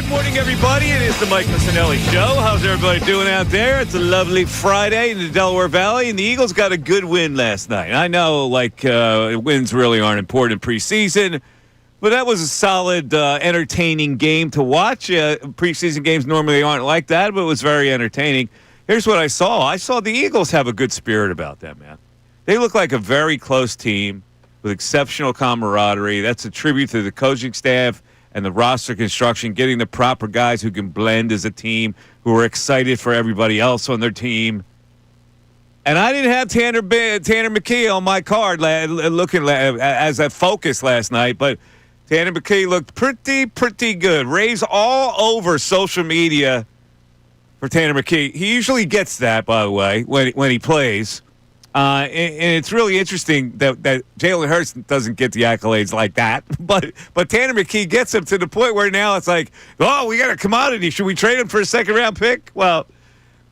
Morning, everybody. It is the Mike Missanelli Show. How's everybody doing out there? It's a lovely Friday in the Delaware Valley, and the Eagles got a good win last night. I know, wins really aren't important in preseason, but that was a solid, entertaining game to watch. Preseason games normally aren't like that, but it was very entertaining. Here's what I saw. I saw the Eagles have a good spirit about them, man. They look like a very close team with exceptional camaraderie. That's a tribute to the coaching staff and the roster construction, getting the proper guys who can blend as a team, who are excited for everybody else on their team. And I didn't have Tanner McKee on my card looking as a focus last night, but Tanner McKee looked pretty good. Raves all over social media for Tanner McKee. He usually gets that, by the way, when he plays. And it's really interesting that Jalen Hurts doesn't get the accolades like that, but Tanner McKee gets him to the point where now it's like, oh, we got a commodity. Should we trade him for a second-round pick? Well,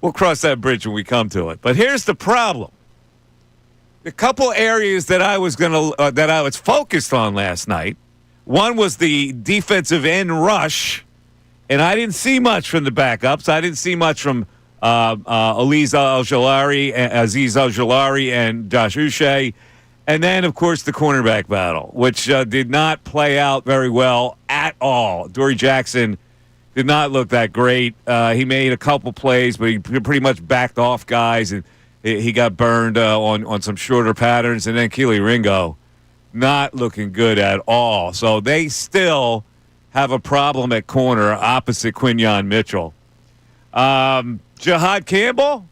we'll cross that bridge when we come to it. But here's the problem: the couple areas that I was focused on last night. One was the defensive end rush, and I didn't see much from the backups. I didn't see much from Aziz Al-Jolari and Josh Uche. And then, of course, the cornerback battle, which did not play out very well at all. Dory Jackson did not look that great. He made a couple plays, but he pretty much backed off guys, and he got burned on some shorter patterns. And then Kelee Ringo, not looking good at all. So they still have a problem at corner opposite Quinyon Mitchell. Jihad Campbell,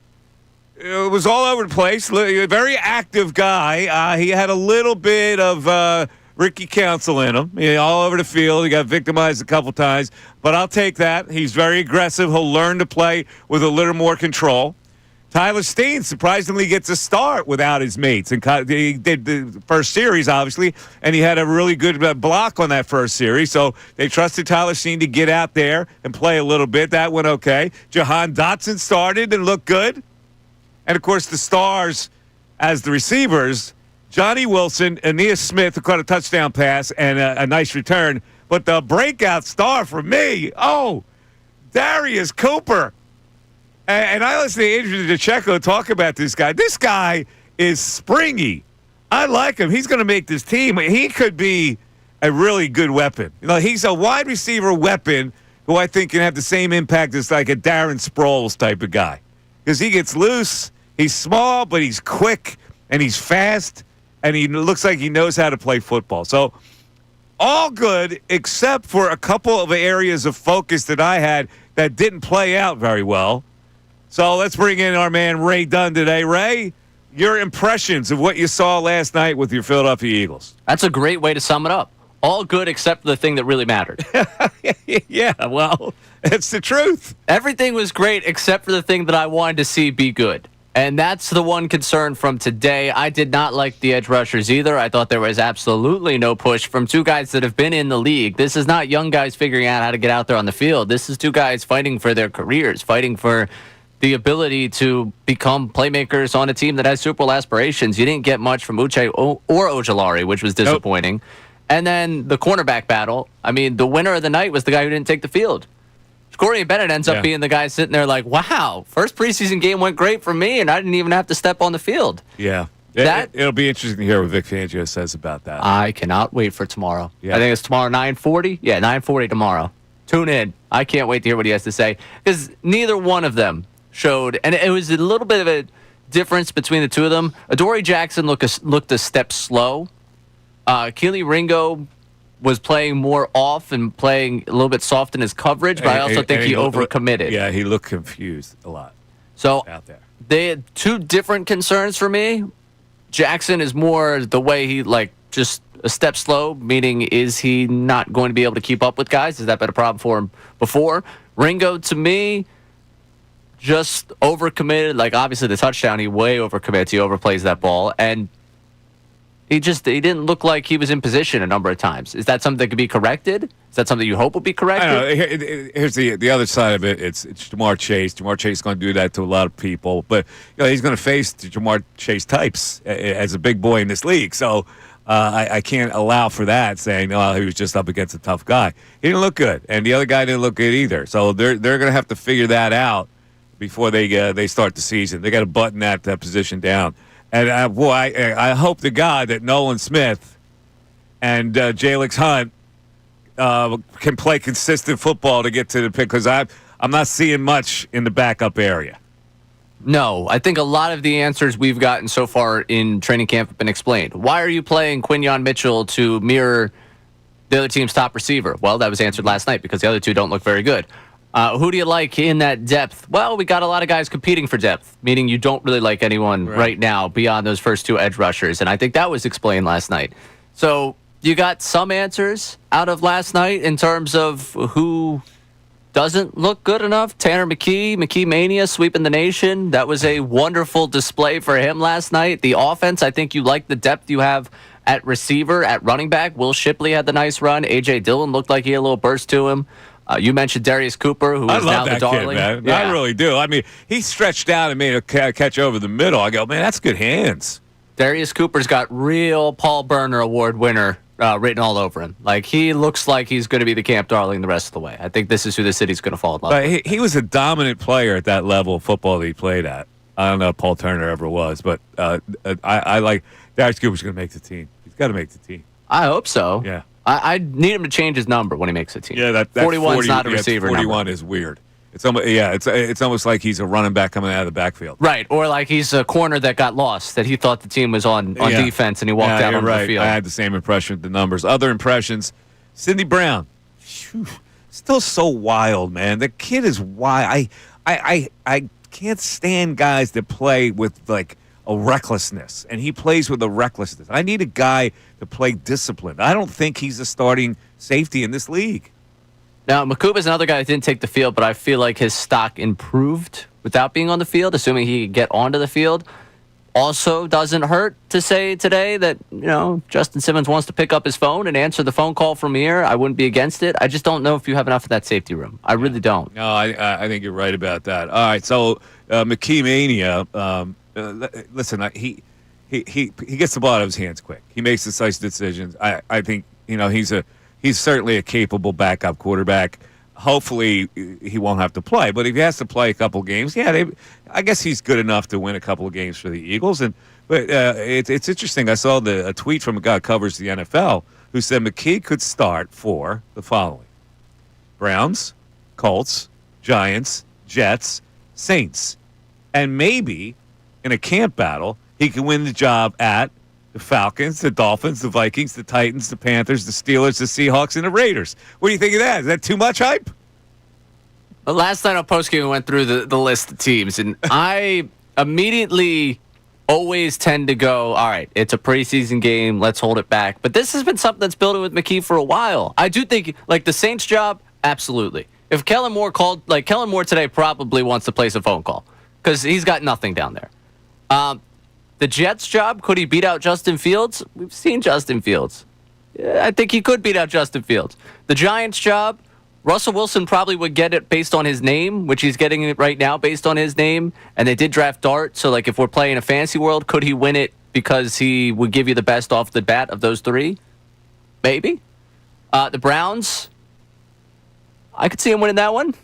it was all over the place. A very active guy. He had a little bit of Ricky Council in him. All over the field. He got victimized a couple times. But I'll take that. He's very aggressive. He'll learn to play with a little more control. Tyler Steen surprisingly gets a start without his mates. And he did the first series, obviously, and he had a really good block on that first series. So they trusted Tyler Steen to get out there and play a little bit. That went okay. Jahan Dotson started and looked good. And, of course, the stars as the receivers, Johnny Wilson, Aeneas Smith, who caught a touchdown pass and a nice return. But the breakout star for me, Darius Cooper. And I listened to Adrian DeCecco talk about this guy. This guy is springy. I like him. He's going to make this team. He could be a really good weapon. He's a wide receiver weapon who I think can have the same impact as like a Darren Sproles type of guy. Because he gets loose, he's small, but he's quick, and he's fast, and he looks like he knows how to play football. So all good except for a couple of areas of focus that I had that didn't play out very well. So let's bring in our man Ray Dunn today. Ray, your impressions of what you saw last night with your Philadelphia Eagles. That's a great way to sum it up. All good except for the thing that really mattered. Yeah, well, it's the truth. Everything was great except for the thing that I wanted to see be good. And that's the one concern from today. I did not like the edge rushers either. I thought there was absolutely no push from two guys that have been in the league. This is not young guys figuring out how to get out there on the field. This is two guys fighting for their careers, fighting for the ability to become playmakers on a team that has Super Bowl aspirations. You didn't get much from Uche or Ojolari, which was disappointing. Nope. And then the cornerback battle. I mean, the winner of the night was the guy who didn't take the field. Corey Bennett ends up being the guy sitting there like, wow, first preseason game went great for me, and I didn't even have to step on the field. Yeah. It'll be interesting to hear what Vic Fangio says about that. I cannot wait for tomorrow. Yeah. I think it's tomorrow, 9:40. Yeah, 9:40 tomorrow. Tune in. I can't wait to hear what he has to say, because neither one of them showed, and it was a little bit of a difference between the two of them. Adoree Jackson looked a step slow. Kelee Ringo was playing more off and playing a little bit soft in his coverage, but I also think he overcommitted. Yeah, he looked confused a lot. So out there. They had two different concerns for me. Jackson is more the way he just a step slow, meaning is he not going to be able to keep up with guys? Has that been a problem for him before? Ringo, to me, just overcommitted. Obviously the touchdown, he way overcommits. He overplays that ball, and he didn't look like he was in position a number of times. Is that something that could be corrected? Is that something you hope will be corrected? I don't know. Here's the other side of it. It's Jamar Chase. Jamar Chase is going to do that to a lot of people, but he's going to face the Jamar Chase types as a big boy in this league. So I can't allow for that, saying, "Oh, he was just up against a tough guy." He didn't look good, and the other guy didn't look good either. So they're going to have to figure that out before they start the season. They got to button that position down. And I hope to God that Nolan Smith and Jalix Hunt can play consistent football to get to the pick, because I'm not seeing much in the backup area. No, I think a lot of the answers we've gotten so far in training camp have been explained. Why are you playing Quinyon Mitchell to mirror the other team's top receiver? Well, that was answered last night because the other two don't look very good. Who do you like in that depth? Well, we got a lot of guys competing for depth, meaning you don't really like anyone right now beyond those first two edge rushers, and I think that was explained last night. So you got some answers out of last night in terms of who doesn't look good enough. Tanner McKee mania sweeping the nation. That was a wonderful display for him last night. The offense, I think you like the depth you have at receiver, at running back. Will Shipley had the nice run. A.J. Dillon looked like he had a little burst to him. You mentioned Darius Cooper, who is now the darling. Kid, man. Yeah. I really do. I mean, he stretched out and made a catch over the middle. I go, man, that's good hands. Darius Cooper's got real Paul Burner Award winner written all over him. Like, he looks like he's going to be the camp darling the rest of the way. I think this is who the city's going to fall in love with. He was a dominant player at that level of football that he played at. I don't know if Paul Turner ever was, but I like Darius Cooper's going to make the team. He's got to make the team. I hope so. Yeah. I need him to change his number when he makes the team. Yeah, that 41 is not a receiver 41 number. is weird. It's almost like he's a running back coming out of the backfield. Right, or like he's a corner that got lost, that he thought the team was on defense, and he walked out on the field. I had the same impression with the numbers. Other impressions, Cindy Brown. Whew, still so wild, man. The kid is wild. I can't stand guys that play with, like, a recklessness, and he plays with a recklessness. I need a guy to play disciplined. I don't think he's a starting safety in this league. Now, Makuba's another guy that didn't take the field, but I feel like his stock improved without being on the field, assuming he could get onto the field. Also, doesn't hurt to say today that, Justin Simmons wants to pick up his phone and answer the phone call from here. I wouldn't be against it. I just don't know if you have enough of that safety room. I really don't. No, I think you're right about that. All right, so McKee mania. Listen, he gets the ball out of his hands quick. He makes decisive decisions. I think he's certainly a capable backup quarterback. Hopefully he won't have to play, but if he has to play a couple games, I guess he's good enough to win a couple of games for the Eagles. But it's interesting. I saw a tweet from a guy who covers the NFL who said McKee could start for the following: Browns, Colts, Giants, Jets, Saints, and maybe in a camp battle, he can win the job at the Falcons, the Dolphins, the Vikings, the Titans, the Panthers, the Steelers, the Seahawks, and the Raiders. What do you think of that? Is that too much hype? Well, last night on postgame, we went through the list of teams, and I immediately always tend to go, all right, it's a preseason game, let's hold it back. But this has been something that's building with McKee for a while. I do think, like, the Saints job, absolutely. If Kellen Moore Kellen Moore today probably wants to place a phone call because he's got nothing down there. The Jets job, could he beat out Justin Fields? We've seen Justin Fields. Yeah, I think he could beat out Justin Fields. The Giants job, Russell Wilson probably would get it based on his name, which he's getting it right now based on his name. And they did draft Dart, so like if we're playing a fantasy world, could he win it because he would give you the best off the bat of those three? Maybe. The Browns, I could see him winning that one.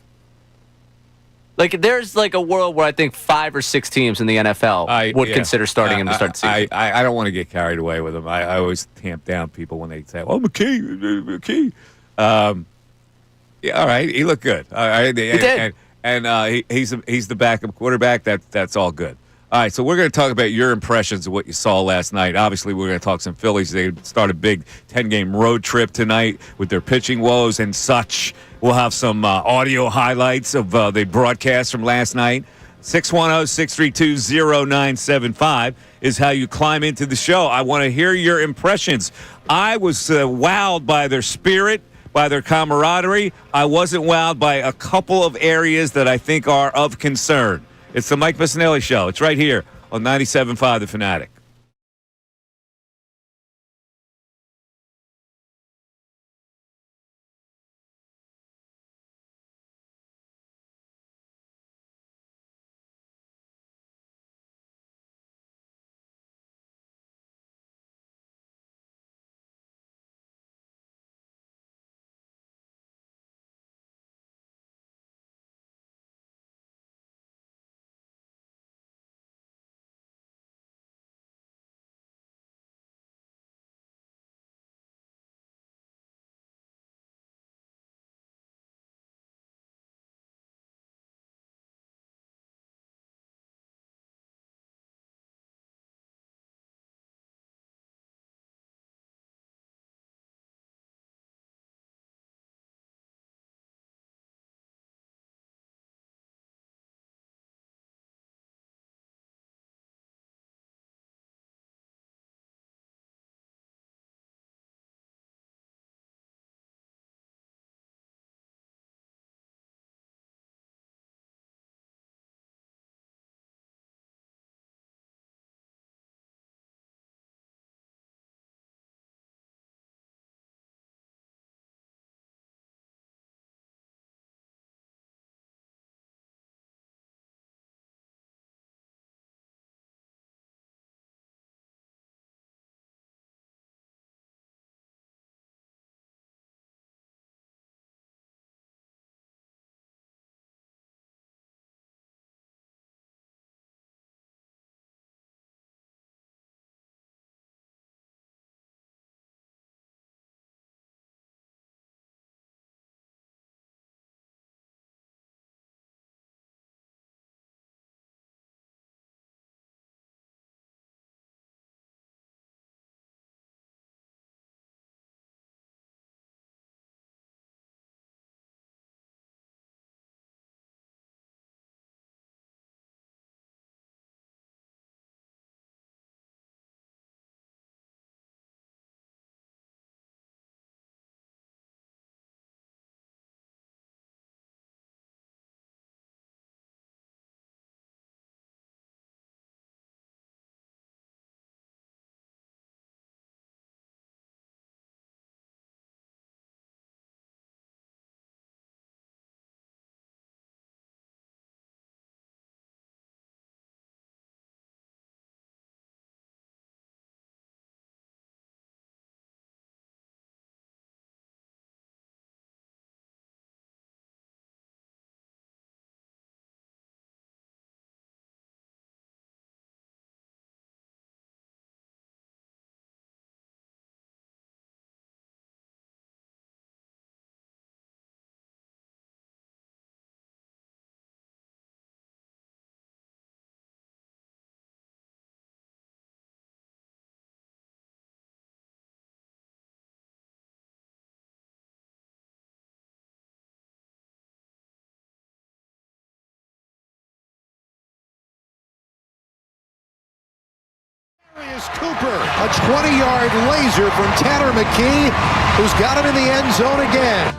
Like, there's like a world where I think 5 or 6 teams in the NFL would consider starting him to start the season. I don't want to get carried away with him. I always tamp down people when they say, "Oh, McKee." Yeah, all right. He looked good. He did. And he's the backup quarterback. That's all good. All right, so we're going to talk about your impressions of what you saw last night. Obviously, we're going to talk some Phillies. They start a big 10-game road trip tonight with their pitching woes and such. We'll have some audio highlights of the broadcast from last night. 610-632-0975 is how you climb into the show. I want to hear your impressions. I was wowed by their spirit, by their camaraderie. I wasn't wowed by a couple of areas that I think are of concern. It's the Mike Missanelli Show. It's right here on 97.5 The Fanatic. Darius Cooper, a 20-yard laser from Tanner McKee, who's got him in the end zone again.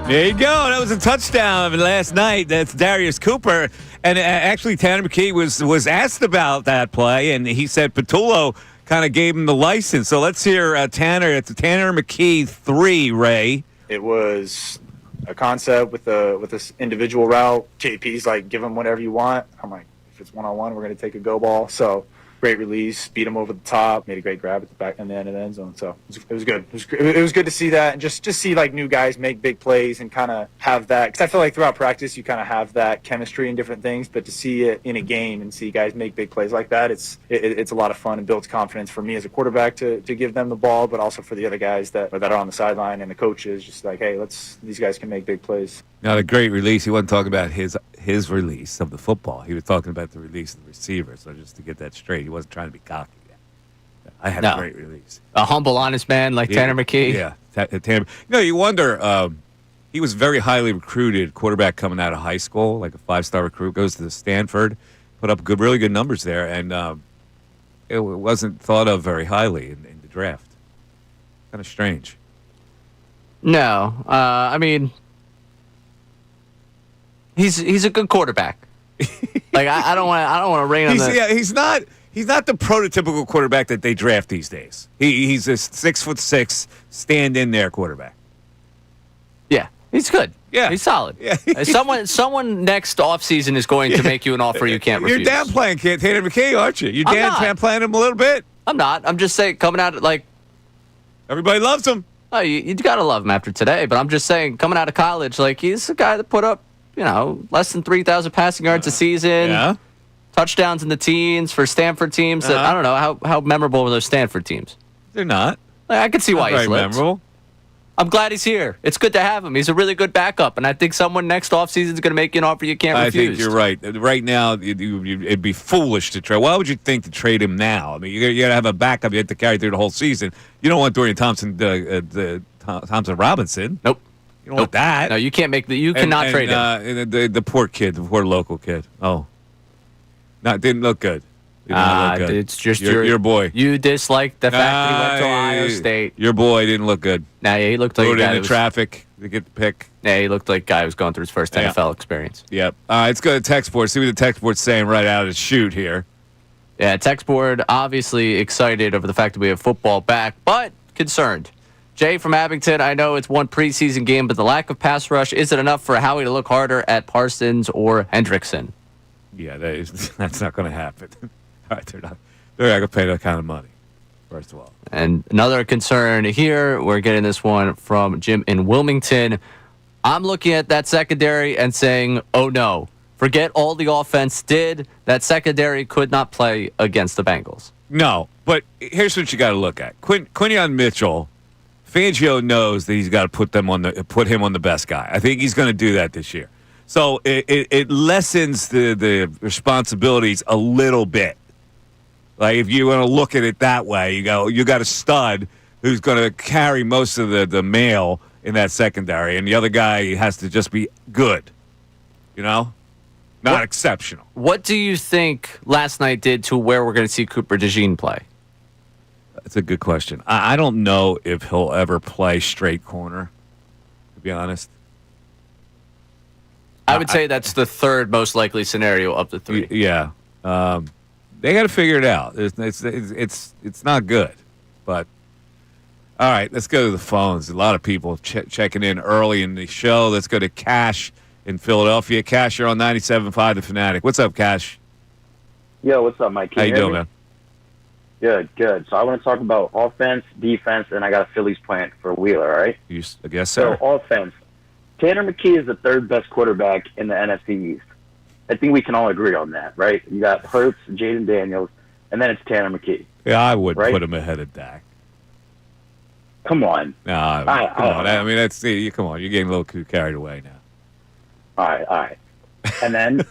There you go. That was a touchdown last night. That's Darius Cooper. And actually, Tanner McKee was asked about that play, and he said Patullo kind of gave him the license. So let's hear Tanner. It's Tanner McKee 3, Ray. It was a concept with this individual route. JP's like, give him whatever you want. I'm like, if it's one-on-one, we're going to take a go ball. So great release, beat him over the top, made a great grab at the back and the end of the end zone. So it was good. It was good to see that, and just see like new guys make big plays and kind of have that. Because I feel like throughout practice you kind of have that chemistry and different things, but to see it in a game and see guys make big plays like that, it's a lot of fun and builds confidence for me as a quarterback to give them the ball, but also for the other guys that are on the sideline and the coaches. Just like, hey, these guys can make big plays. Not a great release. He wasn't talking about his release of the football. He was talking about the release of the receiver. So just to get that straight, he wasn't trying to be cocky. I had a great release. A humble, honest man like Tanner McKee. Yeah, Tanner. You wonder. He was very highly recruited quarterback coming out of high school, like a 5-star recruit. Goes to Stanford, put up really good numbers there, and it wasn't thought of very highly in the draft. Kind of strange. No, I mean, he's a good quarterback. Like I don't want to rain on the. Yeah, he's not the prototypical quarterback that they draft these days. He's a 6'6" stand in there quarterback. Yeah, he's good. Yeah, he's solid. Yeah. Someone next offseason is going to make you an offer you can't refuse. You're downplaying Tanner McKee, aren't you? You're downplaying him a little bit. I'm not. I'm just saying, coming out like everybody loves him. Oh, you gotta love him after today. But I'm just saying, coming out of college, like he's a guy that put up, less than 3,000 passing yards a season. Yeah. Touchdowns in the teens for Stanford teams. That, I don't know how memorable were those Stanford teams. They're not. Like, I can see why he's very memorable. I'm glad he's here. It's good to have him. He's a really good backup, and I think someone next offseason is going to make you an offer you can't refuse. I think you're right. Right now, it'd be foolish to trade. Why would you think to trade him now? I mean, you got to have a backup you have to carry through the whole season. You don't want Dorian Thompson Robinson. Nope. You don't want that. No, you can't make the. You cannot trade him. And the poor kid, the poor local kid. Oh, didn't look good. It's just your boy. You dislike the fact that he went to Ohio State. Your boy didn't look good. Nah, he looked like into traffic to get the pick. Yeah, he looked like a guy who was going through his first NFL experience. Yep. All right, let's go to text board. See what the text board's saying right out of the chute here. Yeah, text board obviously excited over the fact that we have football back, but concerned. Jay from Abington, I know it's one preseason game, but the lack of pass rush, is it enough for Howie to look harder at Parsons or Hendrickson? Yeah, that's not going to happen. All right, they're not going to pay that kind of money, first of all. And another concern here, we're getting this one from Jim in Wilmington. I'm looking at that secondary and saying, oh no, forget all the offense did. That secondary could not play against the Bengals. No, but here's what you got to look at. Quinion Mitchell, Fangio knows that he's got to put him on the best guy. I think he's going to do that this year. So it lessens the responsibilities a little bit. Like if you want to look at it that way, you got a stud who's going to carry most of the mail in that secondary, and the other guy has to just be good, not exceptional. What do you think last night did to where we're going to see Cooper DeJean play? That's a good question. I don't know if he'll ever play straight corner, to be honest. I would say that's the third most likely scenario of the three. Yeah. They got to figure it out. It's not good, but all right. Let's go to the phones. A lot of people checking in early in the show. Let's go to Cash in Philadelphia. Cash, you're on 97.5 The Fanatic. What's up, Cash? Yo, what's up, Mike? How you doing, man? Good. So I want to talk about offense, defense, and I got a Phillies plant for Wheeler. All right. I guess so. So offense, Tanner McKee is the third best quarterback in the NFC East. I think we can all agree on that, right? You got Hurts, Jaden Daniels, and then it's Tanner McKee. Yeah, I would put him ahead of Dak. Come on. No, come on. I mean, come on. You're getting a little too carried away now. All right. And then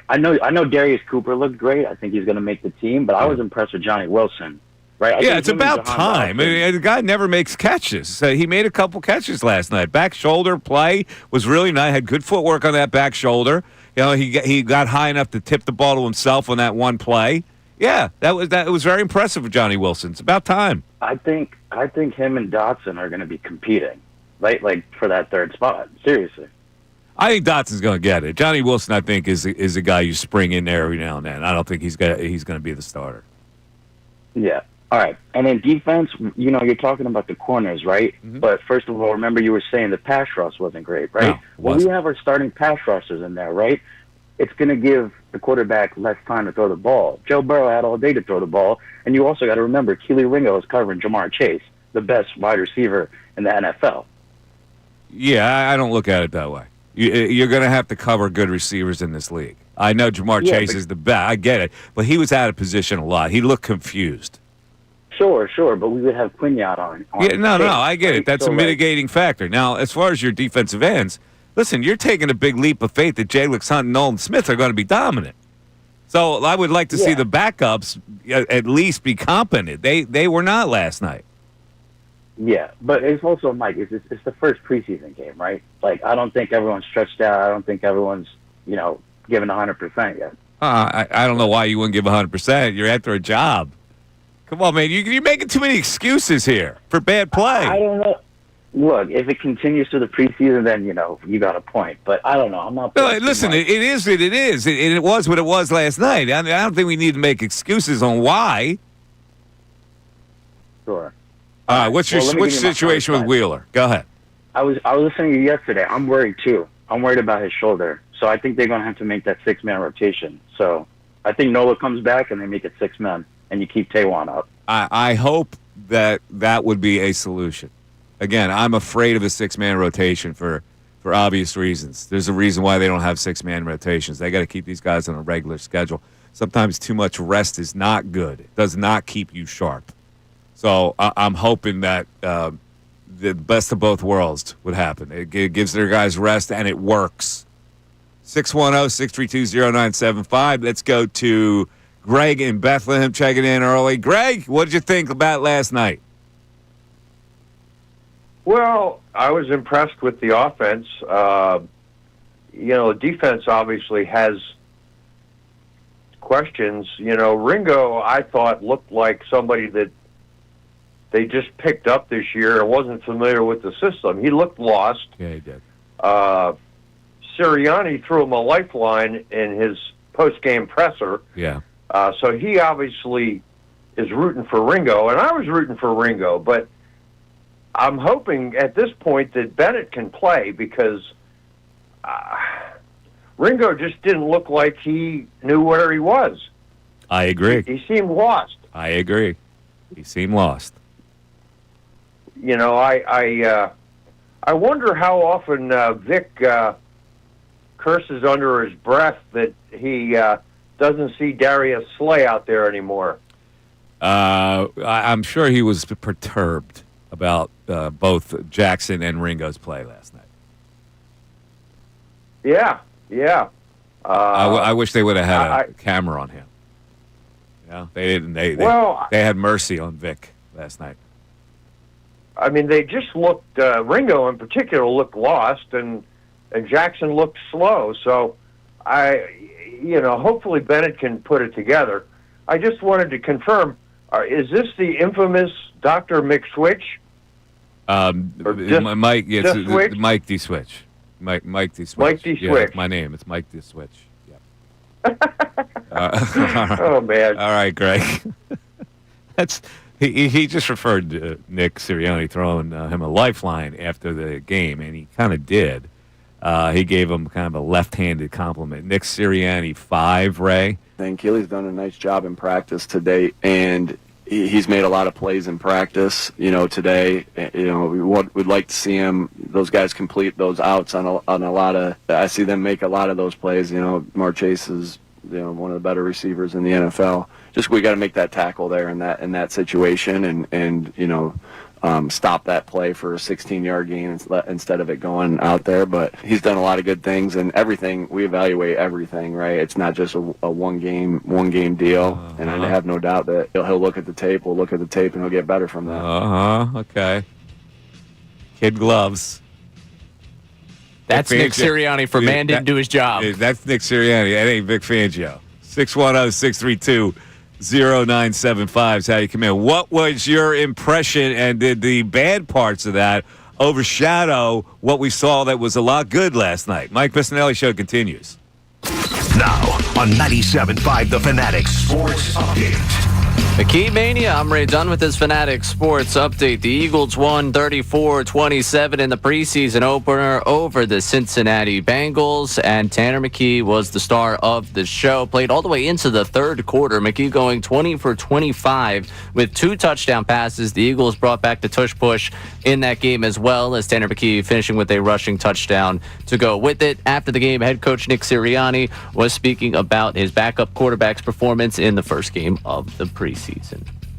I know Darius Cooper looked great. I think he's going to make the team, but I was impressed with Johnny Wilson. Right? Yeah, it's about time. I mean, the guy never makes catches. He made a couple catches last night. Back shoulder play was really nice. Had good footwork on that back shoulder. He got high enough to tip the ball to himself on that one play. Yeah, that was very impressive for Johnny Wilson. It's about time. I think him and Dotson are going to be competing, like for that third spot. Seriously. I think Dotson's going to get it. Johnny Wilson, I think, is a guy you spring in there every now and then. I don't think he's going to be the starter. Yeah. All right. And then defense, you're talking about the corners, right? Mm-hmm. But first of all, remember you were saying the pass rush wasn't great, right? No, when we have our starting pass rushers in there, right, it's going to give the quarterback less time to throw the ball. Joe Burrow had all day to throw the ball. And you also got to remember, Keely Ringo is covering Jamar Chase, the best wide receiver in the NFL. Yeah, I don't look at it that way. You're going to have to cover good receivers in this league. I know Jamar Chase is the best. I get it. But he was out of position a lot. He looked confused. Sure, but we would have Quignat on Yeah, no, I get it. That's a mitigating factor. Now, as far as your defensive ends, listen, you're taking a big leap of faith that Jalen Hunt and Nolan Smith are going to be dominant. So I would like to see the backups at least be competent. They were not last night. Yeah, but it's also, Mike, it's the first preseason game, right? Like, I don't think everyone's stretched out. I don't think everyone's, giving 100% yet. I don't know why you wouldn't give 100%. You're after a job. Come on, man. You're making too many excuses here for bad play. I don't know. Look, if it continues through the preseason, then, you got a point. But I don't know. I'm not. No, listen, it is what it is. It was what it was last night. I don't think we need to make excuses on why. Sure. All right, what's your situation with Wheeler? Go ahead. I was listening to you yesterday. I'm worried, too. I'm worried about his shoulder. So I think they're going to have to make that six-man rotation. So I think Nola comes back and they make it six men, and you keep Taiwan up. I hope that would be a solution. Again, I'm afraid of a six-man rotation for obvious reasons. There's a reason why they don't have six-man rotations. They got to keep these guys on a regular schedule. Sometimes too much rest is not good. It does not keep you sharp. So I'm hoping that the best of both worlds would happen. It gives their guys rest, and it works. 610-632-0975. Let's go to Greg in Bethlehem checking in early. Greg, what did you think about last night? Well, I was impressed with the offense. The defense obviously has questions. Ringo, I thought, looked like somebody that they just picked up this year and wasn't familiar with the system. He looked lost. Yeah, he did. Sirianni threw him a lifeline in his post-game presser. Yeah. So he obviously is rooting for Ringo, and I was rooting for Ringo, but I'm hoping at this point that Bennett can play because Ringo just didn't look like he knew where he was. I agree. He seemed lost. I agree. He seemed lost. I wonder how often Vic curses under his breath that he doesn't see Darius Slay out there anymore. I'm sure he was perturbed about both Jackson and Ringo's play last night. Yeah. I wish they would have had a camera on him. They didn't. They had mercy on Vic last night. I mean, they just looked. Ringo in particular looked lost, and Jackson looked slow. So, hopefully Bennett can put it together. I just wanted to confirm: is this the infamous Dr. McSwitch? Mike, it's Mike D. Switch. Mike D. Switch. Mike D. Switch. Yeah, that's my name. It's Mike D. Switch. Yeah. Oh man! All right, Greg. He just referred to Nick Sirianni throwing him a lifeline after the game, and he kind of did. He gave him kind of a left-handed compliment. Nick Sirianni 5, Ray. I think Keely's done a nice job in practice to date, and he's made a lot of plays in practice. Today, we'd like to see those guys complete those outs on a lot of. I see them make a lot of those plays. Jamar Chase is one of the better receivers in the NFL. Just we got to make that tackle there in that situation, and stop that play for a 16-yard gain instead of it going out there. But he's done a lot of good things, and everything we evaluate everything, right? It's not just a one game deal. And I have no doubt that he'll look at the tape. We'll look at the tape, and he'll get better from that. Okay. Kid gloves. That's Nick Sirianni for didn't do his job. That's Nick Sirianni. That ain't Vic Fangio. 610-632-0975. 0975 is how you come in. What was your impression, and did the bad parts of that overshadow what we saw that was a lot good last night? Mike Missanelli Show continues. Now on 97.5 The Fanatic Sports Update. McKee Mania, I'm Ray Dunn with this Fanatic Sports Update. The Eagles won 34-27 in the preseason opener over the Cincinnati Bengals, and Tanner McKee was the star of the show. Played all the way into the third quarter. McKee going 20 for 25 with 2 touchdown passes. The Eagles brought back the tush-push in that game as well, as Tanner McKee finishing with a rushing touchdown to go with it. After the game, head coach Nick Sirianni was speaking about his backup quarterback's performance in the first game of the preseason.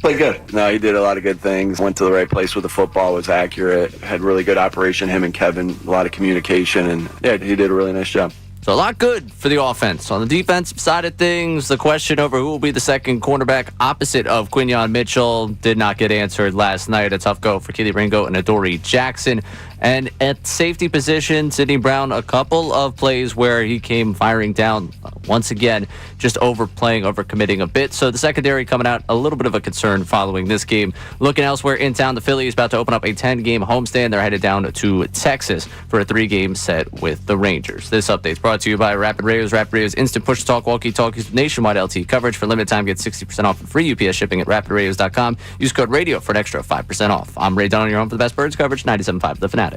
Played good. No, he did a lot of good things. Went to the right place with the football, was accurate, had really good operation, him and Kevin, a lot of communication, and yeah, he did a really nice job. So a lot good for the offense. On the defensive side of things, the question over who will be the second cornerback opposite of Quinyon Mitchell did not get answered last night. A tough go for Keely Ringo and Adoree Jackson. And at safety position, Sidney Brown, a couple of plays where he came firing down once again, just overcommitting a bit. So the secondary coming out a little bit of a concern following this game. Looking elsewhere in town, the Phillies about to open up a 10-game homestand. They're headed down to Texas for a 3-game set with the Rangers. This update is brought to you by Rapid Radios. Rapid Radios instant push-to-talk walkie-talkies with nationwide LTE coverage. For limited time, get 60% off and free UPS shipping at rapidradios.com. Use code RADIO for an extra 5% off. I'm Ray Dunn, your home for the best birds coverage, 97.5 The Fanatic.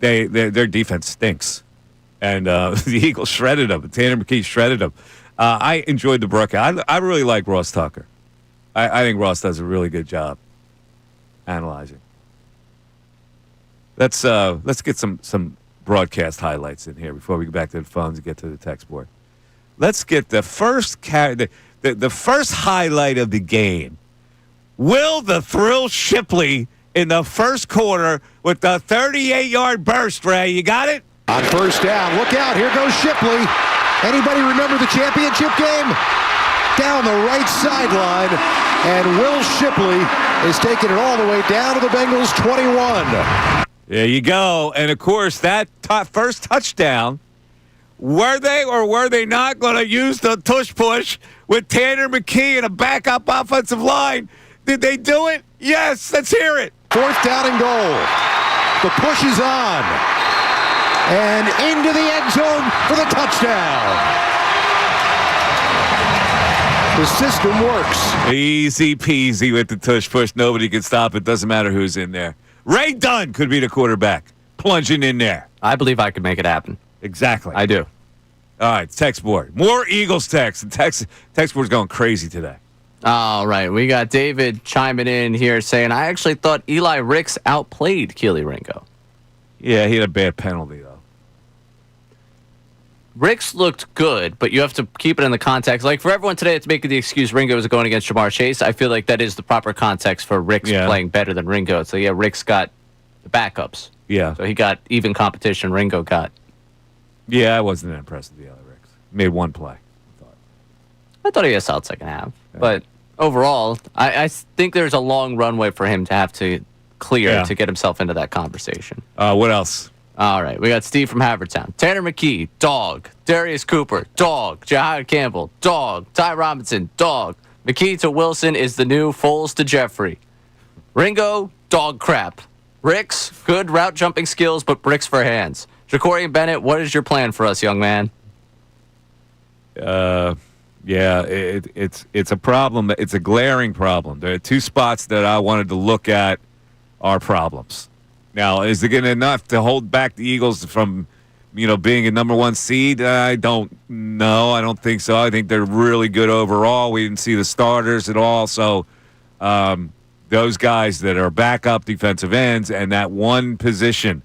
Their defense stinks. And the Eagles shredded them. Tanner McKee shredded them. I enjoyed the broadcast. I really like Ross Tucker. I think Ross does a really good job analyzing. Let's get some broadcast highlights in here before we go back to the phones and get to the text board. Let's get the first the first highlight of the game. Will the Thrill Shipley in the first quarter with the 38-yard burst, Ray? You got it? On first down, look out, here goes Shipley. Anybody remember the championship game? Down the right sideline, and Will Shipley is taking it all the way down to the Bengals 21. There you go. And, of course, that first touchdown, were they or were they not going to use the tush push with Tanner McKee and a backup offensive line? Did they do it? Yes, let's hear it. Fourth down and goal. The push is on. And into the end zone for the touchdown. The system works. Easy peasy with the tush push. Nobody can stop it. Doesn't matter who's in there. Ray Dunn could be the quarterback, plunging in there. I believe I could make it happen. Exactly. I do. All right, text board. More Eagles text. The text board's going crazy today. All right, we got David chiming in here saying, I actually thought Eli Ricks outplayed Keely Ringo. Yeah, he had a bad penalty, though. Ricks looked good, but you have to keep it in the context. Like, for everyone today that's making the excuse Ringo was going against Jamar Chase, I feel like that is the proper context for Ricks playing better than Ringo. So, yeah, Ricks got the backups. Yeah. So he got even competition Ringo got. Yeah, I wasn't that impressed with the other Ricks. Made one play, I thought he had a solid second half. Yeah. But overall, I think there's a long runway for him to have to clear to get himself into that conversation. What else? All right, we got Steve from Havertown. Tanner McKee, dog. Darius Cooper, dog. Jahad Campbell, dog. Ty Robinson, dog. McKee to Wilson is the new Foles to Jeffrey. Ringo, dog crap. Ricks, good route jumping skills, but bricks for hands. Ja'Cory Bennett, what is your plan for us, young man? Yeah, it's a problem. It's a glaring problem. There are two spots that I wanted to look at are problems. Now, is it going to enough to hold back the Eagles from, being a number one seed? I don't know. I don't think so. I think they're really good overall. We didn't see the starters at all. So those guys that are backup defensive ends and that one position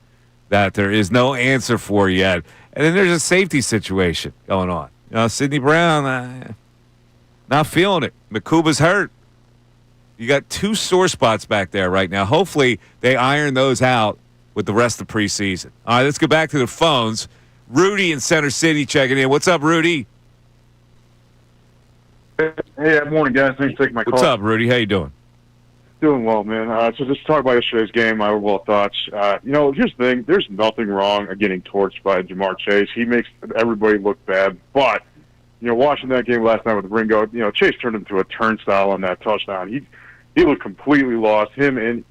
that there is no answer for yet. And then there's a safety situation going on. Sidney Brown, not feeling it. Makuba's hurt. You got two sore spots back there right now. Hopefully they iron those out with the rest of the preseason. All right, let's go back to the phones. Rudy in Center City checking in. What's up, Rudy? Hey, good morning, guys. Thanks for taking my call. What's up, Rudy? How you doing? Doing well, man. So just to talk about yesterday's game, my overall thoughts. Here's the thing. There's nothing wrong with getting torched by Jamar Chase. He makes everybody look bad. But, watching that game last night with Ringo, Chase turned into a turnstile on that touchdown. He looked completely lost. Him and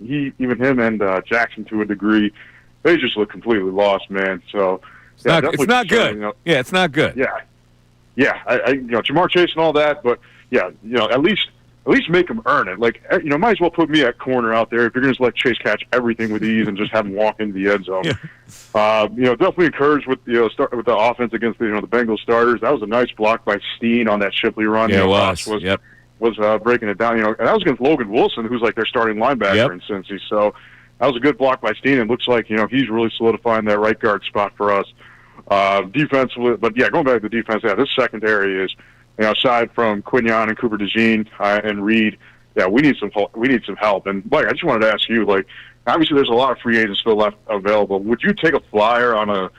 Jackson to a degree, they just look completely lost, man. So it's not good. Yeah, it's not good. Yeah. Jamar Chase and all that, but at least make him earn it. Like, might as well put me at corner out there if you're going to let Chase catch everything with ease and just have him walk into the end zone. Yeah. Definitely encouraged with start with the offense against the Bengals starters. That was a nice block by Steen on that Shipley run. Yeah, it was. Was breaking it down, and that was against Logan Wilson, who's like their starting linebacker in Cincy. So that was a good block by Steen. It looks like he's really solidifying that right guard spot for us. Defensively, but going back to the defense, this secondary is, aside from Quignon and Cooper DeJean and Reed, we need some help. And Mike, I just wanted to ask you, obviously there's a lot of free agents still left available. Would you take a flyer on a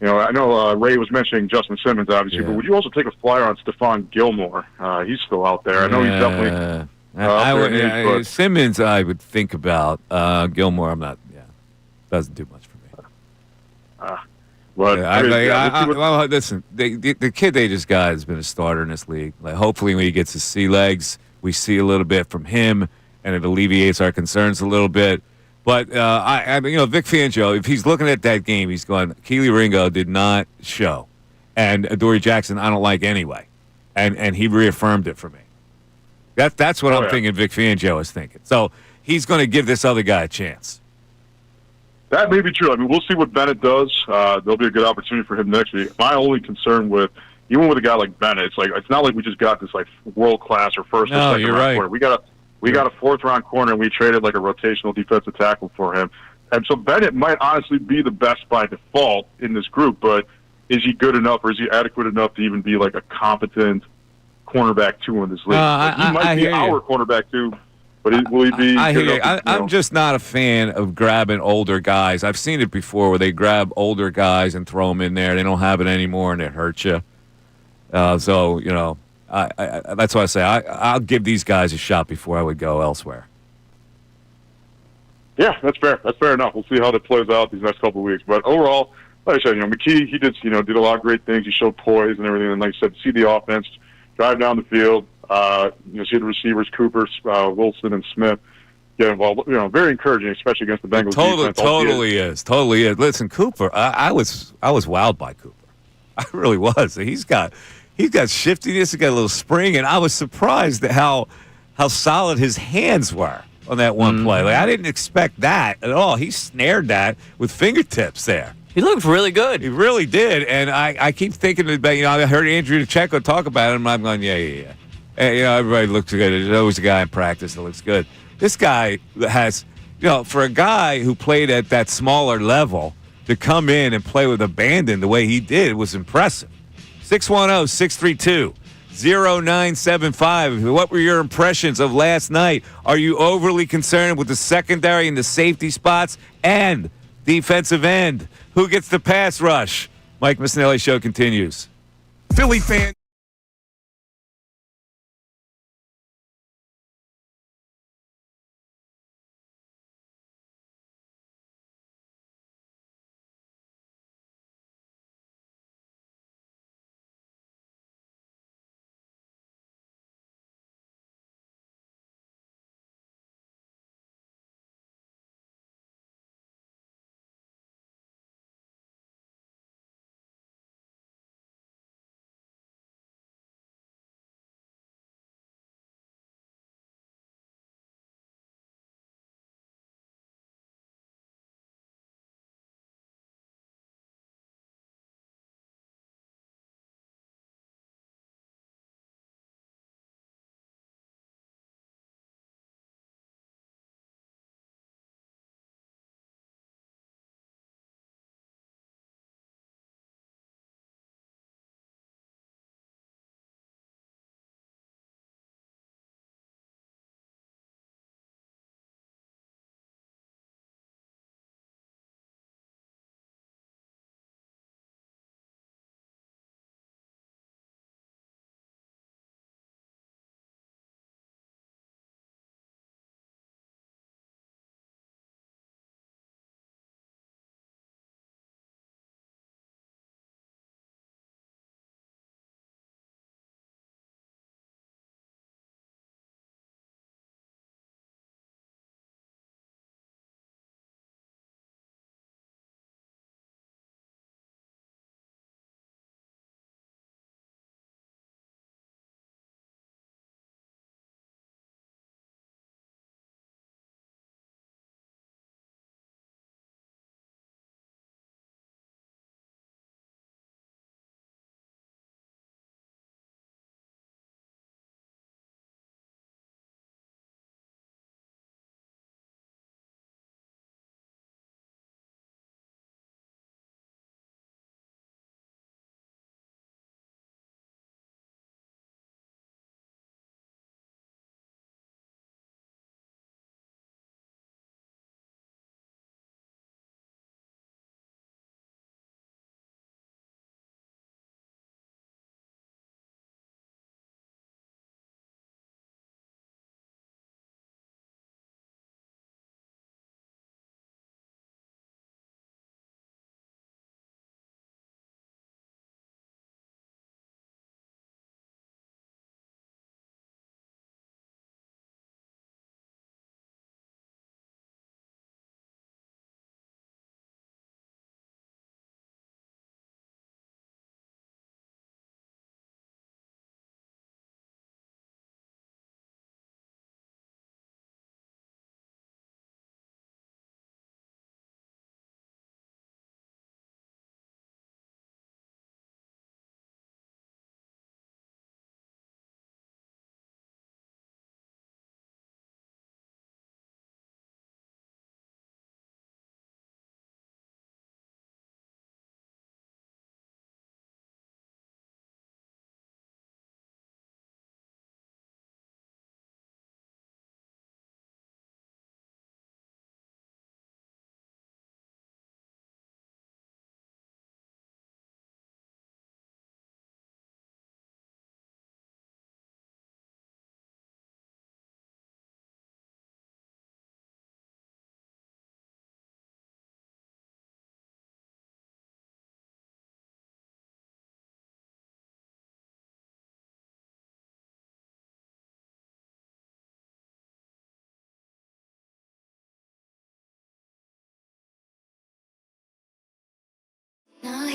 I know Ray was mentioning Justin Simmons, obviously, but would you also take a flyer on Stephon Gilmore? He's still out there. I know he's definitely Simmons, I would think about. Gilmore, I'm not. Yeah, doesn't do much for me. Listen, the kid they just got has been a starter in this league. Hopefully, when he gets his sea legs, we see a little bit from him, and it alleviates our concerns a little bit. But, Vic Fangio, if he's looking at that game, he's going, Keely Ringo did not show. And Adoree Jackson, I don't like anyway. And he reaffirmed it for me. That's what I'm thinking Vic Fangio is thinking. So he's going to give this other guy a chance. That may be true. I mean, we'll see what Bennett does. There'll be a good opportunity for him next week. My only concern with, even with a guy like Bennett, it's not like we just got this like world class or first or second round corner. We got a fourth round corner, and we traded like a rotational defensive tackle for him. And so Bennett might honestly be the best by default in this group, but is he good enough or is he adequate enough to even be like a competent cornerback 2 in this league? He might be our cornerback 2. But will he be? I hear you. I'm just not a fan of grabbing older guys. I've seen it before where they grab older guys and throw them in there. They don't have it anymore, and it hurts you. So, that's why I say I'll give these guys a shot before I would go elsewhere. Yeah, that's fair. That's fair enough. We'll see how that plays out these next couple of weeks. But overall, like I said, McKee, he did a lot of great things. He showed poise and everything. And like I said, see the offense, drive down the field. See the receivers, Cooper, Wilson, and Smith get involved. Very encouraging, especially against the Bengals defense. Totally is. Listen, Cooper, I was wowed by Cooper. I really was. He's got shiftiness. He's got a little spring, and I was surprised at how solid his hands were on that one play. Like, I didn't expect that at all. He snared that with fingertips there. He looked really good. He really did, and I keep thinking about. I heard Andrew DeCecco talk about it, and I'm going, yeah. And, everybody looks good. There's always a guy in practice that looks good. This guy has, for a guy who played at that smaller level to come in and play with abandon the way he did was impressive. 610-632-0975. What were your impressions of last night? Are you overly concerned with the secondary and the safety spots and defensive end? Who gets the pass rush? Mike Missanelli Show continues. Philly fan.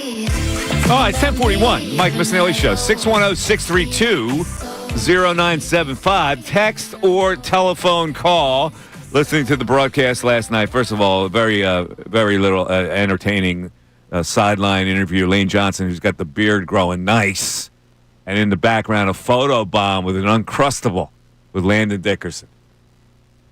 All right, 1041, Mike Missanelli Show, 610-632-0975. Text or telephone call. Listening to the broadcast last night, first of all, very little entertaining sideline interview. Lane Johnson, who's got the beard growing nice. And in the background, a photo bomb with an Uncrustable with Landon Dickerson.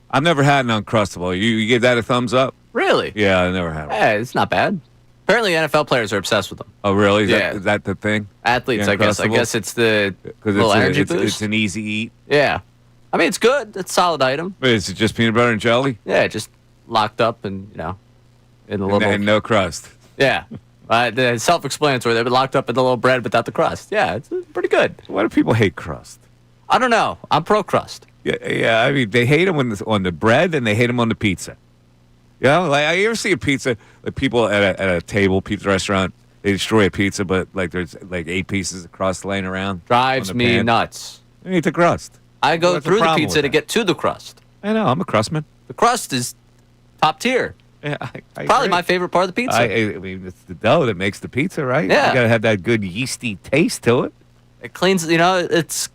I've never had an Uncrustable. You give that a thumbs up? Really? Yeah, I never had one. Yeah, it's not bad. Apparently, NFL players are obsessed with them. Oh, really? Yeah. Is that the thing? Athletes, I guess. I guess it's the little energy boost. It's an easy eat. Yeah. I mean, it's good. It's a solid item. Wait, is it just peanut butter and jelly? Yeah, just locked up and, in the little... And no crust. Yeah. The self-explanatory. They've been locked up in the little bread without the crust. Yeah, it's pretty good. Why do people hate crust? I don't know. I'm pro-crust. Yeah. I mean, they hate them on the bread and they hate them on the pizza. You know, like I ever see a pizza, like people at a table, pizza restaurant, they destroy a pizza, but like there's like 8 pieces of crust laying around. Drives me nuts. They eat the crust. I go through the pizza to get to the crust. I know. I'm a crustman. The crust is top tier. Yeah, I probably agree. my favorite part of the pizza. I mean, it's the dough that makes the pizza, right? Yeah. You got to have that good yeasty taste to it. It cleans, it's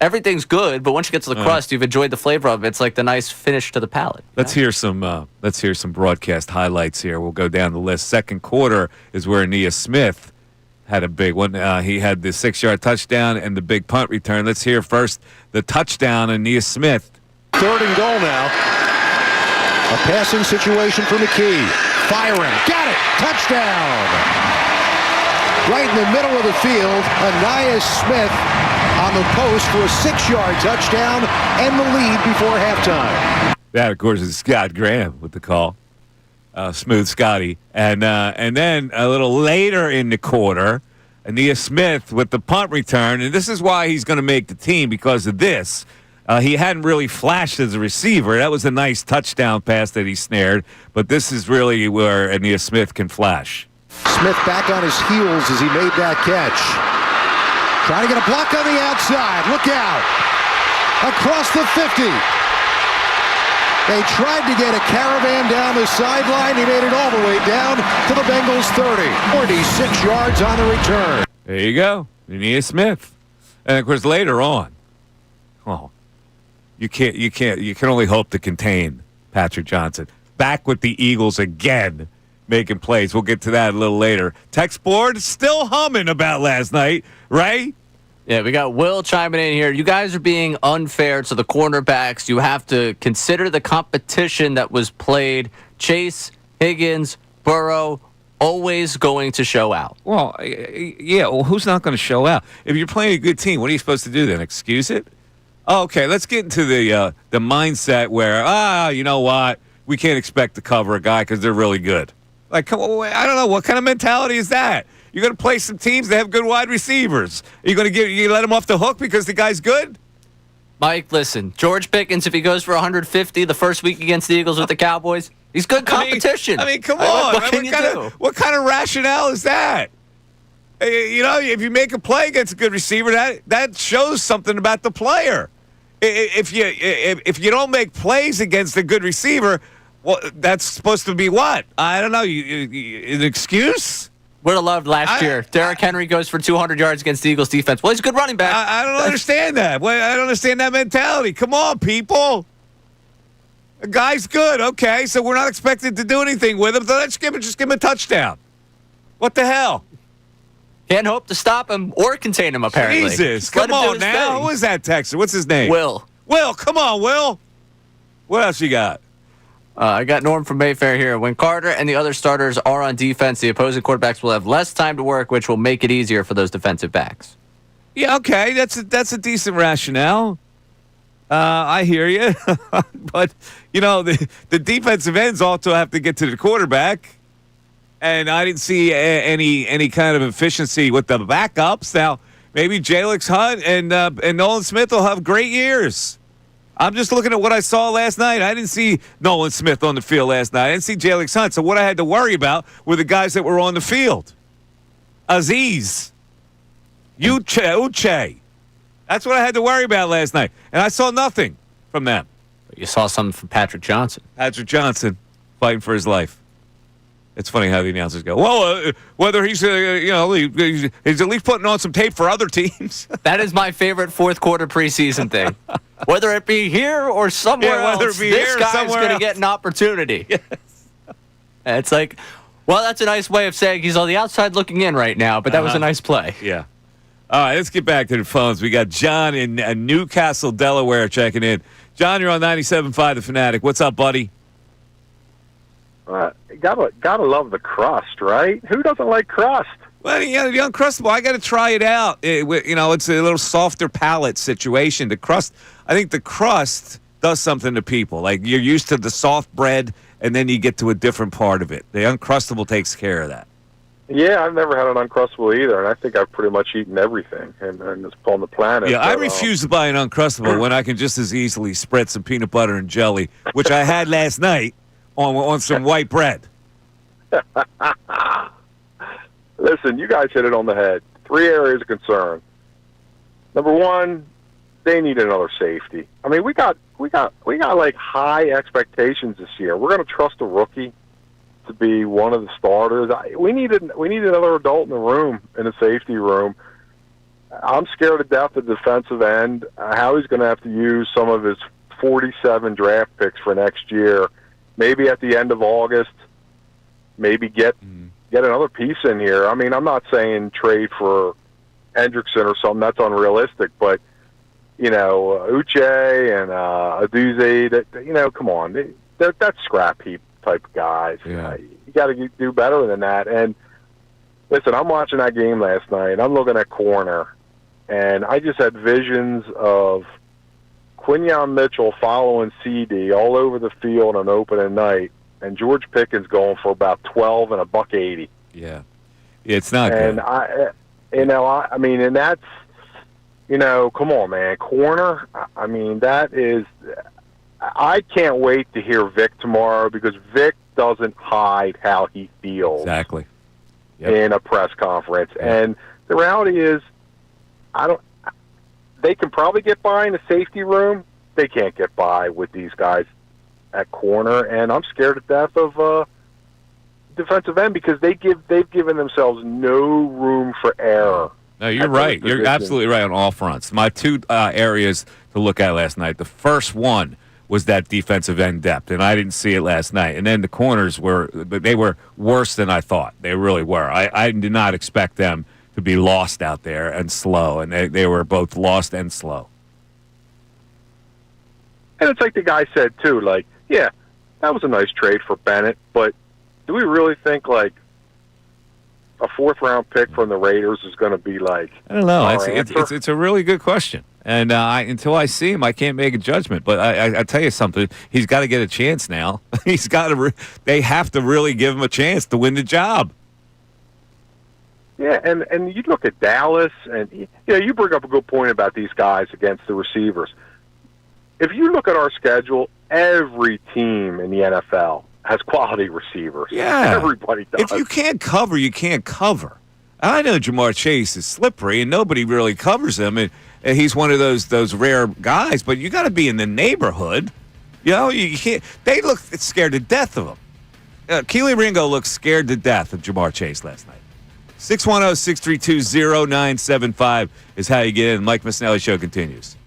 everything's good, but once you get to the crust, you've enjoyed the flavor of it. It's like the nice finish to the palate. Let's hear some broadcast highlights here. We'll go down the list. Second quarter is where Nia Smith had a big one. He had the 6-yard touchdown and the big punt return. Let's hear first the touchdown and Nia Smith. 3rd and goal now. A passing situation for McKee. Firing. Got it. Touchdown. Right in the middle of the field, Nia Smith on the post for a 6-yard touchdown and the lead before halftime. That, of course, is Scott Graham with the call. Smooth Scotty. And then a little later in the quarter, Nia Smith with the punt return. And this is why he's going to make the team, because of this. He hadn't really flashed as a receiver. That was a nice touchdown pass that he snared. But this is really where Nia Smith can flash. Smith back on his heels as he made that catch. Trying to get a block on the outside. Look out. Across the 50. They tried to get a caravan down the sideline. He made it all the way down to the Bengals 30. 46 yards on the return. There you go. Nia Smith. And, of course, later on, you can only hope to contain Patrick Johnson. Back with the Eagles again, making plays. We'll get to that a little later. Text board still humming about last night, right? Yeah, we got Will chiming in here. You guys are being unfair to the cornerbacks. You have to consider the competition that was played. Chase, Higgins, Burrow, always going to show out. Well, yeah, well, who's not going to show out? If you're playing a good team, what are you supposed to do then? Excuse it? Okay, let's get into the mindset where, you know what? We can't expect to cover a guy because they're really good. Like, come on, I don't know. What kind of mentality is that? You're going to play some teams that have good wide receivers. Are you going to let him off the hook because the guy's good? Mike, listen, George Pickens, if he goes for 150 the first week against the Eagles with the Cowboys, he's good competition. I mean come on. What can you do? What kind of rationale is that? If you make a play against a good receiver, that shows something about the player. If you don't make plays against a good receiver, well, that's supposed to be what? I don't know. An excuse? Would have loved last year. Derrick Henry goes for 200 yards against the Eagles defense. Well, he's a good running back. I don't understand that. I don't understand that mentality. Come on, people. The guy's good. Okay, so we're not expected to do anything with him. So let's just give him a touchdown. What the hell? Can't hope to stop him or contain him, apparently. Jesus, come on now. Who is that texter? What's his name? Will. Will, come on, Will. What else you got? I got Norm from Mayfair here. When Carter and the other starters are on defense, the opposing quarterbacks will have less time to work, which will make it easier for those defensive backs. Yeah, okay. That's a decent rationale. I hear you. But, the defensive ends also have to get to the quarterback. And I didn't see any kind of efficiency with the backups. Now, maybe Jalix Hunt and Nolan Smith will have great years. I'm just looking at what I saw last night. I didn't see Nolan Smith on the field last night. I didn't see Jalix Hunt. So what I had to worry about were the guys that were on the field. Aziz. Uche. That's what I had to worry about last night. And I saw nothing from them. But you saw something from Patrick Johnson. Patrick Johnson fighting for his life. It's funny how the announcers go, well, whether he's at least putting on some tape for other teams. That is my favorite fourth quarter preseason thing. Whether it be here or somewhere else, this guy's going to get an opportunity. Yes. And it's like, well, that's a nice way of saying he's on the outside looking in right now, but that was a nice play. Yeah. All right, let's get back to the phones. We got John in Newcastle, Delaware checking in. John, you're on 97.5 The Fanatic. What's up, buddy? Gotta love the crust, right? Who doesn't like crust? Well, the Uncrustable, I got to try it out. It's a little softer palate situation. I think the crust does something to people. Like, you're used to the soft bread, and then you get to a different part of it. The Uncrustable takes care of that. Yeah, I've never had an Uncrustable either, and I think I've pretty much eaten everything and it's on the planet. Yeah, I refuse to buy an Uncrustable when I can just as easily spread some peanut butter and jelly, which I had last night on some white bread. Listen, you guys hit it on the head. 3 areas of concern. Number one, they need another safety. I mean, we got like high expectations this year. We're going to trust a rookie to be one of the starters. We need another adult in the room, in the safety room. I'm scared to death of the defensive end. How he's going to have to use some of his 47 draft picks for next year. Maybe at the end of August, maybe get another piece in here. I mean, I'm not saying trade for Hendrickson or something. That's unrealistic. But, Uche and Aduze, come on. That's scrap heap type of guys. Yeah. You got to do better than that. And, listen, I'm watching that game last night. I'm looking at corner. And I just had visions of Quinyon Mitchell following CD all over the field on opening night, and George Pickens going for about 12 and $1.80. Yeah, it's not and good. And that's, come on, man, corner. I mean, that is. I can't wait to hear Vic tomorrow because Vic doesn't hide how he feels. Exactly. In a press conference, and the reality is, they can probably get by in the safety room. They can't get by with these guys at corner, and I'm scared to death of defensive end because they've given themselves no room for error. No, you're right. You're absolutely right on all fronts. My two areas to look at last night. The first one was that defensive end depth, and I didn't see it last night. And then the corners were worse than I thought. They really were. I did not expect them to be lost out there and slow, and they were both lost and slow. And it's like the guy said, too, like, yeah, that was a nice trade for Bennett, but do we really think, like, a fourth-round pick from the Raiders is going to be, like, I don't know. It's a really good question. And until I see him, I can't make a judgment. But I tell you something, he's got to get a chance now. They have to really give him a chance to win the job. Yeah, and you look at Dallas, and you bring up a good point about these guys against the receivers. If you look at our schedule, every team in the NFL has quality receivers. Yeah. Everybody does. If you can't cover, you can't cover. I know Jamar Chase is slippery, and nobody really covers him, and he's one of those rare guys, but you got to be in the neighborhood. You can't. They look scared to death of him. Keely Ringo looked scared to death of Jamar Chase last night. 610-632-0975 is how you get in. Mike Missanelli Show continues.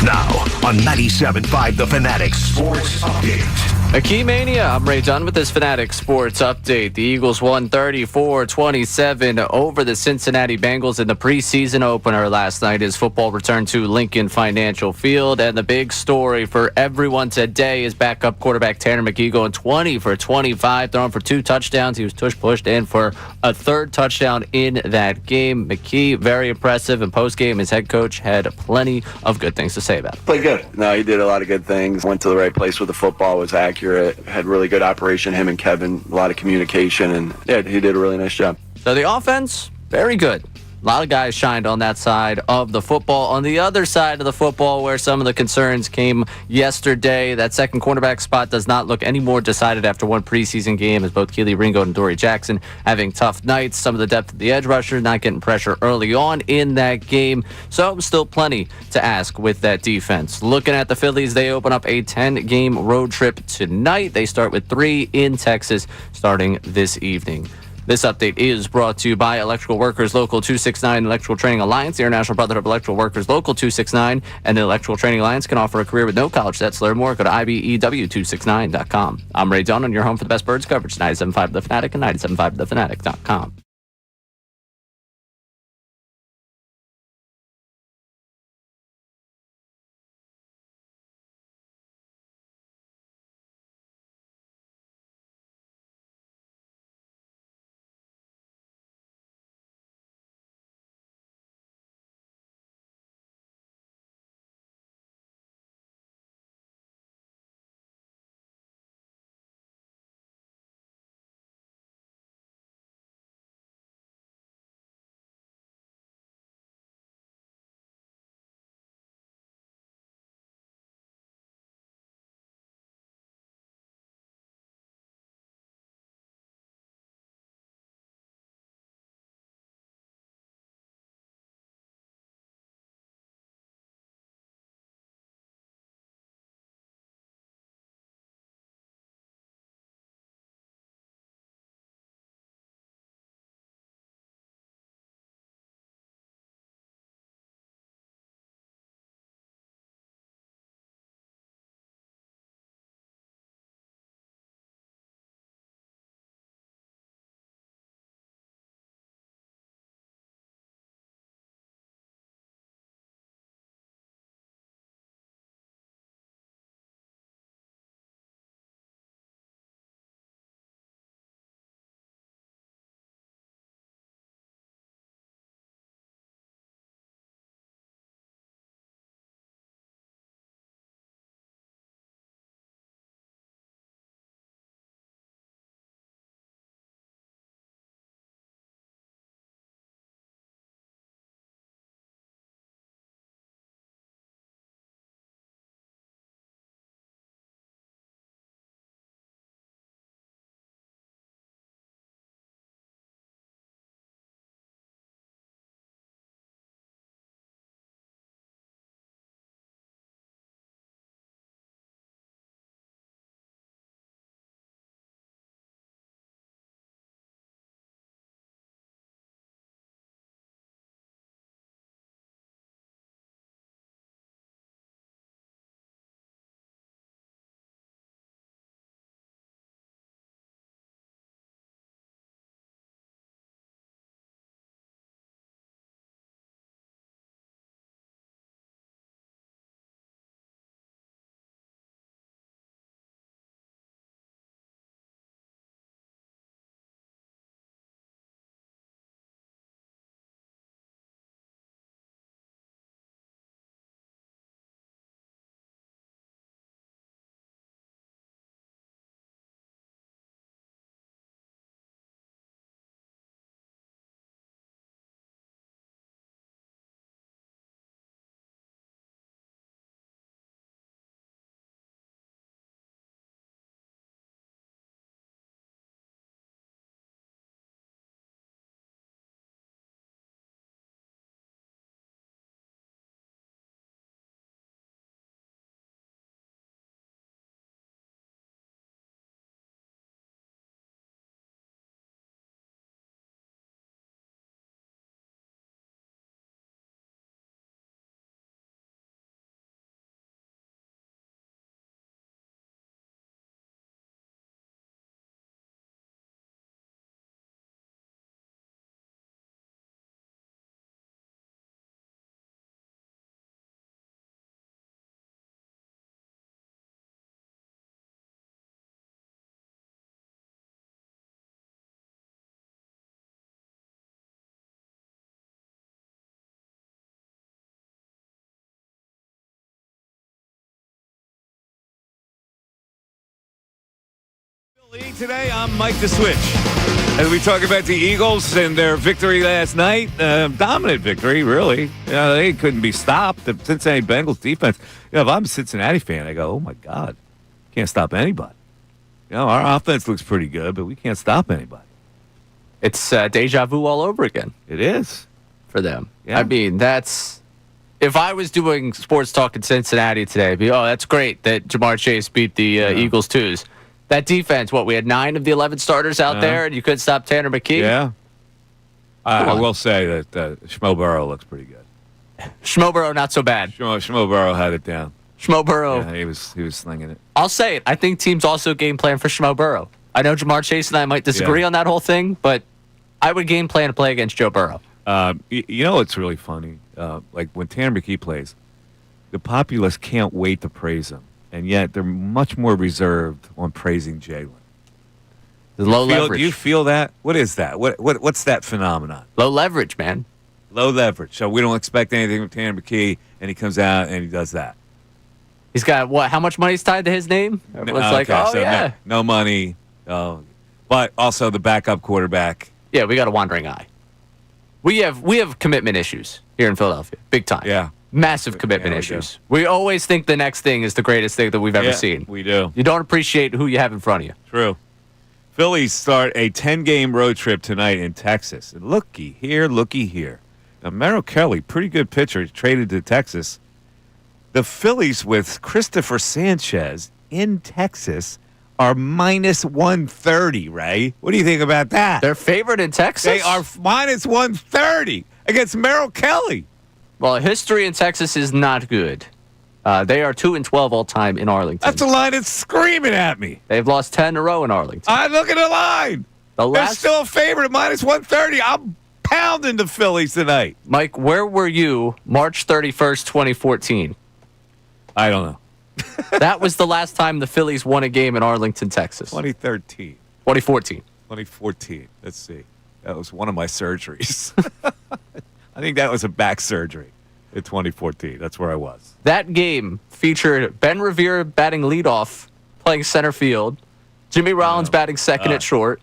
Now on 97.5 The Fanatic Sports Update. McKee Mania, I'm Ray Dunn with this Fanatic Sports Update. The Eagles won 34-27 over the Cincinnati Bengals in the preseason opener last night as football returned to Lincoln Financial Field. And the big story for everyone today is backup quarterback Tanner McKee going 20 for 25, throwing for 2 touchdowns. He was pushed in for a 3rd touchdown in that game. McKee, very impressive. And post-game, his head coach had plenty of good things to say about it. Played good. No, he did a lot of good things. Went to the right place with the football, was accurate. Had really good operation, him and Kevin, a lot of communication, and yeah, he did a really nice job. So the offense, very good. A lot of guys shined on that side of the football. On the other side of the football, where some of the concerns came yesterday, that second cornerback spot does not look any more decided after one preseason game, as both Keely Ringo and Dory Jackson having tough nights. Some of the depth of the edge rusher not getting pressure early on in that game. So still plenty to ask with that defense. Looking at the Phillies, they open up a 10-game road trip tonight. They start with 3 in Texas starting this evening. This update is brought to you by Electrical Workers Local 269 Electrical Training Alliance. The International Brotherhood of Electrical Workers Local 269 and the Electrical Training Alliance can offer a career with no college debts. Learn more. Go to IBEW269.com. I'm Ray Dunn, and your home for the best birds coverage. 97.5 The Fanatic and 97.5thefanatic.com. Today, I'm Mike the Switch. As we talk about the Eagles and their victory last night, dominant victory, really. They couldn't be stopped. The Cincinnati Bengals defense. If I'm a Cincinnati fan, I go, oh my God, can't stop anybody. Our offense looks pretty good, but we can't stop anybody. It's deja vu all over again. It is for them. Yeah. I mean, if I was doing sports talk in Cincinnati today, I'd be, that's great that Jamar Chase beat the Eagles twos. That defense, we had 9 of the 11 starters out there, and you couldn't stop Tanner McKee? Yeah. I will say that Schmo Burrow looks pretty good. Schmo Burrow, not so bad. Schmo Burrow had it down. Schmo Burrow. Yeah, he was slinging it. I'll say it. I think teams also game plan for Schmo Burrow. I know Jamar Chase and I might disagree on that whole thing, but I would game plan to play against Joe Burrow. What's really funny? Like when Tanner McKee plays, the populace can't wait to praise him. And yet they're much more reserved on praising Jalen. The low leverage. Do you feel that? What is that? What's that phenomenon? Low leverage, man. Low leverage. So we don't expect anything from Tanner McKee, and he comes out and he does that. He's got what? How much money's tied to his name? Everyone's no money. But also the backup quarterback. Yeah, we got a wandering eye. We have commitment issues here in Philadelphia, big time. Yeah. Massive commitment issues. We always think the next thing is the greatest thing that we've ever seen. We do. You don't appreciate who you have in front of you. True. Phillies start a 10-game road trip tonight in Texas. And looky here. Now, Merrill Kelly, pretty good pitcher, traded to Texas. The Phillies with Christopher Sanchez in Texas are minus 130, Ray. What do you think about that? They're favored in Texas? They are minus 130 against Merrill Kelly. Well, history in Texas is not good. They are 2-12 all time in Arlington. That's a line that's screaming at me. They've lost 10 in a row in Arlington. Look at the line. They're still a favorite at minus 130. I'm pounding the Phillies tonight. Mike, where were you March 31st, 2014? I don't know. That was the last time the Phillies won a game in Arlington, Texas. 2013. 2014. 2014. Let's see. That was one of my surgeries. I think that was a back surgery in 2014. That's where I was. That game featured Ben Revere batting leadoff, playing center field. Jimmy Rollins batting second at short.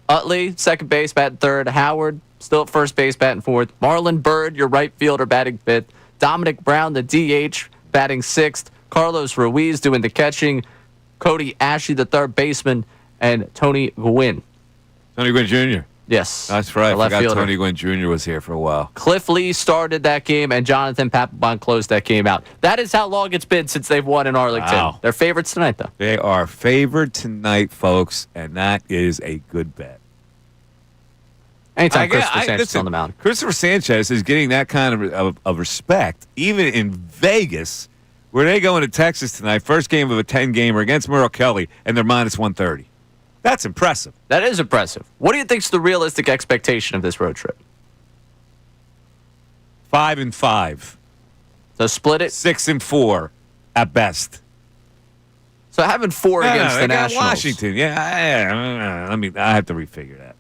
Utley, second base, batting third. Howard, still at first base, batting fourth. Marlon Byrd, your right fielder, batting fifth. Dominic Brown, the DH, batting sixth. Carlos Ruiz doing the catching. Cody Ashley, the third baseman. And Tony Gwynn. Tony Gwynn Jr. Yes. That's right. I forgot fielder. Tony Gwynn Jr. was here for a while. Cliff Lee started that game, and Jonathan Papelbon closed that game out. That is how long it's been since they've won in Arlington. Wow. They're favorites tonight, though. They are favored tonight, folks, and that is a good bet. Anytime Christopher Sanchez is on the mound. Christopher Sanchez is getting that kind of respect, even in Vegas, where they go into Texas tonight, first game of a 10-gamer against Merrill Kelly, and they're minus 130. That's impressive. That is impressive. What do you think is the realistic expectation of this road trip? 5-5. So split it? 6-4 at best. So having 4 against the they got Nationals. Washington. Yeah, I have to refigure that.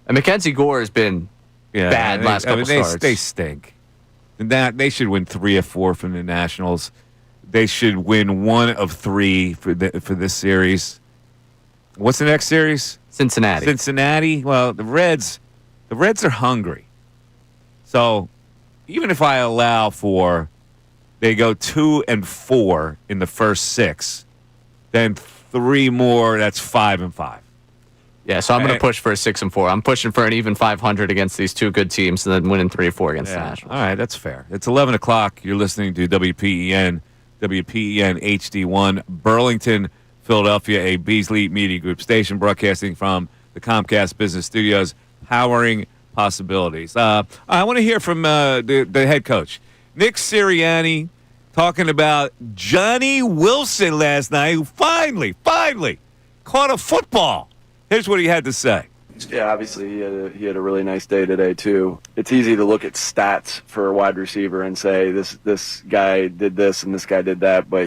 And Mackenzie Gore has been bad last couple starts. They stink. And they should win 3 or 4 from the Nationals. They should win 1 of 3 for this series. What's the next series? Cincinnati. Well, the Reds are hungry. So even if I allow for they go 2-4 in the first 6, then 3 more, that's 5-5. Yeah, so I'm going to push for a 6-4. I'm pushing for an even 500 against these two good teams and then winning 3 or 4 against the Nationals. All right, that's fair. It's 11 o'clock. You're listening to WPEN HD1, Burlington, Philadelphia, a Beasley Media Group station broadcasting from the Comcast Business Studios, powering possibilities. I want to hear from the head coach, Nick Sirianni, talking about Johnny Wilson last night, who finally caught a football. Here's what he had to say. Yeah, obviously he had a really nice day today too. It's easy to look at stats for a wide receiver and say this guy did this and this guy did that, but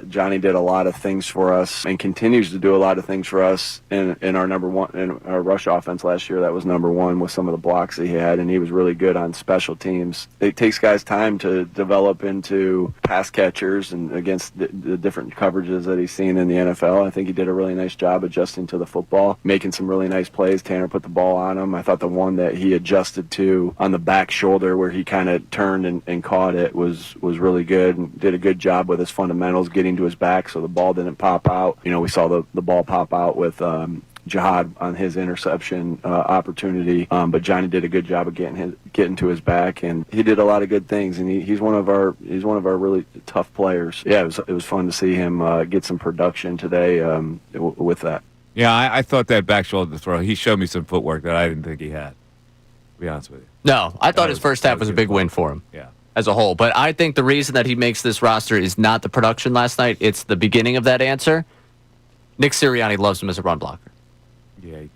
Johnny did a lot of things for us and continues to do a lot of things for us in our number one in our rush offense last year. That was number one with some of the blocks that he had, and he was really good on special teams. It takes guys time to develop into pass catchers and against the different coverages that he's seen in the NFL. I think he did a really nice job adjusting to the football, making some really nice plays. Tanner put the ball on him. I thought the one that he adjusted to on the back shoulder where he kind of turned and caught it was really good and did a good job with his fundamentals getting to his back so the ball didn't pop out. We saw the ball pop out with Jihad on his interception opportunity, but Johnny did a good job of getting to his back, and he did a lot of good things. And he's one of our really tough players. Yeah, it was fun to see him get some production today with that. Yeah, I thought that back shoulder throw, he showed me some footwork that I didn't think he had, to be honest with you. No, I thought his first half was a big win for him. Yeah. As a whole. But I think the reason that he makes this roster is not the production last night. It's the beginning of that answer. Nick Sirianni loves him as a run blocker. Yeah, he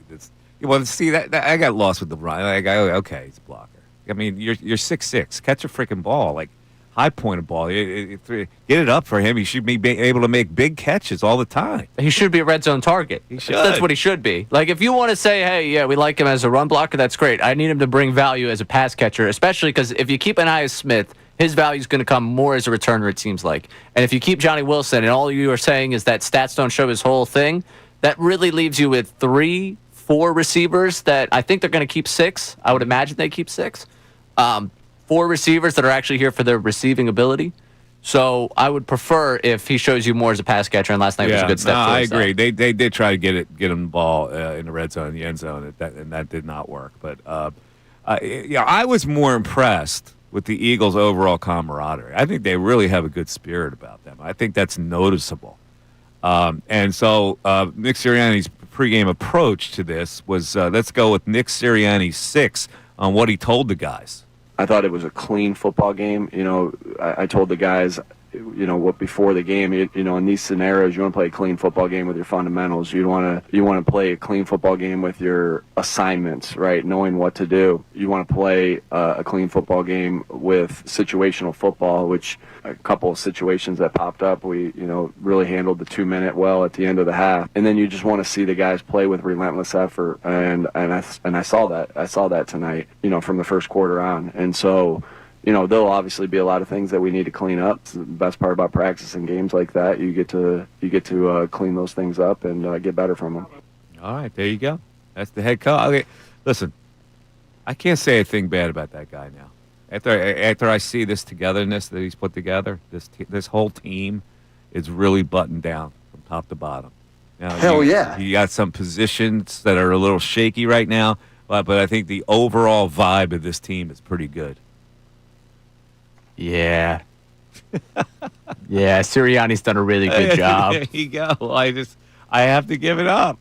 does. That I got lost with the run. Okay, he's a blocker. I mean, you're 6'6". Catch a freaking ball. Like, high point a ball. Get it up for him. He should be able to make big catches all the time. He should be a red zone target. He should. That's what he should be. Like, if you want to say, hey, yeah, we like him as a run blocker, that's great. I need him to bring value as a pass catcher, especially because if you keep an eye on Smith, his value is going to come more as a returner, it seems like. And if you keep Johnny Wilson and all you are saying is that stats don't show his whole thing, that really leaves you with 3-4 receivers that I think they're going to keep 6. I would imagine they keep 6. 4 receivers that are actually here for their receiving ability. So I would prefer if he shows you more as a pass catcher, and last night was a good step. I agree. They did try to get him the ball in the red zone, in the end zone, and that did not work. But I was more impressed with the Eagles' overall camaraderie. I think they really have a good spirit about them. I think that's noticeable. And so Nick Sirianni's pregame approach to this was let's go with Nick Sirianni's 6 on what he told the guys. I thought it was a clean football game. I told the guys, what before the game, in these scenarios, you want to play a clean football game with your fundamentals. You want to play a clean football game with your assignments, right? Knowing what to do. You want to play a clean football game with situational football, which a couple of situations that popped up, we really handled the 2-minute well at the end of the half. And then you just want to see the guys play with relentless effort, and I saw that. I saw that tonight, from the first quarter on. And so, there'll obviously be a lot of things that we need to clean up. It's the best part about practicing games like that. You get to clean those things up and get better from them. All right, there you go. That's the head coach. Okay, listen, I can't say a thing bad about that guy now. After I see this togetherness that he's put together, this whole team is really buttoned down from top to bottom. Now, Hell yeah. You got some positions that are a little shaky right now, but I think the overall vibe of this team is pretty good. Yeah. Yeah, Sirianni's done a really good job. There you go. I have to give it up.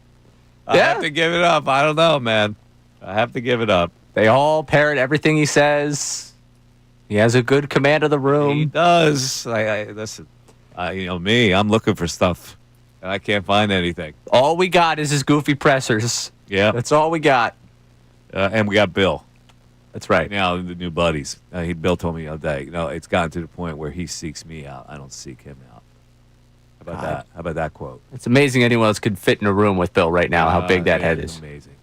I have to give it up. I don't know, man. I have to give it up. They all parrot everything he says. He has a good command of the room. He does. Listen, me, I'm looking for stuff, and I can't find anything. All we got is his goofy pressers. Yeah. That's all we got. And we got Bill. That's right. Now, the new buddies. Bill told me the other day, it's gotten to the point where he seeks me out. I don't seek him out. How about that? How about that quote? It's amazing anyone else could fit in a room with Bill right now, how big that head is. Amazing.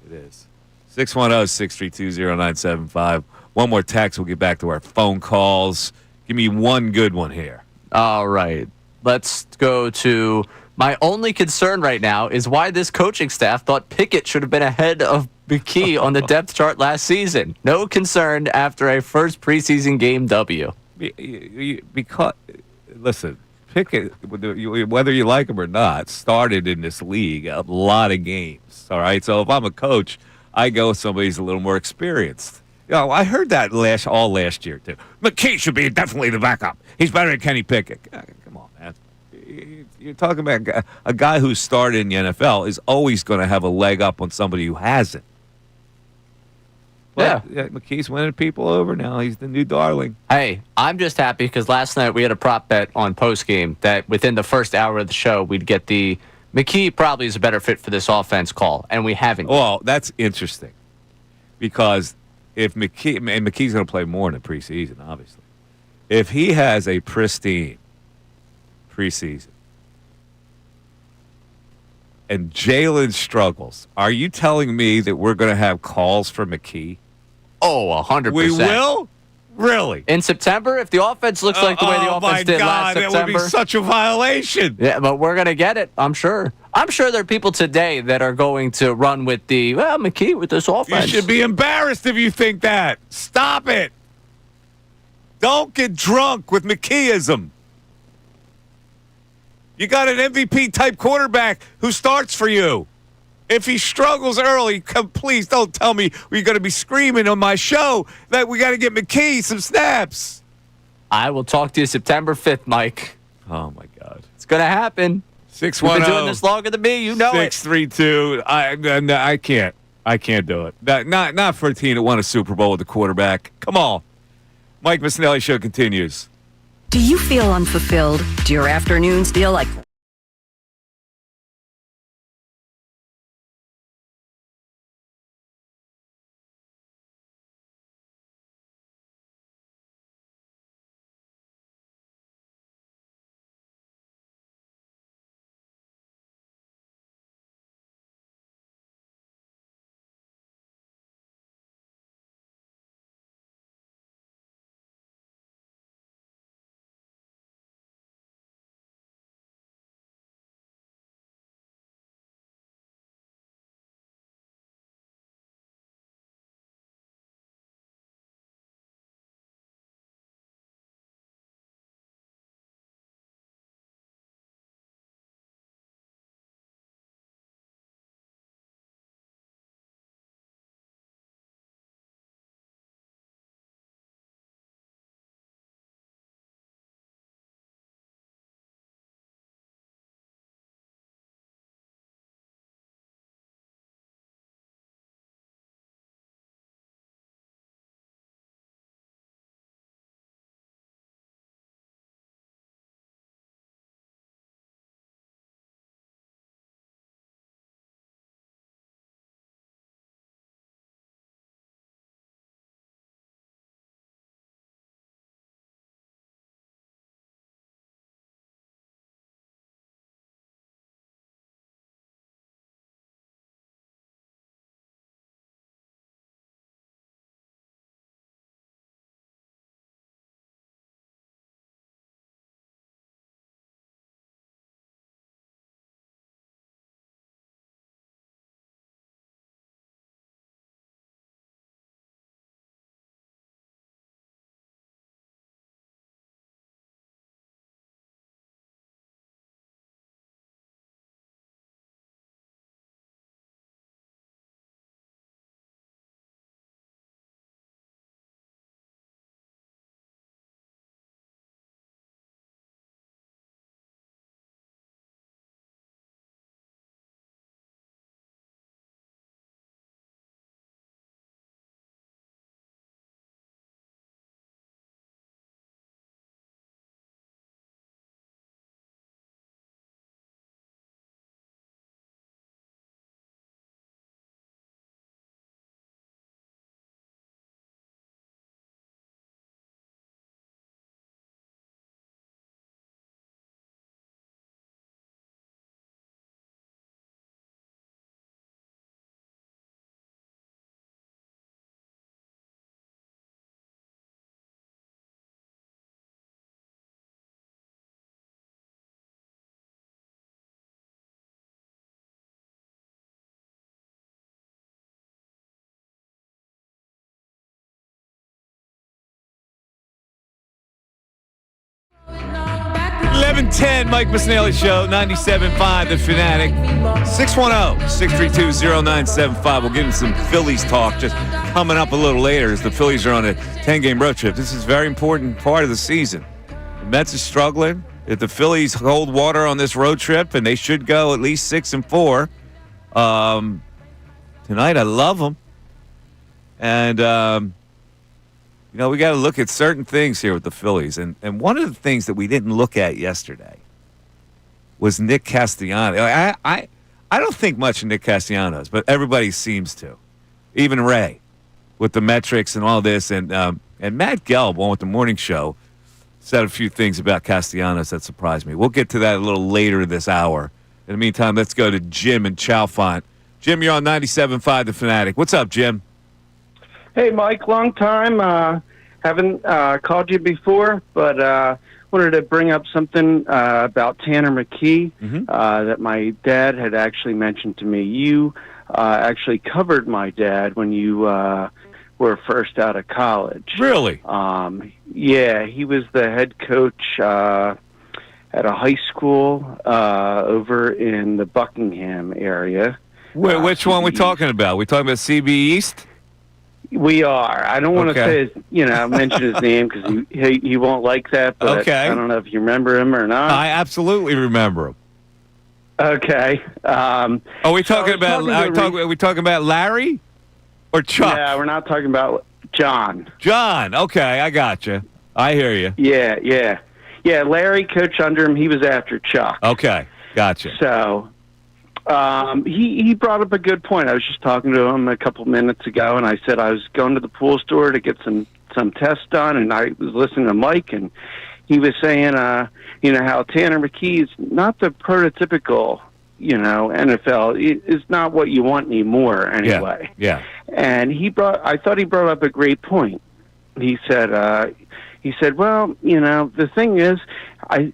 It is. 610-632-0975. One more text. We'll get back to our phone calls. Give me one good one here. All right. Let's go to my only concern right now is why this coaching staff thought Pickett should have been ahead of McKee on the depth chart last season. No concern after a first preseason game W. Because, listen, Pickett, whether you like him or not, started in this league a lot of games. All right? So if I'm a coach, I go with somebody who's a little more experienced. I heard that all last year, too. McKee should be definitely the backup. He's better than Kenny Pickett. Come on, man. You're talking about a guy who started in the NFL is always going to have a leg up on somebody who hasn't. But, yeah. McKee's winning people over now. He's the new darling. Hey, I'm just happy because last night we had a prop bet on postgame that within the first hour of the show we'd get the McKee probably is a better fit for this offense call, and we haven't. Well, that's interesting because if McKee's going to play more in the preseason, obviously. If he has a pristine preseason and Jalen struggles, are you telling me that we're going to have calls for McKee? Oh, 100%. We will? Really? In September, if the offense looks like the way the offense did last September. That would be such a violation. Yeah, but we're going to get it, I'm sure. I'm sure there are people today that are going to run with McKee with this offense. You should be embarrassed if you think that. Stop it. Don't get drunk with McKeeism. You got an MVP-type quarterback who starts for you. If he struggles early, please don't tell me we're going to be screaming on my show that we got to get McKee some snaps. I will talk to you September 5th, Mike. Oh, my God. It's going to happen. 610. You've been doing this longer than me. You know 632. I can't. I can't do it. Not for a team that won a Super Bowl with a quarterback. Come on. Mike Missanelli Show continues. Do you feel unfulfilled? Do your afternoons feel like... (11:10) Mike Missanelli Show, 97.5 The Fanatic. 610-632-0975. We'll get into some Phillies talk just coming up a little later as the Phillies are on a 10-game road trip. This is a very important part of the season. The Mets are struggling. If the Phillies hold water on this road trip, and they should go at least 6-4 tonight, I love them. And we got to look at certain things here with the Phillies. And one of the things that we didn't look at yesterday was Nick Castellanos. I don't think much of Nick Castellanos, but everybody seems to. Even Ray, with the metrics and all this, and Matt Gelb, on with the morning show, said a few things about Castellanos that surprised me. We'll get to that a little later this hour. In the meantime, let's go to Jim in Chalfont. Jim, you're on 97.5 The Fanatic. What's up, Jim? Hey, Mike, long time. Haven't called you before, but wanted to bring up something about Tanner McKee that my dad had actually mentioned to me. You actually covered my dad when you were first out of college. Really? Yeah, he was the head coach at a high school over in the Buckingham area. Which one we talking about? We talking about CB East? We are. I don't want to say mention his name because he won't like that. But I don't know if you remember him or not. I absolutely remember him. Okay. Are we talking about? Are we talking about Larry or Chuck? Yeah, we're not talking about John. John. Okay, I got you. I hear you. Yeah. Larry coached under him. He was after Chuck. Okay, gotcha. So. He brought up a good point. I was just talking to him a couple minutes ago, and I said I was going to the pool store to get some tests done, and I was listening to Mike, and he was saying, how Tanner McKee is not the prototypical, NFL. It's not what you want anymore, anyway. Yeah. And I thought he brought up a great point. He said, well, the thing is,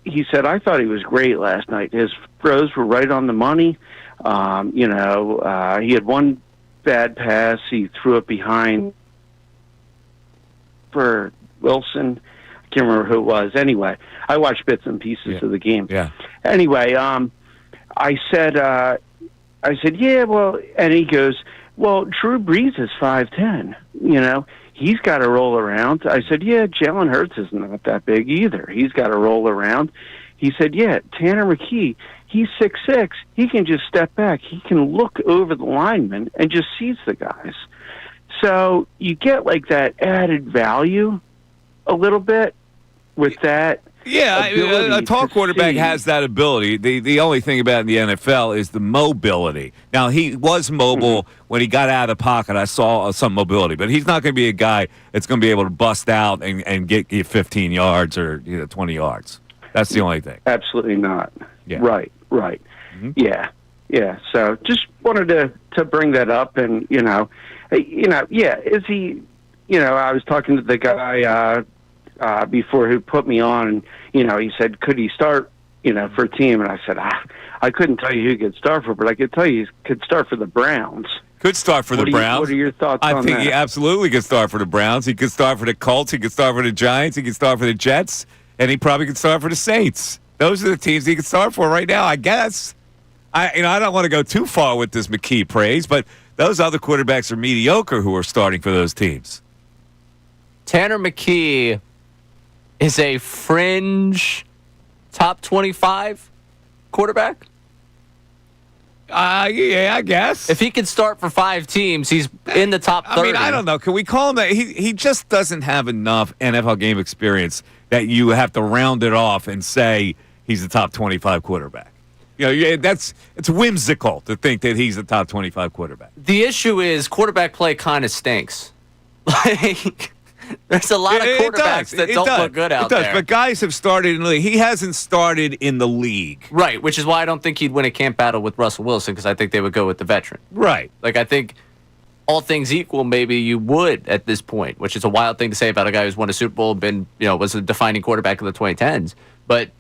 he said, I thought he was great last night. His throws were right on the money. He had one bad pass. He threw it behind for Wilson. I can't remember who it was. Anyway, I watched bits and pieces of the game. Yeah. Anyway, I said, yeah, well, and he goes, well, Drew Brees is 5'10", He's got to roll around. I said, yeah, Jalen Hurts is not that big either. He's got to roll around. He said, yeah, Tanner McKee, he's 6'6". He can just step back. He can look over the lineman and just sees the guys. So you get like that added value a little bit with that. Yeah, a tall quarterback has that ability. The only thing about in the NFL is the mobility. Now, he was mobile when he got out of the pocket. I saw some mobility, but he's not going to be a guy that's going to be able to bust out and get you 15 yards or 20 yards. That's the only thing. Absolutely not. Yeah. Right. Mm-hmm. Yeah. So just wanted to bring that up, and is he? I was talking to the guy before who put me on, and he said, could he start for a team? And I said, I couldn't tell you who he could start for, but I could tell you he could start for the Browns. Could start for the Browns. What are your thoughts on that? I think he absolutely could start for the Browns. He could start for the Colts. He could start for the Giants. He could start for the Jets. And he probably could start for the Saints. Those are the teams he could start for right now, I guess. I don't want to go too far with this McKee praise, but those other quarterbacks are mediocre who are starting for those teams. Tanner McKee is a fringe top 25 quarterback? Yeah, I guess. If he could start for 5 teams, he's in the top 30. I mean, I don't know. Can we call him that? He just doesn't have enough NFL game experience that you have to round it off and say he's a top 25 quarterback. It's whimsical to think that he's a top 25 quarterback. The issue is quarterback play kind of stinks. There's a lot of quarterbacks that don't look good out there. But guys have started in the league. He hasn't started in the league. Right, which is why I don't think he'd win a camp battle with Russell Wilson, because I think they would go with the veteran. Right. I think all things equal, maybe you would at this point, which is a wild thing to say about a guy who's won a Super Bowl, was a defining quarterback in the 2010s. But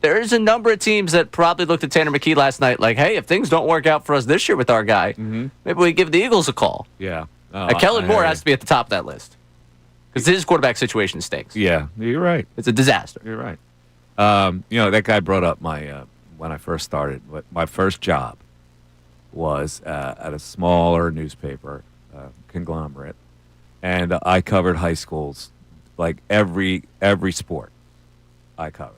there's a number of teams that probably looked at Tanner McKee last night like, hey, if things don't work out for us this year with our guy, maybe we give the Eagles a call. Yeah. Kellen Moore has to be at the top of that list. Because his quarterback situation stinks. Yeah, you're right. It's a disaster. You're right. That guy brought up when I first started. My first job was at a smaller newspaper conglomerate, and I covered high schools, like every sport. I covered,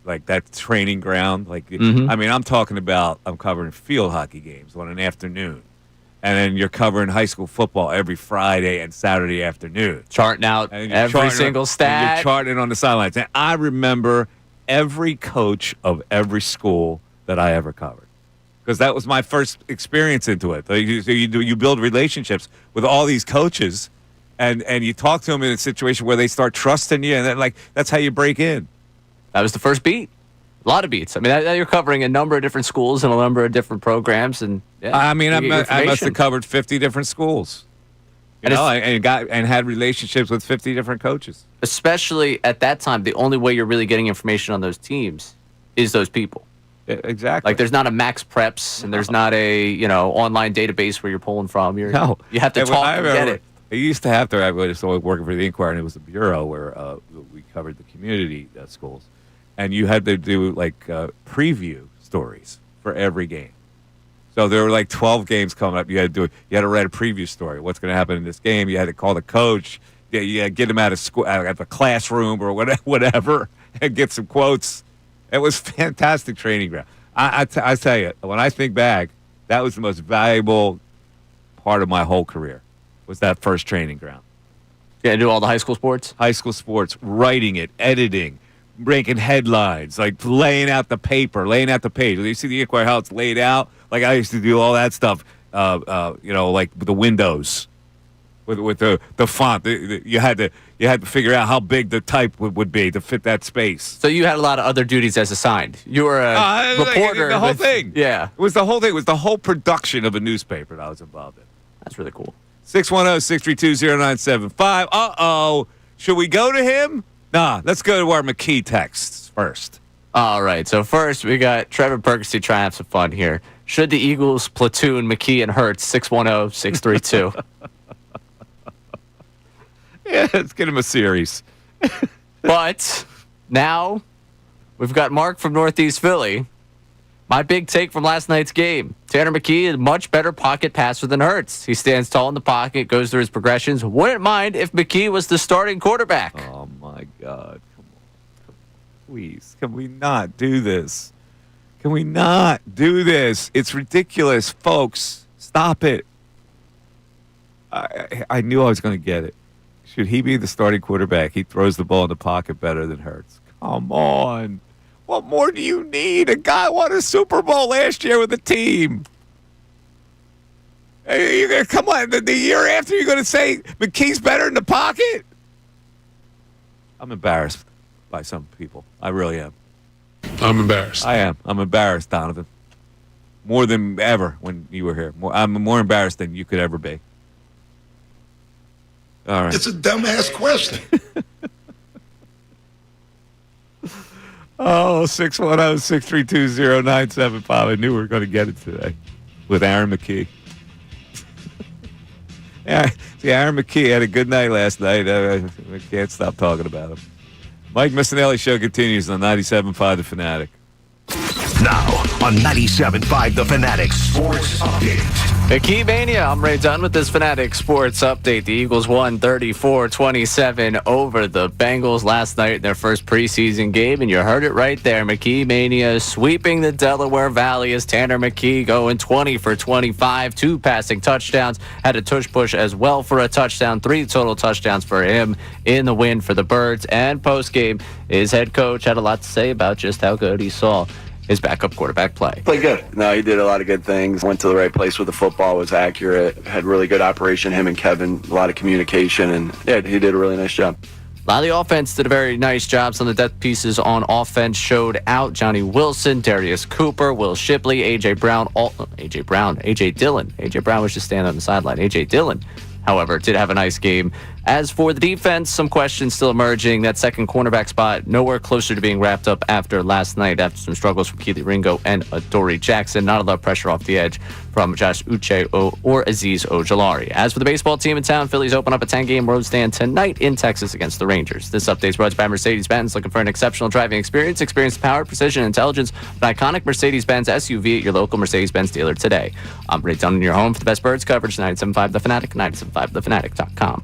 like that training ground. I mean, I'm talking about I'm covering field hockey games on an afternoon. And then you're covering high school football every Friday and Saturday afternoon. Charting out every single stat. You're charting on the sidelines. And I remember every coach of every school that I ever covered. Because that was my first experience into it. So you build relationships with all these coaches, and you talk to them in a situation where they start trusting you, and then, that's how you break in. That was the first beat. A lot of beats. I mean, you're covering a number of different schools and a number of different programs, and I must have covered 50 different schools, and had relationships with 50 different coaches. Especially at that time, the only way you're really getting information on those teams is those people. Exactly. Like, there's not a Max Preps, and there's not a online database where you're pulling from. You have to talk and get it. I used to have to. I was working for the Inquirer, and it was a bureau where we covered the community schools, and you had to do preview stories for every game. So there were 12 games coming up. You had to write a preview story. What's going to happen in this game? You had to call the coach. You had to get him out of school, out of the classroom or whatever, and get some quotes. It was fantastic training ground. I tell you, when I think back, that was the most valuable part of my whole career, was that first training ground. Yeah, do all the high school sports? High school sports, writing it, editing, breaking headlines, laying out the paper, laying out the page. You see the Inquirer, how it's laid out? I used to do all that stuff, like the windows. With the font, you had to figure out how big the type would be to fit that space. So you had a lot of other duties as assigned. You were a reporter. The whole thing. Yeah. It was the whole thing. It was the whole production of a newspaper that I was involved in. That's really cool. 610-632-0975. Uh-oh. Should we go to him? Nah, let's go to our McKee texts first. All right. So first, we got Trevor Perkins trying to have some fun here. Should the Eagles platoon McKee and Hurts? 610-632. Yeah, let's get him a series. But now we've got Mark from Northeast Philly. My big take from last night's game. Tanner McKee is a much better pocket passer than Hurts. He stands tall in the pocket, goes through his progressions. Wouldn't mind if McKee was the starting quarterback. Oh, my God. Come on. Please, can we not do this? Can we not do this? It's ridiculous, folks. Stop it. I knew I was going to get it. Should he be the starting quarterback? He throws the ball in the pocket better than Hurts. Come on. What more do you need? A guy won a Super Bowl last year with the team. You're gonna, come on, the year after you're going to say McKee's better in the pocket? I'm embarrassed by some people. I really am. I'm embarrassed. I am. I'm embarrassed, Donovan. More than ever when you were here. I'm more embarrassed than you could ever be. All right. It's a dumbass question. 610-632-0975. I knew we were going to get it today with Aaron McKee. Yeah, see, Aaron McKee had a good night last night. I can't stop talking about him. Mike Missanelli Show continues on 97.5 The Fanatic. Now on 97.5 The Fanatic Sports Update. McKee Mania. I'm Ray Dunn with this Fanatic Sports Update. The Eagles won 34-27 over the Bengals last night in their first preseason game, and you heard it right there. McKee Mania sweeping the Delaware Valley as Tanner McKee going 20 for 25, 2 passing touchdowns, had a tush push as well for a touchdown, 3 total touchdowns for him in the win for the Birds. And post-game, his head coach had a lot to say about just how good he saw his backup quarterback play. Played good. No, he did a lot of good things. Went to the right place with the football, was accurate, had really good operation, him and Kevin, a lot of communication, and yeah, he did a really nice job. A lot of the offense did a very nice job. Some of the depth pieces on offense showed out. Johnny Wilson, Darius Cooper, Will Shipley, A.J. Dillon. A.J. Brown was just standing on the sideline. A.J. Dillon, however, did have a nice game. As for the defense, some questions still emerging. That second cornerback spot nowhere closer to being wrapped up after last night, after some struggles from Keely Ringo and Adoree Jackson. Not a lot of pressure off the edge from Josh Uche or Azeez Ojulari. As for the baseball team in town, Phillies open up a 10-game road stand tonight in Texas against the Rangers. This update is brought to you by Mercedes-Benz. Looking for an exceptional driving experience? Experience the power, precision, and intelligence of an iconic Mercedes-Benz SUV at your local Mercedes-Benz dealer today. I'm Ray Dunn in your home for the best Birds coverage, 97.5 The Fanatic, 97.5thefanatic.com.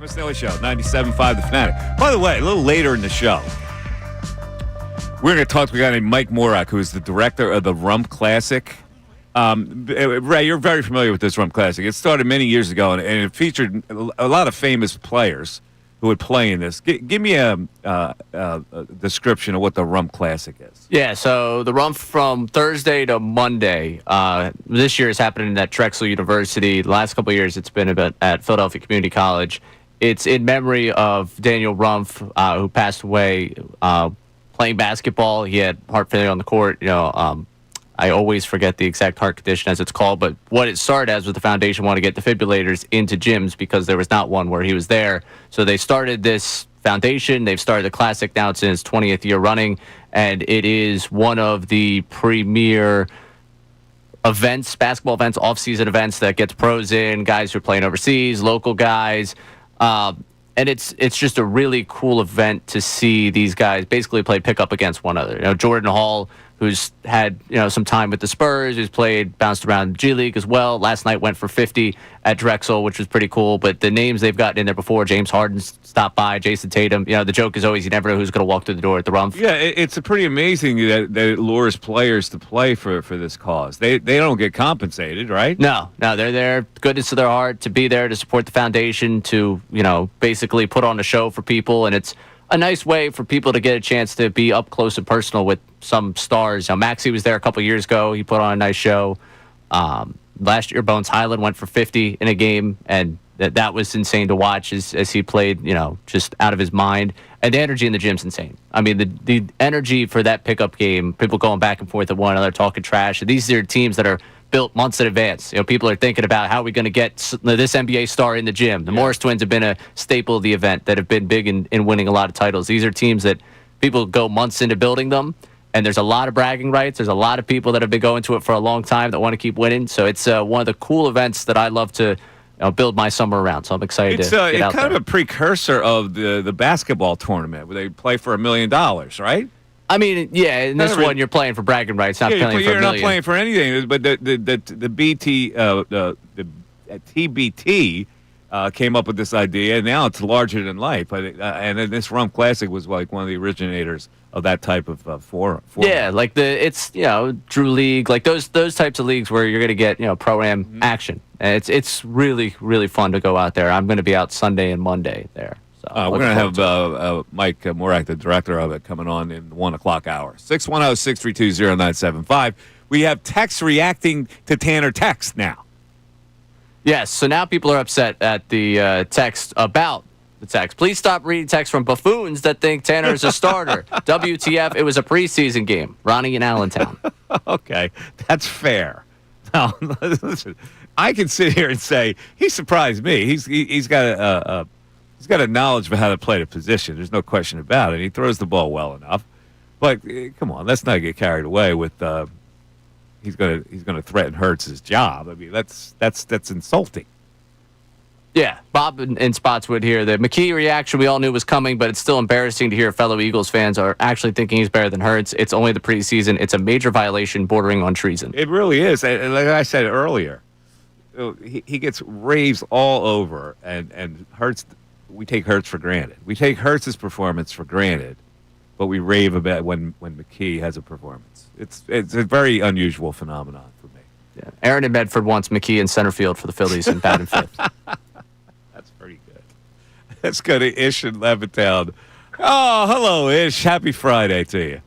Missanelli Show, 97.5 The Fanatic. By the way, a little later in the show, we're going to talk to a guy named Mike Morak, who is the director of the Rump Classic. Ray, you're very familiar with this Rump Classic. It started many years ago, and it featured a lot of famous players who would play in this. Give me a description of what the Rump Classic is. Yeah, so the Rump from Thursday to Monday. This year is happening at Drexel University. The last couple of years it's been at Philadelphia Community College. It's in memory of Daniel Rump, who passed away playing basketball. He had heart failure on the court. I always forget the exact heart condition as it's called, but what it started as was the foundation wanted to get defibrillators into gyms because there was not one where he was there. So they started this foundation. They've started the Classic now. It's in its 20th year running, and it is one of the premier events, basketball events, off-season events that gets pros in, guys who are playing overseas, local guys. And it's just a really cool event to see these guys basically play pickup against one another. Jordan Hall, who's had some time with the Spurs, who's bounced around the G League as well. Last night went for 50 at Drexel, which was pretty cool. But the names they've gotten in there before, James Harden stopped by, Jason Tatum. The joke is always you never know who's going to walk through the door at the Rump. Yeah, it's pretty amazing that it lures players to play for this cause. They don't get compensated, right? No, they're there, goodness of their heart, to be there to support the foundation, to basically put on a show for people, and it's a nice way for people to get a chance to be up close and personal with some stars. Maxey was there a couple years ago. He put on a nice show. Last year, Bones Highland went for 50 in a game, and that was insane to watch as he played, just out of his mind. And the energy in the gym's insane. I mean, the energy for that pickup game, people going back and forth at one another, talking trash. These are teams that are built months in advance. People are thinking about how are we going to get this NBA star in the gym. The Morris Twins have been a staple of the event that have been big in winning a lot of titles. These are teams that people go months into building them, and there's a lot of bragging rights. There's a lot of people that have been going to it for a long time that want to keep winning. So it's one of the cool events that I love to build my summer around. So I'm excited to get out there. It's kind of a precursor of the basketball tournament where they play for $1 million, right? I mean, yeah, in this one you're playing for bragging rights, not playing for $1 million. You're not playing for anything, but the TBT came up with this idea, and now it's larger than life. And then this Rump Classic was like one of the originators of that type of forum. Yeah, like it's Drew League, like those types of leagues where you're going to get pro-am action. And it's really, really fun to go out there. I'm going to be out Sunday and Monday there. We're going to have Mike Morak, the director of it, coming on in the 1 o'clock hour. 610-632-0975. We have text reacting to Tanner text now. Yes, so now people are upset at the text about the text. Please stop reading text from buffoons that think Tanner is a starter. WTF, it was a preseason game. Ronnie in Allentown. Okay, that's fair. Now, listen, I can sit here and say, he surprised me. He's got He's got a knowledge of how to play the position. There's no question about it. He throws the ball well enough. But come on, let's not get carried away with he's going to threaten Hurts' job. I mean, that's insulting. Yeah, Bob in Spotswood here. The McKee reaction we all knew was coming, but it's still embarrassing to hear fellow Eagles fans are actually thinking he's better than Hurts. It's only the preseason. It's a major violation bordering on treason. It really is. And like I said earlier, he gets raves all over, and Hurts. We take Hurts for granted. We take Hurts' performance for granted, but we rave about when McKee has a performance. It's a very unusual phenomenon for me. Yeah. Aaron in Medford wants McKee in center field for the Phillies and batting fifth. That's pretty good. Let's go to Ish in Levittown. Oh, hello, Ish. Happy Friday to you.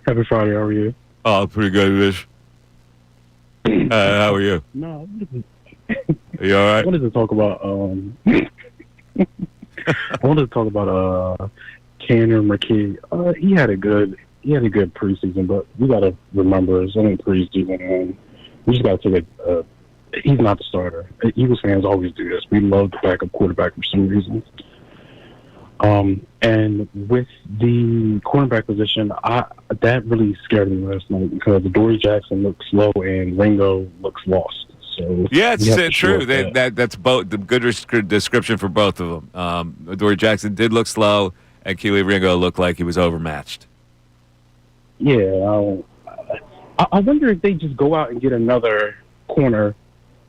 Happy Friday. How are you? Oh, pretty good, Ish. How are you? No. Are you all right? I wanted to talk about Tanner McKee. He had a good preseason, but we gotta remember it's only preseason, and we just gotta take it. He's not the starter. Eagles fans always do this. We love the backup quarterback for some reason. And with the cornerback position, that really scared me last night because Dory Jackson looks slow and Ringo looks lost. So yeah, it's true. That's both the good description for both of them. Dory Jackson did look slow, and Keely Ringo looked like he was overmatched. Yeah, I wonder if they just go out and get another corner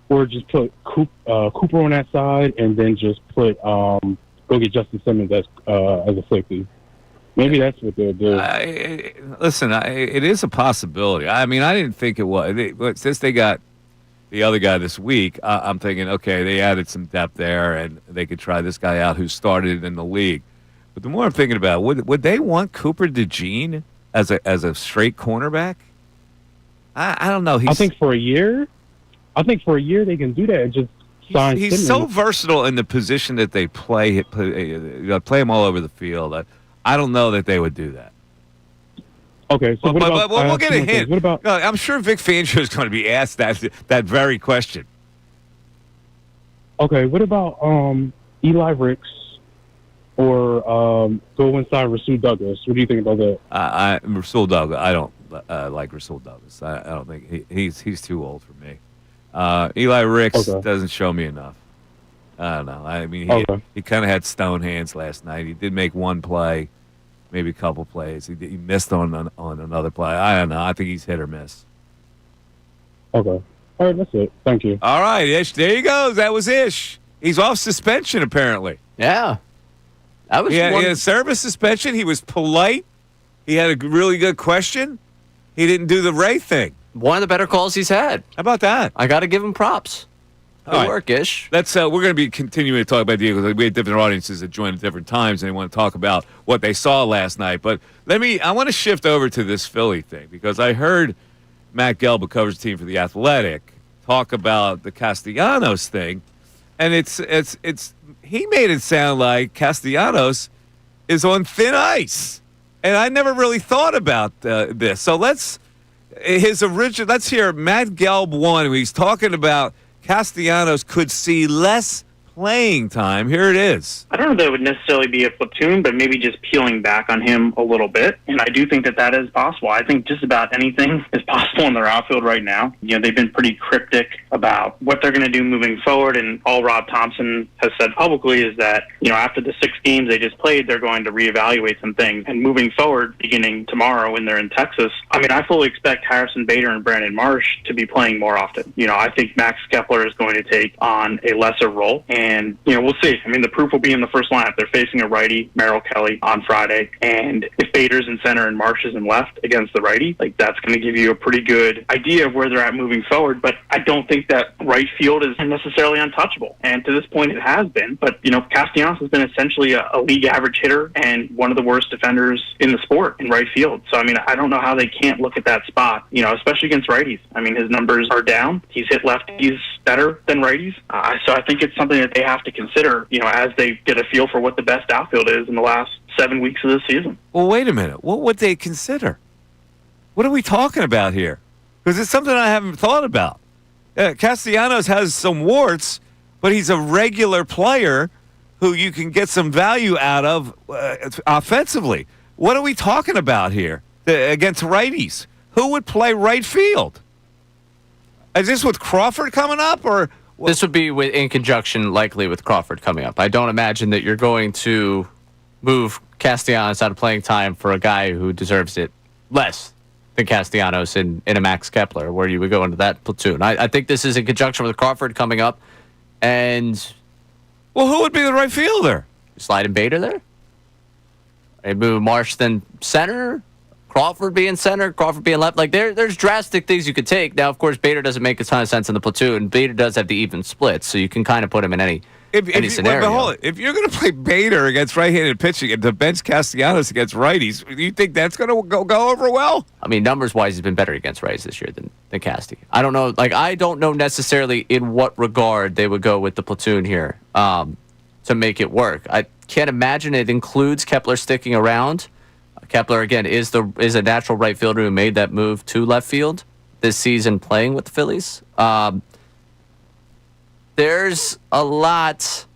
or just put Cooper on that side, and then just put go get Justin Simmons as a safety. Maybe that's what they'll do. Listen, it is a possibility. I mean, I didn't think it was. Since they got the other guy this week, I'm thinking, okay, they added some depth there, and they could try this guy out who started in the league. But the more I'm thinking about it, would they want Cooper DeJean as a straight cornerback? I don't know. I think for a year they can do that and just sign He's Simmons. so versatile in the position that they play him all over the field. I don't know that they would do that. Okay, so but we'll get a hint. What about? I'm sure Vic Fangio is going to be asked that very question. Okay, what about Eli Ricks or go inside Rasul Douglas? What do you think about that? Rasul Douglas. I don't like Rasul Douglas. I don't think he's too old for me. Eli Ricks doesn't show me enough. I don't know. I mean, he kind of had stone hands last night. He did make one play, maybe a couple plays. He missed on another play. I don't know. I think he's hit or miss. Okay. All right, that's it. Thank you. All right, Ish. There you go. That was Ish. He's off suspension, apparently. Yeah. That was he had a service suspension. He was polite. He had a really good question. He didn't do the Ray thing. One of the better calls he's had. How about that? I got to give him props. Good work, Ish. We're going to be continuing to talk about the Eagles. We have different audiences that join at different times, and they want to talk about what they saw last night. But I want to shift over to this Philly thing, because I heard Matt Gelb, who covers the team for The Athletic, talk about the Castellanos thing, and he made it sound like Castellanos is on thin ice, and I never really thought about this. So let's hear Matt Gelb one. He's talking about Castellanos could see less playing time. Here it is. I don't know that it would necessarily be a platoon, but maybe just peeling back on him a little bit. And I do think that is possible. I think just about anything is possible in their outfield right now. You know, they've been pretty cryptic about what they're going to do moving forward. And all Rob Thompson has said publicly is that, you know, after the 6 games they just played, they're going to reevaluate some things. And moving forward, beginning tomorrow when they're in Texas, I mean, I fully expect Harrison Bader and Brandon Marsh to be playing more often. You know, I think Max Kepler is going to take on a lesser role. And, you know, we'll see. I mean, the proof will be in the first lineup. They're facing a righty, Merrill Kelly, on Friday. And if Bader's in center and Marsh is in left against the righty, like, that's going to give you a pretty good idea of where they're at moving forward. But I don't think that right field is necessarily untouchable. And to this point, it has been. But, you know, Castellanos has been essentially a league average hitter and one of the worst defenders in the sport in right field. So, I mean, I don't know how they can't look at that spot, you know, especially against righties. I mean, his numbers are down. He's hit lefties better than righties. So I think it's something that they have to consider, you know, as they get a feel for what the best outfield is in the last 7 weeks of the season. Well, wait a minute. What would they consider? What are we talking about here? Because it's something I haven't thought about. Castellanos has some warts, but he's a regular player who you can get some value out of offensively. What are we talking about here against righties? Who would play right field? Is this with Crawford coming up, or? This would be in conjunction, likely, with Crawford coming up. I don't imagine that you're going to move Castellanos out of playing time for a guy who deserves it less than Castellanos in a Max Kepler, where you would go into that platoon. I think this is in conjunction with Crawford coming up. And, well, who would be the right fielder? Slide in Bader there? Maybe move Marsh then center? Crawford being center, Crawford being left. Like, there's drastic things you could take. Now, of course, Bader doesn't make a ton of sense in the platoon. Bader does have the even split, so you can kind of put him in any scenario. But hold on. If you're going to play Bader against right-handed pitching and to bench Castellanos against righties, do you think that's going to go over well? I mean, numbers-wise, he's been better against righties this year than Casti. I don't know. Like, I don't know necessarily in what regard they would go with the platoon here to make it work. I can't imagine it includes Kepler sticking around. Kepler, again, is a natural right fielder who made that move to left field this season playing with the Phillies. There's a lot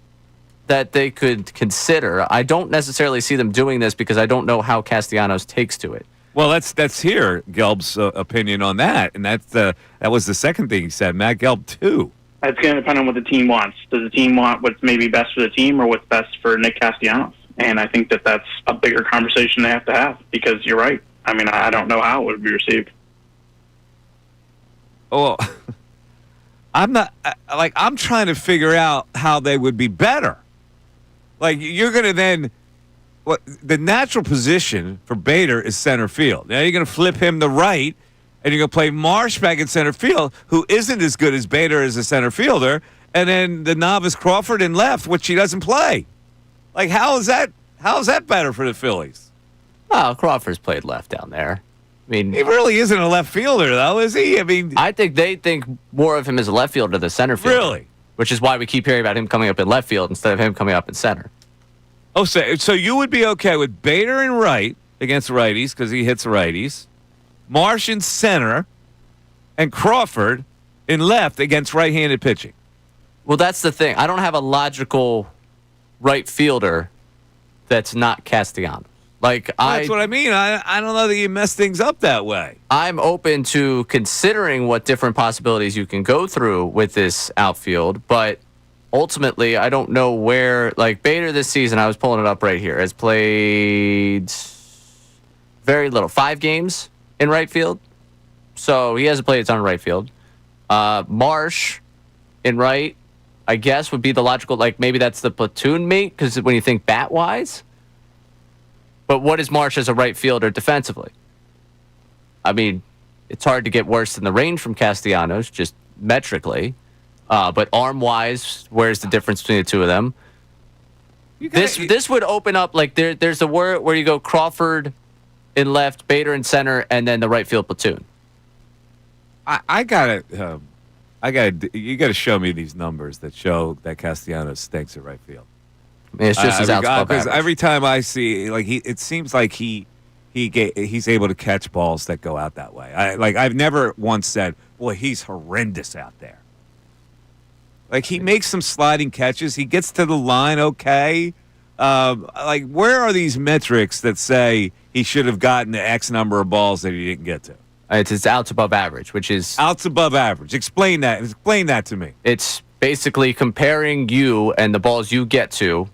that they could consider. I don't necessarily see them doing this because I don't know how Castellanos takes to it. Well, let's hear Gelb's opinion on that, and that was the second thing he said. Matt Gelb, too. It's going to depend on what the team wants. Does the team want what's maybe best for the team or what's best for Nick Castellanos? And I think that that's a bigger conversation they have to have, because you're right. I mean, I don't know how it would be received. Oh, I'm not I'm trying to figure out how they would be better. Like you're going to then the natural position for Bader is center field. Now you're going to flip him to right, and you're going to play Marsh back in center field, who isn't as good as Bader as a center fielder, and then the novice Crawford in left, which he doesn't play. Like how is that better for the Phillies? Oh, Crawford's played left down there. I mean, he really isn't a left fielder, though, is he? I mean, I think they think more of him as a left fielder than center fielder. Really? Which is why we keep hearing about him coming up in left field instead of him coming up in center. Oh, so you would be okay with Bader in right against righties because he hits righties, Marsh in center, and Crawford in left against right-handed pitching. Well, that's the thing. I don't have a logical right fielder that's not Castellanos. That's what I mean. I don't know that you mess things up that way. I'm open to considering what different possibilities you can go through with this outfield, but ultimately, I don't know where. Like Bader this season, I was pulling it up right here, has played very little, 5 games in right field. So he hasn't played a ton of right field. Marsh in right, I guess, would be the logical. Like maybe that's the platoon mate because when you think bat wise. But what is Marsh as a right fielder defensively? I mean, it's hard to get worse than the range from Castellanos, just metrically. But arm-wise, where's the difference between the two of them? This would open up, like, there's a word where you go Crawford in left, Bader in center, and then the right field platoon. You got to show me these numbers that show that Castellanos stinks at right field. I mean, it's just his outs above average. Every time I see, it seems like he's able to catch balls that go out that way. I've never once said, boy, he's horrendous out there. Like he makes some sliding catches. He gets to the line okay. Where are these metrics that say he should have gotten the X number of balls that he didn't get to? It's his outs above average, which is outs above average. Explain that. Explain that to me. It's basically comparing you and the balls you get to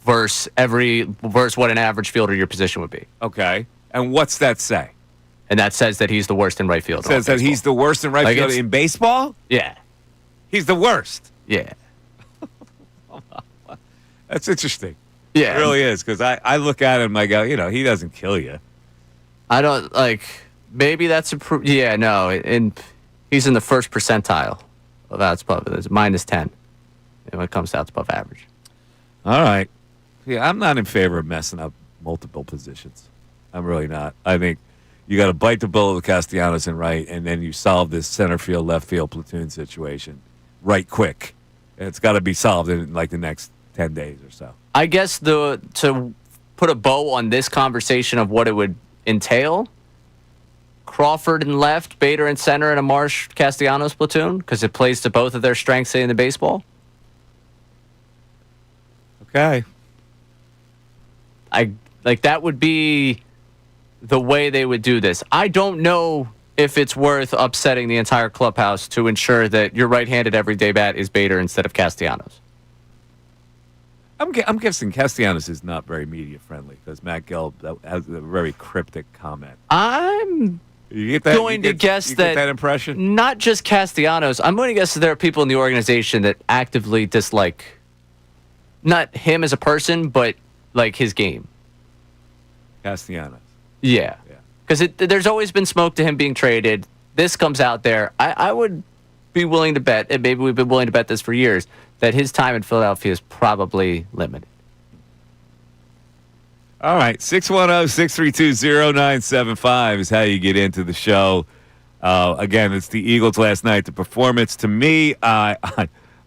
versus what an average fielder your position would be. Okay. And what's that say? And that says that he's the worst in right field. It says that he's the worst in right field in baseball? Yeah. He's the worst. Yeah. That's interesting. Yeah. It really is, because I look at him, I go, he doesn't kill you. I don't, maybe that's yeah, no. He's in the first percentile of outs above. It's -10 when it comes to outs above average. All right. Yeah, I'm not in favor of messing up multiple positions. I'm really not. I think you got to bite the bullet with Castellanos in right, and then you solve this center field, left field platoon situation right quick. And it's got to be solved in the next 10 days or so. I guess to put a bow on this conversation of what it would entail, Crawford in left, Bader in center, and a Marsh Castellanos platoon, because it plays to both of their strengths in the baseball. Okay. That would be the way they would do this. I don't know if it's worth upsetting the entire clubhouse to ensure that your right-handed everyday bat is Bader instead of Castellanos. I'm guessing Castellanos is not very media friendly because Matt Gelb has a very cryptic comment. I'm going to guess you that get that impression. Not just Castellanos. I'm going to guess that there are people in the organization that actively dislike not him as a person, but his game. Castellanos. Yeah. Because there's always been smoke to him being traded. This comes out there. I would be willing to bet, and maybe we've been willing to bet this for years, that his time in Philadelphia is probably limited. All right. 610-632-0975 is how you get into the show. Again, it's the Eagles last night. The performance, to me,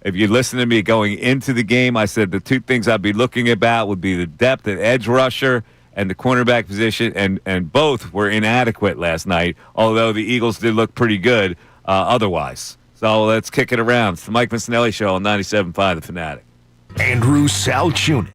if you listen to me going into the game, I said the two things I'd be looking about would be the depth at edge rusher and the cornerback position, and both were inadequate last night, although the Eagles did look pretty good otherwise. So let's kick it around. It's the Mike Missanelli Show on 97.5 The Fanatic. Andrew Salciunas.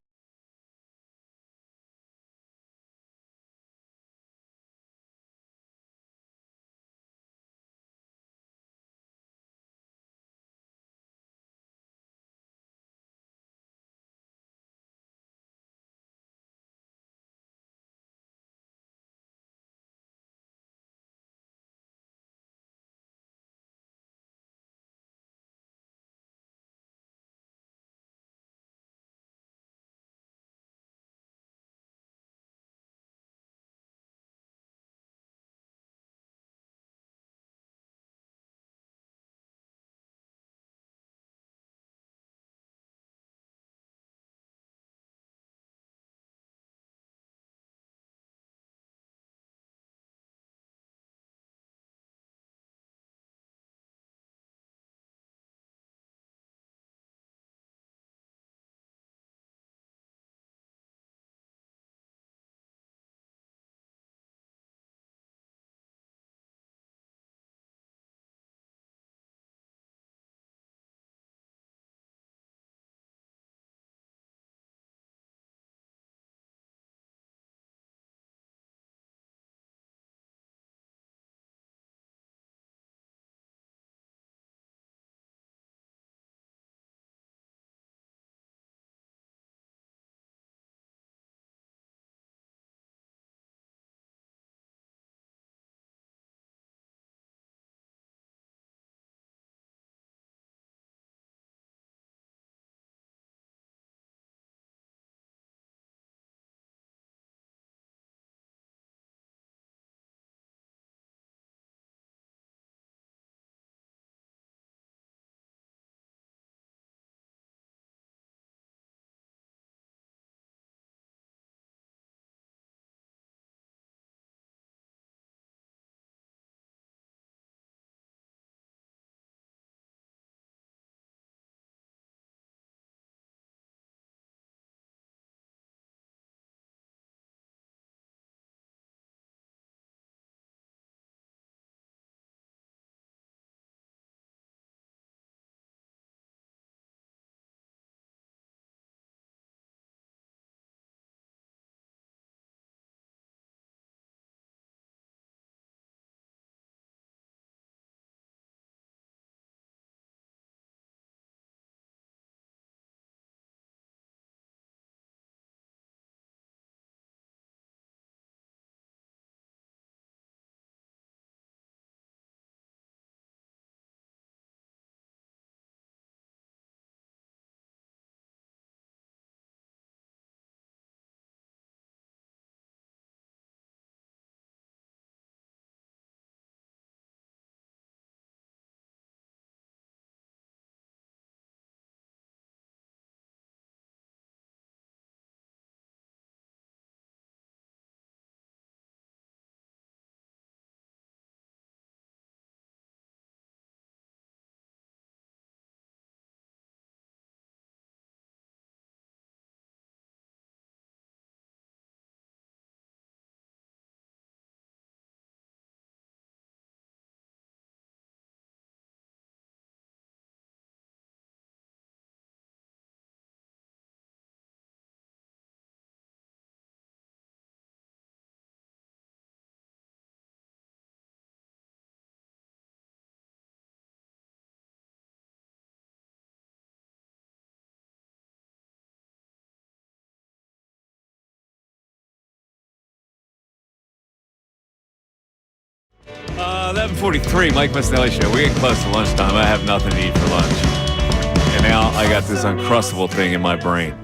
11:43, Mike Missanelli Show. We're getting close to lunchtime. I have nothing to eat for lunch. And now I got this Uncrustable thing in my brain.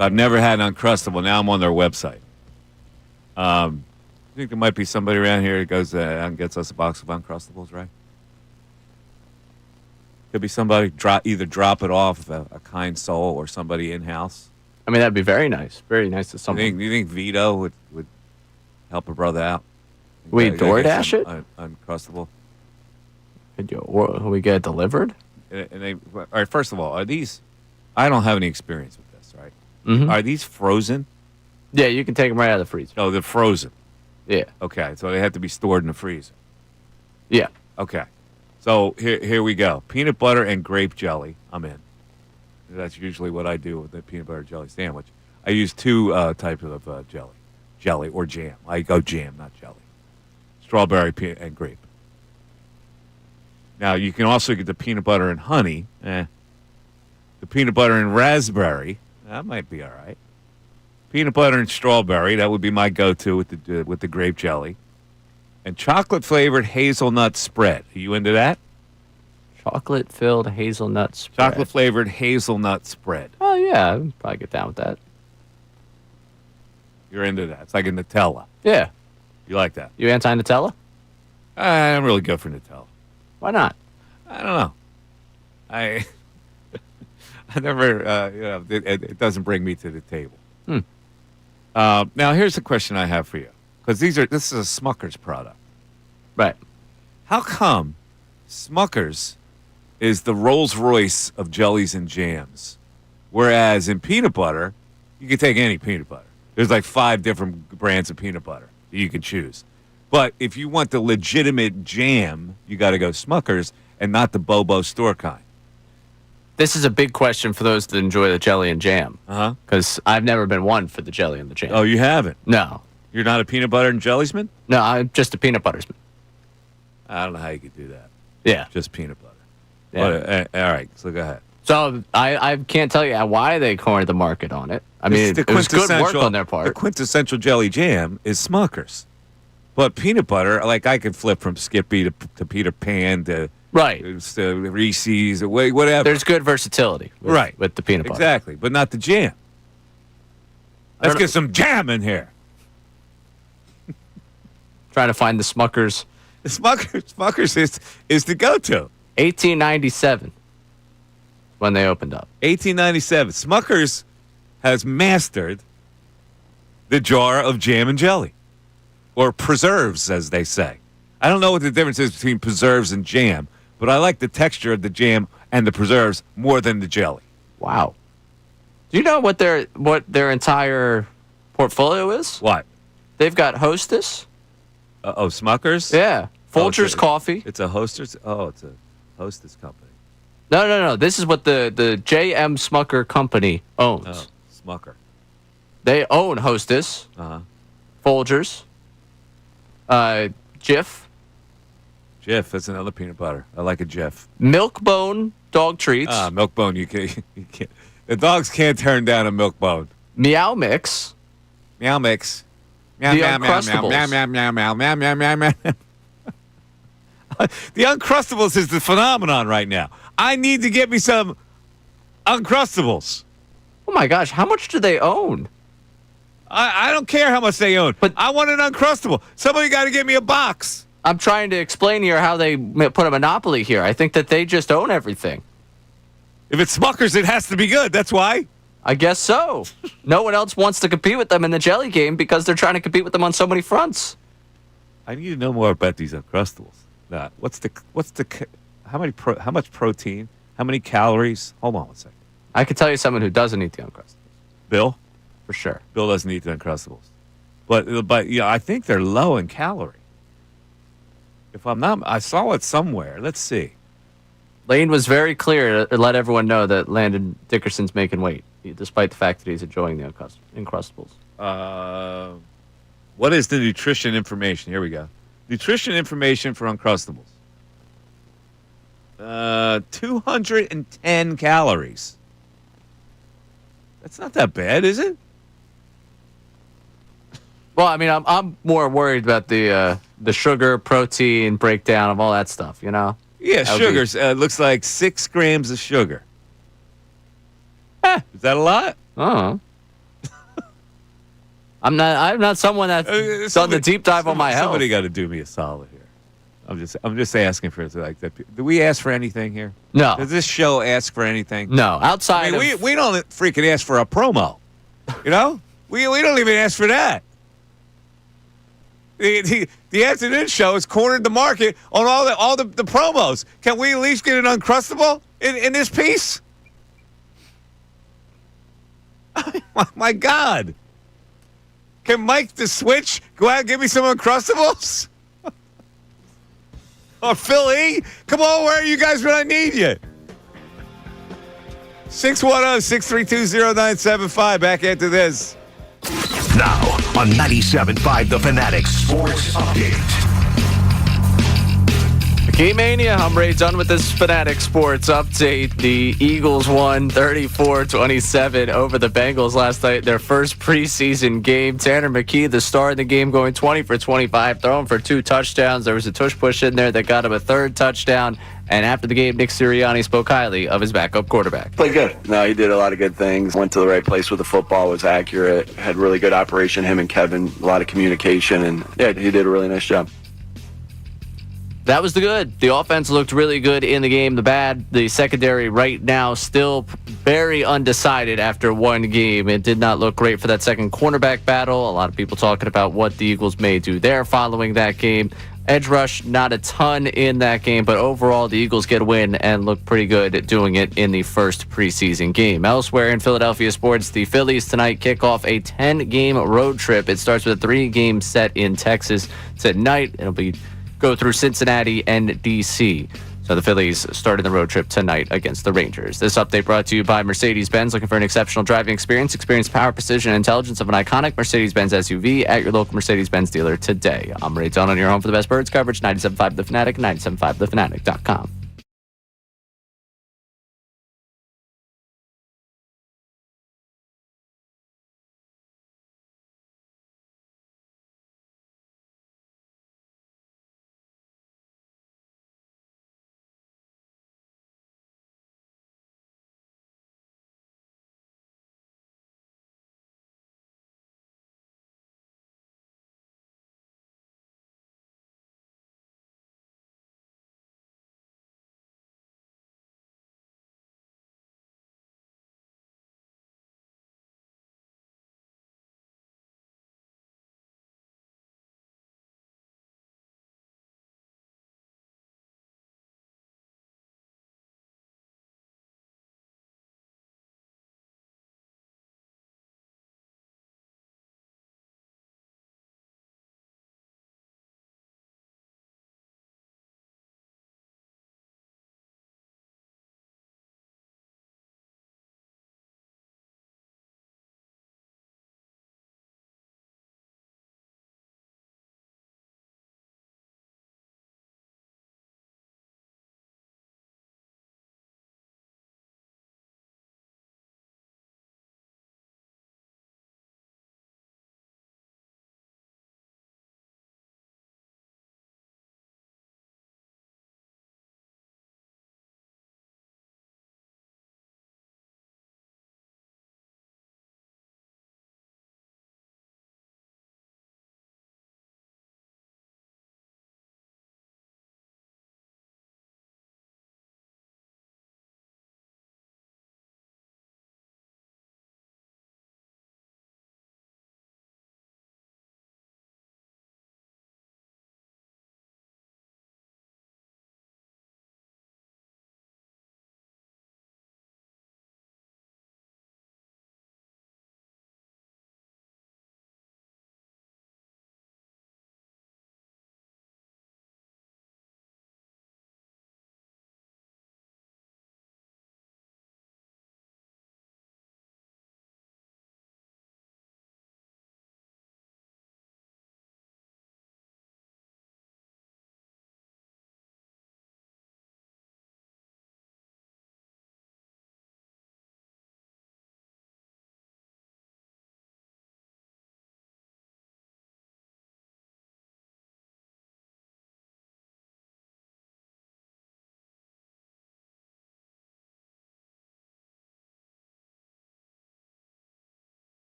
I've never had an Uncrustable. Now I'm on their website. I think there might be somebody around here that goes out and gets us a box of Uncrustables, right? Could be somebody either drop it off a kind soul or somebody in-house. I mean, that'd be very nice. Very nice to someone. You think Vito would help a brother out? We DoorDash it? Uncrustable. Could we get it delivered? All right, first of all, are these... I don't have any experience with this, right? Mm-hmm. Are these frozen? Yeah, you can take them right out of the freezer. Oh, they're frozen. Yeah. Okay, so they have to be stored in the freezer. Yeah. Okay. So here we go. Peanut butter and grape jelly. I'm in. That's usually what I do with the peanut butter jelly sandwich. I use two types of jelly or jam. I go jam, not jelly. Strawberry and grape. Now, you can also get the peanut butter and honey. The peanut butter and raspberry. That might be all right. Peanut butter and strawberry. That would be my go-to with the grape jelly. And chocolate-flavored hazelnut spread. Are you into that? Chocolate-filled hazelnut spread. Chocolate-flavored hazelnut spread. Oh, yeah. I'd probably get down with that. You're into that. It's like a Nutella. Yeah. You like that? You anti-Nutella? I'm really good for Nutella. Why not? I don't know. I never, it doesn't bring me to the table. Now, here's the question I have for you. Because this is a Smucker's product. Right. How come Smucker's is the Rolls Royce of jellies and jams, whereas in peanut butter, you can take any peanut butter. There's like 5 different brands of peanut butter that you can choose. But if you want the legitimate jam, you got to go Smucker's and not the Bobo store kind. This is a big question for those that enjoy the jelly and jam. Uh-huh. Because I've never been one for the jelly and the jam. Oh, you haven't? No. You're not a peanut butter and jelliesman? No, I'm just a peanut buttersman. I don't know how you could do that. Yeah. Just peanut butter. Yeah. But, all right, so go ahead. So I can't tell you why they cornered the market on it. I mean, it was good work on their part. The quintessential jelly jam is Smucker's. But peanut butter, like I could flip from Skippy to Peter Pan to Reese's or whatever. There's good versatility with the peanut butter. Exactly, but not the jam. Let's get some jam in here. Trying to find the Smucker's. The Smucker's is the go-to. 1897 when they opened up. 1897. Smucker's has mastered the jar of jam and jelly. Or preserves, as they say. I don't know what the difference is between preserves and jam, but I like the texture of the jam and the preserves more than the jelly. Wow. Do you know what their entire portfolio is? What? They've got Hostess. Smucker's? Yeah. Folgers Coffee. It's a Hostess? Oh, it's a Hostess company. No. This is what the J.M. Smucker company owns. Oh, Smucker. They own Hostess. Uh-huh. Folgers. Jif. Jif, that's another peanut butter. I like a Jif. Milk-Bone dog treats. Milk-Bone, you can't. The dogs can't turn down a Milk-Bone. Meow Mix. Meow Mix. Meow, meow, meow, meow, meow, meow, meow, meow, meow, meow, meow, meow. The Uncrustables is the phenomenon right now. I need to get me some Uncrustables. Oh, my gosh. How much do they own? I don't care how much they own, but I want an Uncrustable. Somebody got to get me a box. I'm trying to explain here how they put a monopoly here. I think that they just own everything. If it's Smucker's, it has to be good. That's why. I guess so. No one else wants to compete with them in the jelly game because they're trying to compete with them on so many fronts. I need to know more about these Uncrustables. How much protein? How many calories? Hold on one second. I can tell you someone who doesn't eat the Uncrustables. Bill? For sure. Bill doesn't eat the Uncrustables. But yeah, I think they're low in calorie. If I'm not, I saw it somewhere. Let's see. Lane was very clear to let everyone know that Landon Dickerson's making weight, despite the fact that he's enjoying the Uncrustables. What is the nutrition information? Here we go. Nutrition information for Uncrustables. 210 calories. That's not that bad, is it? Well, I mean, I'm more worried about the sugar, protein breakdown of all that stuff. You know. Yeah, sugars. Looks like 6 grams of sugar. Is that a lot? I'm not someone that's done the deep dive on my health. Somebody got to do me a solid here. I'm just asking for it like that. Do we ask for anything here? No. Does this show ask for anything? No. Outside, we don't freaking ask for a promo. You know, we don't even ask for that. The afternoon show has cornered the market on all the promos. Can we at least get an Uncrustable in this piece? My God. Can Mike the Switch go out and give me some Uncrustables? Or Phil E? Come on, where are you guys when I need you? 610-632-0975. Back after this. Now on 97.5 The Fanatic Sports Update. McKee Mania, I'm Ray Dunn with this Fanatic Sports Update. The Eagles won 34-27 over the Bengals last night, their first preseason game. Tanner McKee, the star in the game, going 20 for 25, throwing for 2 touchdowns. There was a tush push in there that got him a 3rd touchdown. And after the game, Nick Sirianni spoke highly of his backup quarterback. Played good. No, he did a lot of good things. Went to the right place with the football, was accurate, had really good operation, him and Kevin, a lot of communication, and yeah, he did a really nice job. That was the good. The offense looked really good in the game. The bad, the secondary right now still very undecided after one game. It did not look great for that second cornerback battle. A lot of people talking about what the Eagles may do there following that game. Edge rush, not a ton in that game, but overall the Eagles get a win and look pretty good at doing it in the first preseason game. Elsewhere in Philadelphia sports, the Phillies tonight kick off a 10-game road trip. It starts with a 3-game set in Texas tonight. It'll go through Cincinnati and D.C. So the Phillies started the road trip tonight against the Rangers. This update brought to you by Mercedes-Benz. Looking for an exceptional driving experience? Experience power, precision, and intelligence of an iconic Mercedes-Benz SUV at your local Mercedes-Benz dealer today. I'm Ray Dunn on your home for the best birds coverage, 97.5 The Fanatic, 97.5thefanatic.com.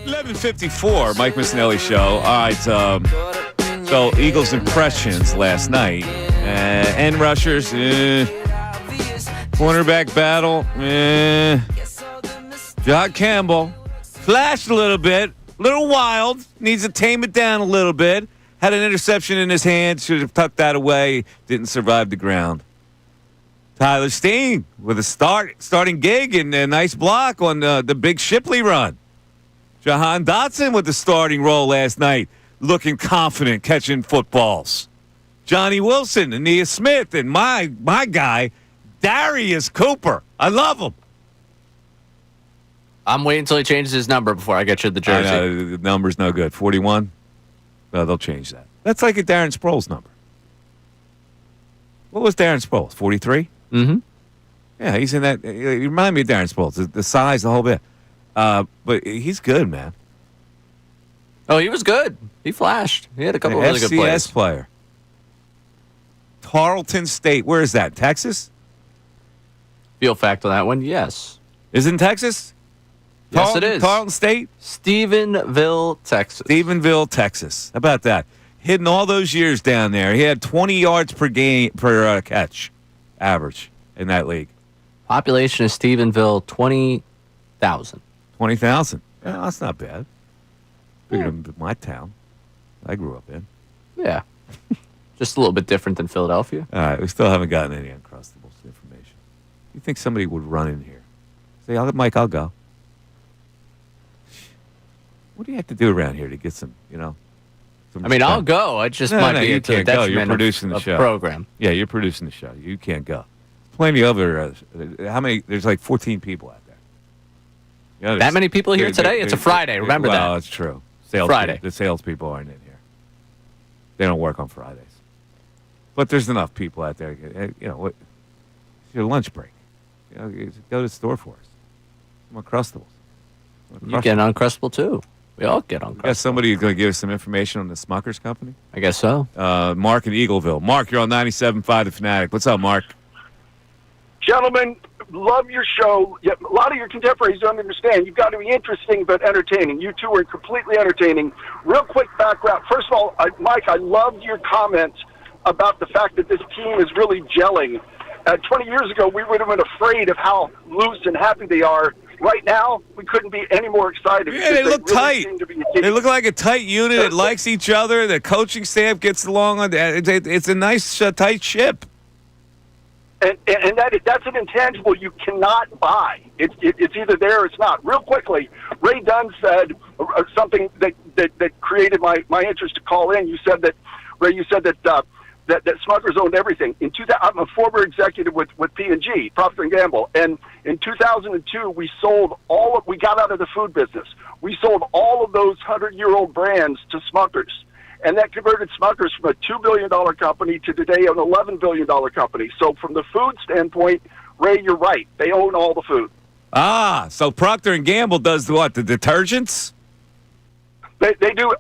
11:54, Mike Missanelli Show. All right, so Eagles impressions last night. End rushers, cornerback battle, John Campbell flashed a little bit, a little wild, needs to tame it down a little bit. Had an interception in his hand, should have tucked that away, didn't survive the ground. Tyler Steen with a starting gig and a nice block on the big Shipley run. Jahan Dotson with the starting role last night, looking confident catching footballs. Johnny Wilson, Aeneas Smith, and my guy, Darius Cooper. I love him. I'm waiting until he changes his number before I get you the jersey. I know, the number's no good. 41? No, they'll change that. That's like a Darren Sproles number. What was Darren Sproles? 43? Mm-hmm. Yeah, he's in that. He reminded me of Darren Sproles. The size, the whole bit. But he's good, man. Oh, he was good. He flashed. He had a couple of really good plays. FCS player. Tarleton State. Where is that? Texas? Field fact on that one, yes. Is it in Texas? Yes, it is. Tarleton State? Stephenville, Texas. Stephenville, Texas. How about that? Hidden all those years down there. He had 20 yards per game per catch, average in that league. Population of Stephenville, 20,000. 20,000. Yeah, that's not bad. Bigger than my town I grew up in. Yeah. Just a little bit different than Philadelphia. All right, we still haven't gotten any Uncrustables information. You think somebody would run in here? Say, Mike, I'll go. What do you have to do around here to get some, some I mean, I'll go. I just might be you to the can't go. You're detriment producing the of show. program. Yeah, you're producing the show. You can't go. Plenty of other. How many? There's like 14 people out there. That many people here today? It's a Friday. Remember that. Well, it's true. Friday. The salespeople aren't in here. They don't work on Fridays. But there's enough people out there. What? It's your lunch break. Go to the store for us. Some Uncrustables. You get an Uncrustable too. We all get Uncrustables. Got somebody who's going to give us some information on the Smuckers company? I guess so. Mark in Eagleville. Mark, you're on 97.5 The Fanatic. What's up, Mark? Gentlemen, love your show. Yeah, a lot of your contemporaries don't understand. You've got to be interesting but entertaining. You two are completely entertaining. Real quick background. First of all, Mike, I loved your comment about the fact that this team is really gelling. 20 years ago, we would have been afraid of how loose and happy they are. Right now, we couldn't be any more excited. Yeah, they look really tight. They look like a tight unit that likes each other. The coaching staff gets along. It's a nice, tight ship. And that's an intangible you cannot buy. It's either there or it's not. Real quickly, Ray Dunn said something that created my interest to call in. You said that, Ray, that Smuckers owned everything. I'm a former executive with P&G, Procter & Gamble, and in 2002 we got out of the food business. We sold all of those 100-year-old brands to Smuckers, and that converted Smuckers from a $2 billion company to today an $11 billion company. So from the food standpoint, Ray, you're right. They own all the food. Ah, so Procter & Gamble does what? The detergents? They do.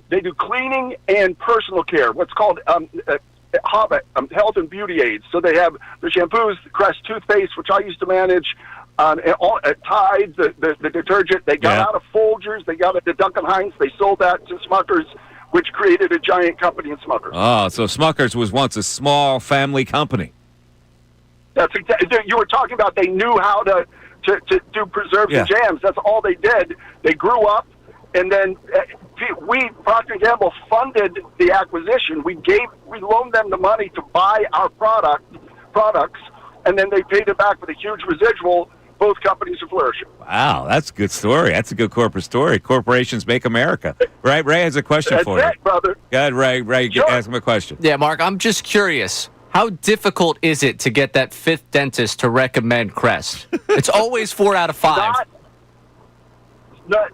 They do cleaning and personal care, what's called Hobbit, health and beauty aids. So they have the shampoos, the Crest toothpaste, which I used to manage, Tide, the detergent. They got out of Folgers. They got it to Duncan Hines. They sold that to Smuckers, which created a giant company in Smuckers. Oh, so Smuckers was once a small family company. That's exactly. You were talking about they knew how to do preserves and jams. That's all they did. They grew up, and then Procter & Gamble funded the acquisition. We loaned them the money to buy our products, and then they paid it back with a huge residual. Both companies are flourishing. Wow, that's a good story. That's a good corporate story. Corporations make America. Right? Ray has a question for you. That's it, brother. Go ahead, Ray. Sure. Ask him a question. Yeah, Mark, I'm just curious. How difficult is it to get that fifth dentist to recommend Crest? It's always 4 out of 5. That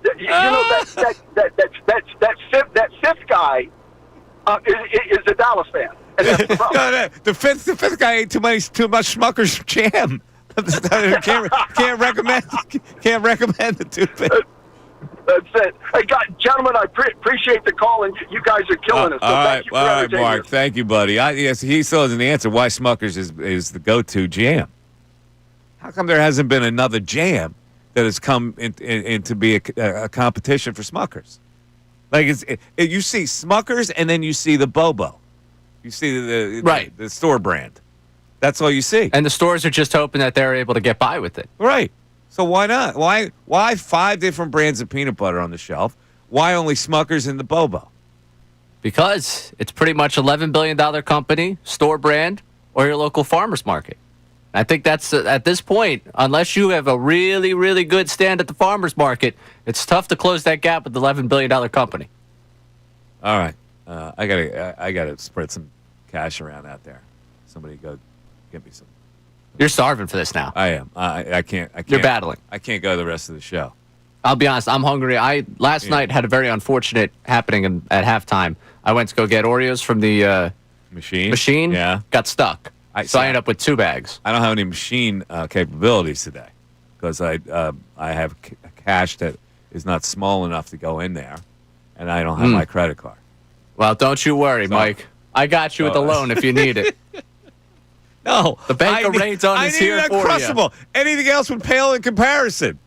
fifth guy is a Dallas fan. And that's the problem. The fifth guy ate too much Smucker's jam. can't recommend the toothpaste. That's it. Hey, gentlemen, I appreciate the call, and you guys are killing us. So thank you for all right, Mark. us. Thank you, buddy. Yes, he still has an answer why Smucker's is the go-to jam. How come there hasn't been another jam that has come in to be a competition for Smuckers. Like you see Smuckers and then you see the Bobo. You see the store brand. That's all you see. And the stores are just hoping that they're able to get by with it. Right. So why not? Why 5 different brands of peanut butter on the shelf? Why only Smuckers and the Bobo? Because it's pretty much $11 billion company, store brand, or your local farmer's market. I think that's, at this point, unless you have a really, really good stand at the farmer's market, it's tough to close that gap with the $11 billion company. All right. I gotta spread some cash around out there. Somebody go get me some. You're starving for this now. I am. I can't. You're battling. I can't go the rest of the show. I'll be honest. I'm hungry. Last night had a very unfortunate happening at halftime. I went to go get Oreos from the machine. Yeah. Got stuck. So I ended up with 2 bags. I don't have any machine capabilities today because I have cash that is not small enough to go in there, and I don't have my credit card. Well, don't you worry, Mike. I got you with the loan if you need it. No, the Bank of Ray Dunn is here for you. Anything else would pale in comparison.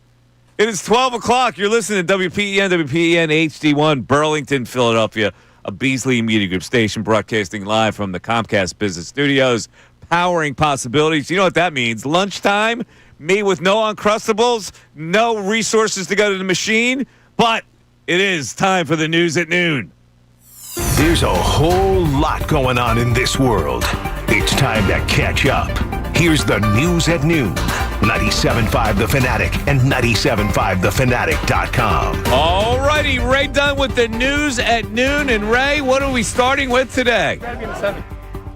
It is 12 o'clock. You're listening to WPEN HD1, Burlington, Philadelphia, a Beasley Media Group station broadcasting live from the Comcast Business Studios, powering possibilities. You know what that means? Lunchtime, me with no Uncrustables, no resources to go to the machine, but it is time for the news at noon. There's a whole lot going on in this world. It's time to catch up. Here's the news at noon. 97.5 The Fanatic and 97.5thefanatic.com. All righty, Ray Dunn with the news at noon. And Ray, what are we starting with today?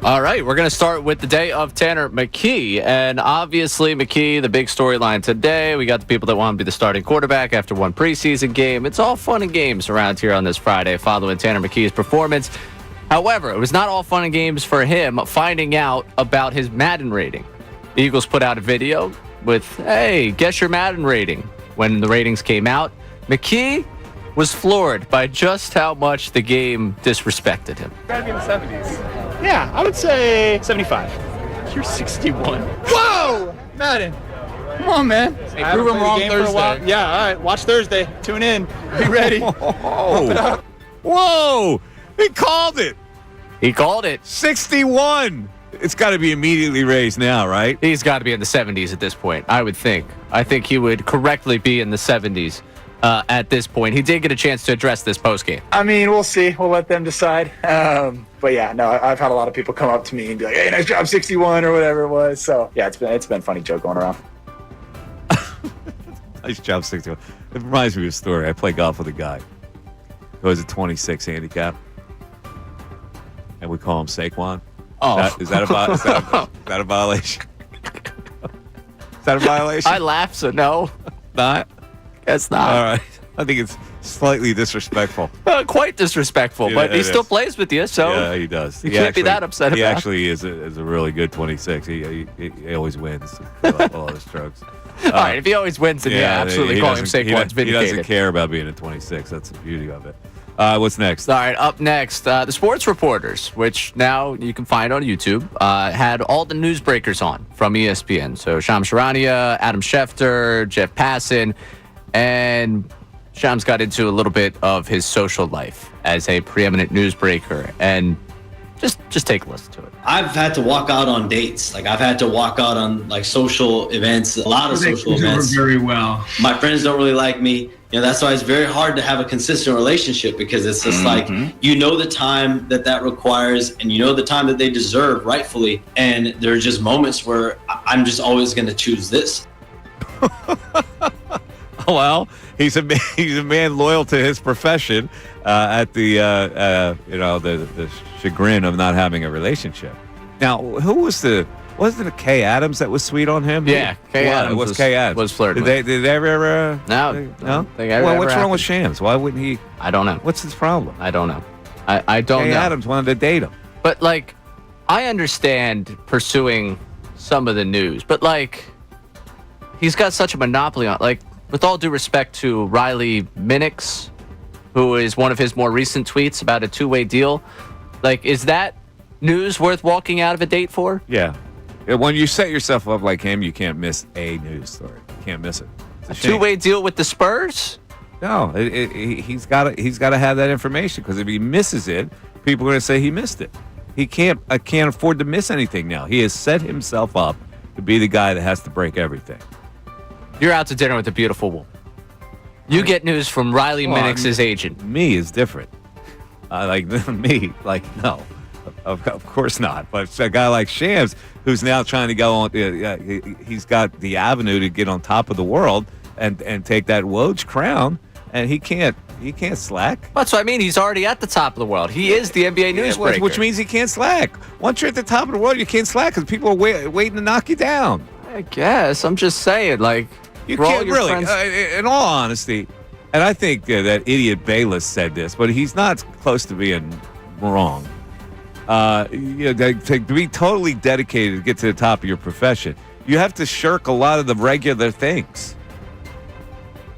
All right, we're going to start with the day of Tanner McKee. And obviously, McKee, the big storyline today. We got the people that want to be the starting quarterback after one preseason game. It's all fun and games around here on this Friday following Tanner McKee's performance. However, it was not all fun and games for him finding out about his Madden rating. The Eagles put out a video with, hey, guess your Madden rating. When the ratings came out, McKee was floored by just how much the game disrespected him. Gotta be in the 70s. Yeah, I would say 75. You're 61. Whoa! Madden. Come on, man. Hey, prove him wrong Thursday. Yeah, all right. Watch Thursday. Tune in. Be ready. Whoa! He called it. He called it. 61. It's got to be immediately raised now, right? He's got to be in the 70s at this point, I would think. I think he would correctly be in the 70s at this point. He did get a chance to address this postgame. I mean, we'll see. We'll let them decide. But yeah, no, I've had a lot of people come up to me and be like, hey, nice job, 61 or whatever it was. So yeah, it's been a funny joke going around. Nice job, 61. It reminds me of a story. I play golf with a guy who has a 26 handicap, and we call him Saquon. Oh. Is that a violation? Is that a violation? I laugh, so no. Not? It's not. All right. I think it's slightly disrespectful. Quite disrespectful, but he still plays with you, so yeah, he does. You can't be that upset about it. He actually is a really good 26. He always wins all his strokes. All right, if he always wins, then absolutely call him Saquon's vindicated. He doesn't care about being a 26. That's the beauty of it. What's next? All right, up next, the sports reporters, which now you can find on YouTube, had all the newsbreakers on from ESPN. So Shams Charania, Adam Schefter, Jeff Passan, and Shams got into a little bit of his social life as a preeminent newsbreaker, and just take a listen to it. I've had to walk out on dates. Like, I've had to walk out on like social events, a lot of social events. Very well. My friends don't really like me. You know, that's why it's very hard to have a consistent relationship, because it's just like, you know, the time that requires, and you know the time that they deserve rightfully. And there are just moments where I'm just always going to choose this. Well, he's a man loyal to his profession at the the chagrin of not having a relationship. Now, who was wasn't it Kay Adams that was sweet on him? Yeah, Kay Adams was Kay Adams. Was flirting. Did they ever? No. Well, what's wrong with Shams? Why wouldn't he? I don't know. What's his problem? I don't know. I don't know. Kay Adams wanted to date him. But like, I understand pursuing some of the news, but like, he's got such a monopoly on, like, with all due respect to Riley Minix, who is one of his more recent tweets about a two-way deal. Like, is that news worth walking out of a date for? Yeah. When you set yourself up like him, you can't miss a news story. You can't miss it. A two-way deal with the Spurs? No, he's got to have that information because if he misses it, people are going to say he missed it. I can't afford to miss anything now. He has set himself up to be the guy that has to break everything. You're out to dinner with a beautiful woman. You get news from Riley Minnick's agent. Me is different. No. Of course not. But a guy like Shams, who's now trying to go on, he's got the avenue to get on top of the world and take that Woj crown, and he can't slack. That's what I mean. He's already at the top of the world. He is the NBA newsbreaker. Which means he can't slack. Once you're at the top of the world, you can't slack because people are waiting to knock you down. I guess. I'm just saying, you can't really, in all honesty, and I think that idiot Bayless said this, but he's not close to being wrong. To be totally dedicated to get to the top of your profession, you have to shirk a lot of the regular things.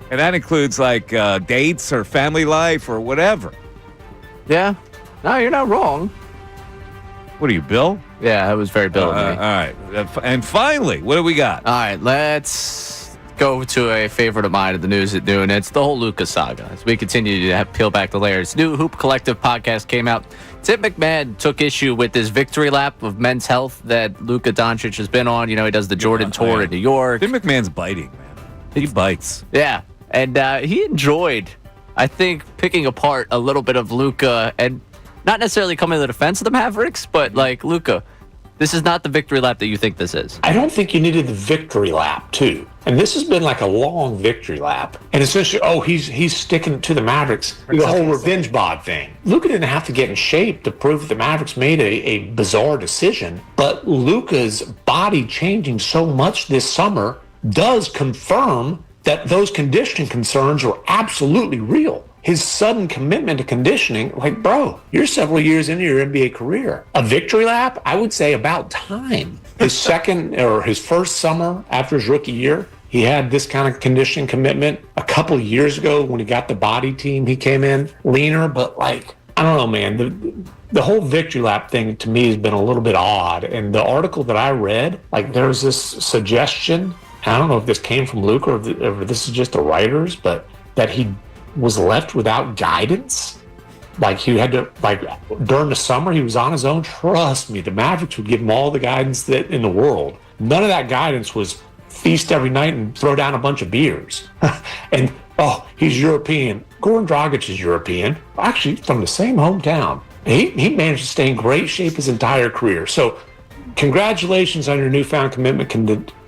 And that includes dates or family life or whatever. Yeah. No, you're not wrong. What are you, Bill? Yeah, that was very Bill of me. All right. And finally, what do we got? All right, let's go to a favorite of mine of the news at noon. It's the whole Luka saga. As we continue to peel back the layers. New Hoop Collective podcast came out. Tim McMahon took issue with this victory lap of Men's Health that Luka Doncic has been on. He does the Jordan Tour in New York. Tim McMahon's biting, man. He bites. Yeah. And he enjoyed, I think, picking apart a little bit of Luka and not necessarily coming to the defense of the Mavericks, but Luka, this is not the victory lap that you think this is. I don't think you needed the victory lap, too. And this has been like a long victory lap. And essentially, he's sticking to the Mavericks. The whole revenge bod thing. Luka didn't have to get in shape to prove that the Mavericks made a bizarre decision. But Luka's body changing so much this summer does confirm that those conditioning concerns are absolutely real. His sudden commitment to conditioning, bro, you're several years into your NBA career. A victory lap? I would say about time. His his first summer after his rookie year, he had this kind of conditioning commitment. A couple of years ago when he got the body team, he came in leaner, but I don't know, man. The whole victory lap thing to me has been a little bit odd. And the article that I read, there was this suggestion, I don't know if this came from Luke or if this is just the writers, but that he was left without guidance. He had to, during the summer, he was on his own. Trust me, the Mavericks would give him all the guidance that in the world. None of that guidance was feast every night and throw down a bunch of beers. And, he's European. Goran Dragic is European, actually from the same hometown. He managed to stay in great shape his entire career. So, congratulations on your newfound commitment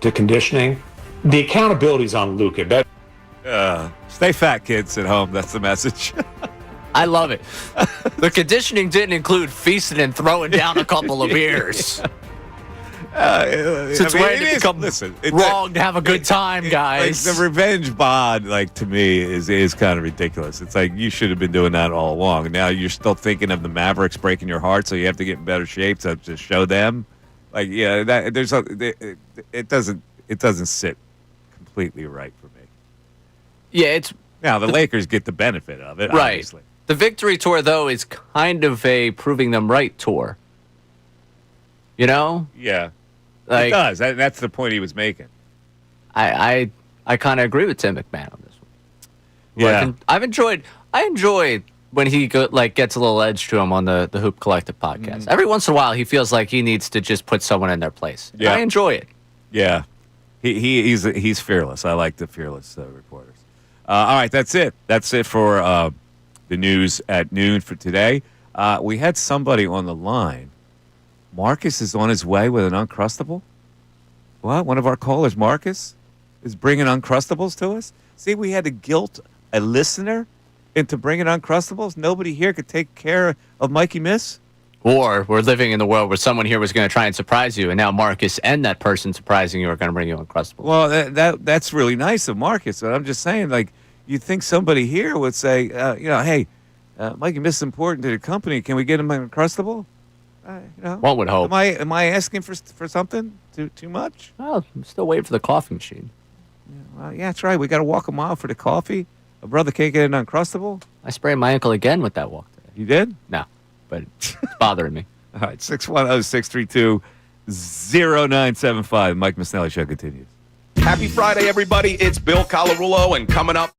to conditioning. The accountability's on Luka. Stay fat, kids at home. That's the message. I love it. The conditioning didn't include feasting and throwing down a couple of beers. Since when did it become wrong to have a good time, guys? The revenge bod, to me, is kind of ridiculous. It's you should have been doing that all along. Now you're still thinking of the Mavericks breaking your heart, so you have to get in better shape to show them. It doesn't sit completely right for me. Yeah, now the Lakers get the benefit of it, right. Obviously. The victory tour, though, is kind of a proving them right tour. Yeah, it does. That's the point he was making. I kind of agree with Tim McMahon on this one. Yeah, I enjoy when he gets a little edge to him on the Hoop Collective podcast. Mm-hmm. Every once in a while, he feels like he needs to just put someone in their place. Yeah, I enjoy it. Yeah, he's fearless. I like the fearless reporters. All right, that's it. That's it for the news at noon for today. We had somebody on the line. Marcus is on his way with an Uncrustable. What? One of our callers, Marcus, is bringing Uncrustables to us? See, we had to guilt a listener into bringing Uncrustables. Nobody here could take care of Mikey Miss. Or we're living in the world where someone here was going to try and surprise you, and now Marcus and that person surprising you are going to bring you Uncrustables. Well, that's really nice of Marcus, but I'm just saying, you think somebody here would say, hey, Mikey Miss is important to the company. Can we get him an Uncrustable? One would hope. Am I asking for something too much? Well, I'm still waiting for the coffee machine. Yeah, that's right. We got to walk a mile for the coffee. A brother can't get an Uncrustable. I sprayed my ankle again with that walk today. You did? No, but it's bothering me. All right, 610-632-0975. Mike Missanelli Show continues. Happy Friday, everybody. It's Bill Colarulo, and coming up.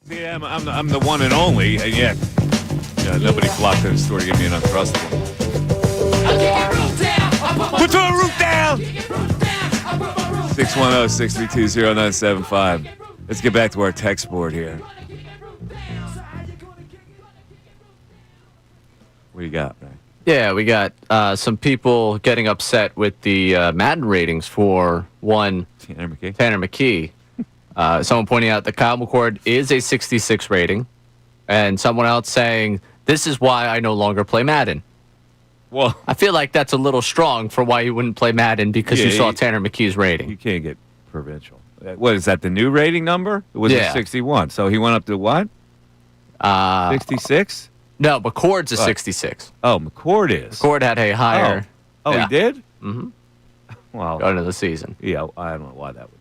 Yeah, I'm the one and only, and yet nobody flocked to the store to give me an Uncrustable. Put your roof down! 610-632-0975. Let's get back to our text board here. What do you got, man? Yeah, we got some people getting upset with the Madden ratings for one Tanner McKee. Someone pointing out that Kyle McCord is a 66 rating, and someone else saying, this is why I no longer play Madden. Well, I feel like that's a little strong for why you wouldn't play Madden because you saw Tanner McKee's rating. You can't get provincial. What is that, the new rating number? It was a 61. So he went up to what? 66? No, McCord's a 66. Oh, McCord is. McCord had a higher. Oh, he did? Mm-hmm. Well, going into the season. Yeah, I don't know why that would be.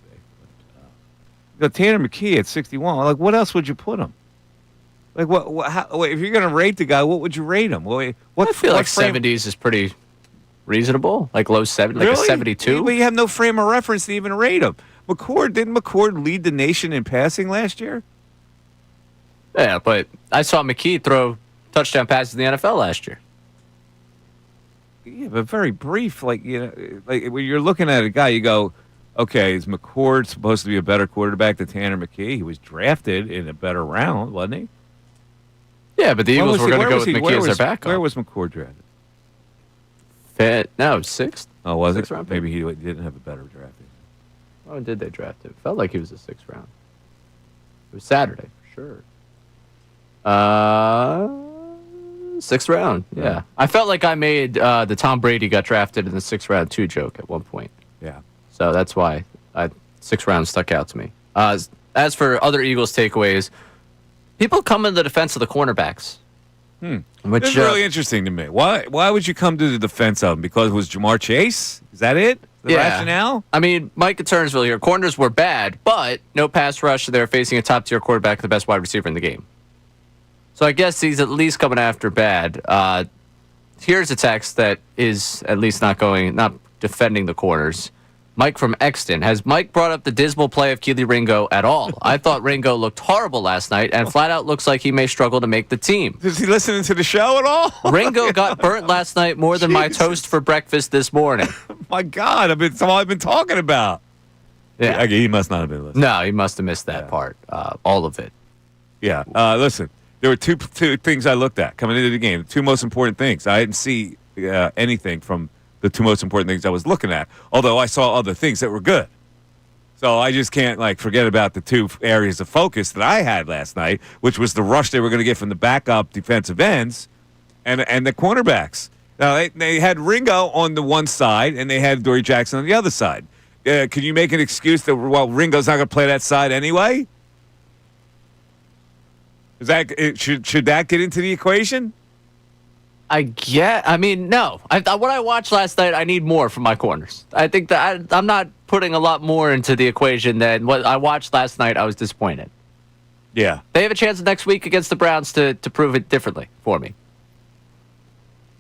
But, Tanner McKee at 61. Like, what else would you put him? Like, wait, if you're going to rate the guy, what would you rate him? I feel like 70s is pretty reasonable. Like low 70s, like a 72. Well, you have no frame of reference to even rate him. Didn't McCord lead the nation in passing last year? Yeah, but I saw McKee throw touchdown passes in the NFL last year. Yeah, but very brief. Like when you're looking at a guy, you go, okay, is McCord supposed to be a better quarterback than Tanner McKee? He was drafted in a better round, wasn't he? Yeah, but the Eagles were going to go with McKee as their backup. Where was McCord drafted? No, sixth. Oh, was sixth it? Round Maybe he didn't have a better draft. Oh, did they draft him? Felt like he was a sixth round. It was Saturday, for sure. 6th round, yeah. I felt like I made the Tom Brady got drafted in the 6th round 2 joke at one point. Yeah. So that's why 6th round stuck out to me. As for other Eagles takeaways, people come in the defense of the cornerbacks. Which is really interesting to me. Why would you come to the defense of him? Because it was Jamar Chase? Is that it? The rationale? I mean, Mike at Turnsville here. Corners were bad, but no pass rush. They're facing a top-tier quarterback, the best wide receiver in the game. So I guess he's at least coming after bad. Here's a text that is at least not defending the corners. Mike from Exton. Has Mike brought up the dismal play of Keely Ringo at all? I thought Ringo looked horrible last night and flat out looks like he may struggle to make the team. Is he listening to the show at all? Ringo got burnt last night more than my toast for breakfast this morning. My God, it's all I've been talking about. Yeah. He must not have been listening. No, he must have missed that part. All of it. Yeah. Listen, there were two things I looked at coming into the game. The two most important things. I didn't see anything from the two most important things I was looking at, although I saw other things that were good. So I just can't forget about the two areas of focus that I had last night, which was the rush they were going to get from the backup defensive ends and the cornerbacks. Now, they had Ringo on the one side, and they had Dory Jackson on the other side. Can you make an excuse that, Ringo's not going to play that side anyway? Should that get into the equation? No. What I watched last night, I need more from my corners. I think that I'm not putting a lot more into the equation than what I watched last night. I was disappointed. Yeah. They have a chance next week against the Browns to prove it differently for me.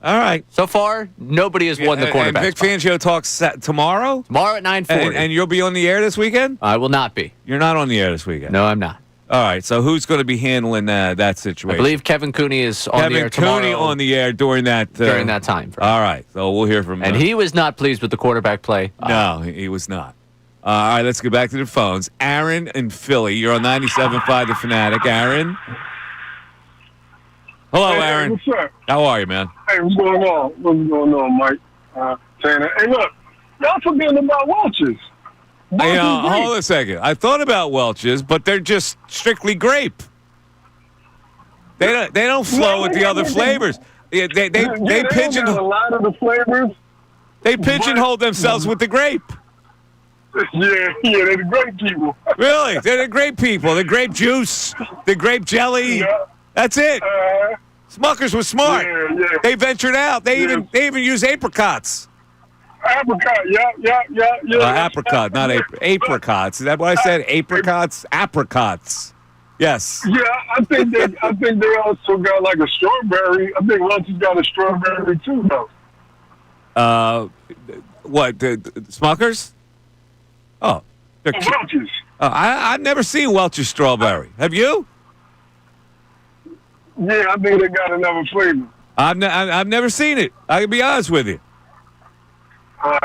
All right. So far, nobody has won the cornerback. And Vic Fangio talks tomorrow? Tomorrow at 9:40. And you'll be on the air this weekend? I will not be. You're not on the air this weekend? No, I'm not. All right, so who's going to be handling that situation? I believe Kevin Cooney is on the air tomorrow. Kevin Cooney on the air during that time. All right, so we'll hear from him. And he was not pleased with the quarterback play. No, he was not. All right, let's get back to the phones. Aaron in Philly, you're on 97.5 The Fanatic. Aaron? Hello, Aaron. What's up? How are you, man? Hey, what's going on? What's going on, Mike? Hey, look, y'all forgetting about Welch's. Hold on a second. I thought about Welch's, but they're just strictly grape. They don't flow with the other flavors. They pigeonhole a lot of the flavors. They pigeonhole themselves with the grape. Yeah, they're the grape people. Really, they're the grape people. The grape juice, the grape jelly. Yeah. That's it. Smuckers was smart. Yeah. They ventured out. They even use apricots. Apricot, yeah. Apricot, not apricots. Is that what I said? Apricots, apricots. Yes. Yeah, I think they also got like a strawberry. I think Welch's got a strawberry too, though. What? The Smuckers? Oh, Welch's. I've never seen Welch's strawberry. Have you? Yeah, I think they got another flavor. I've never seen it. I can be honest with you. All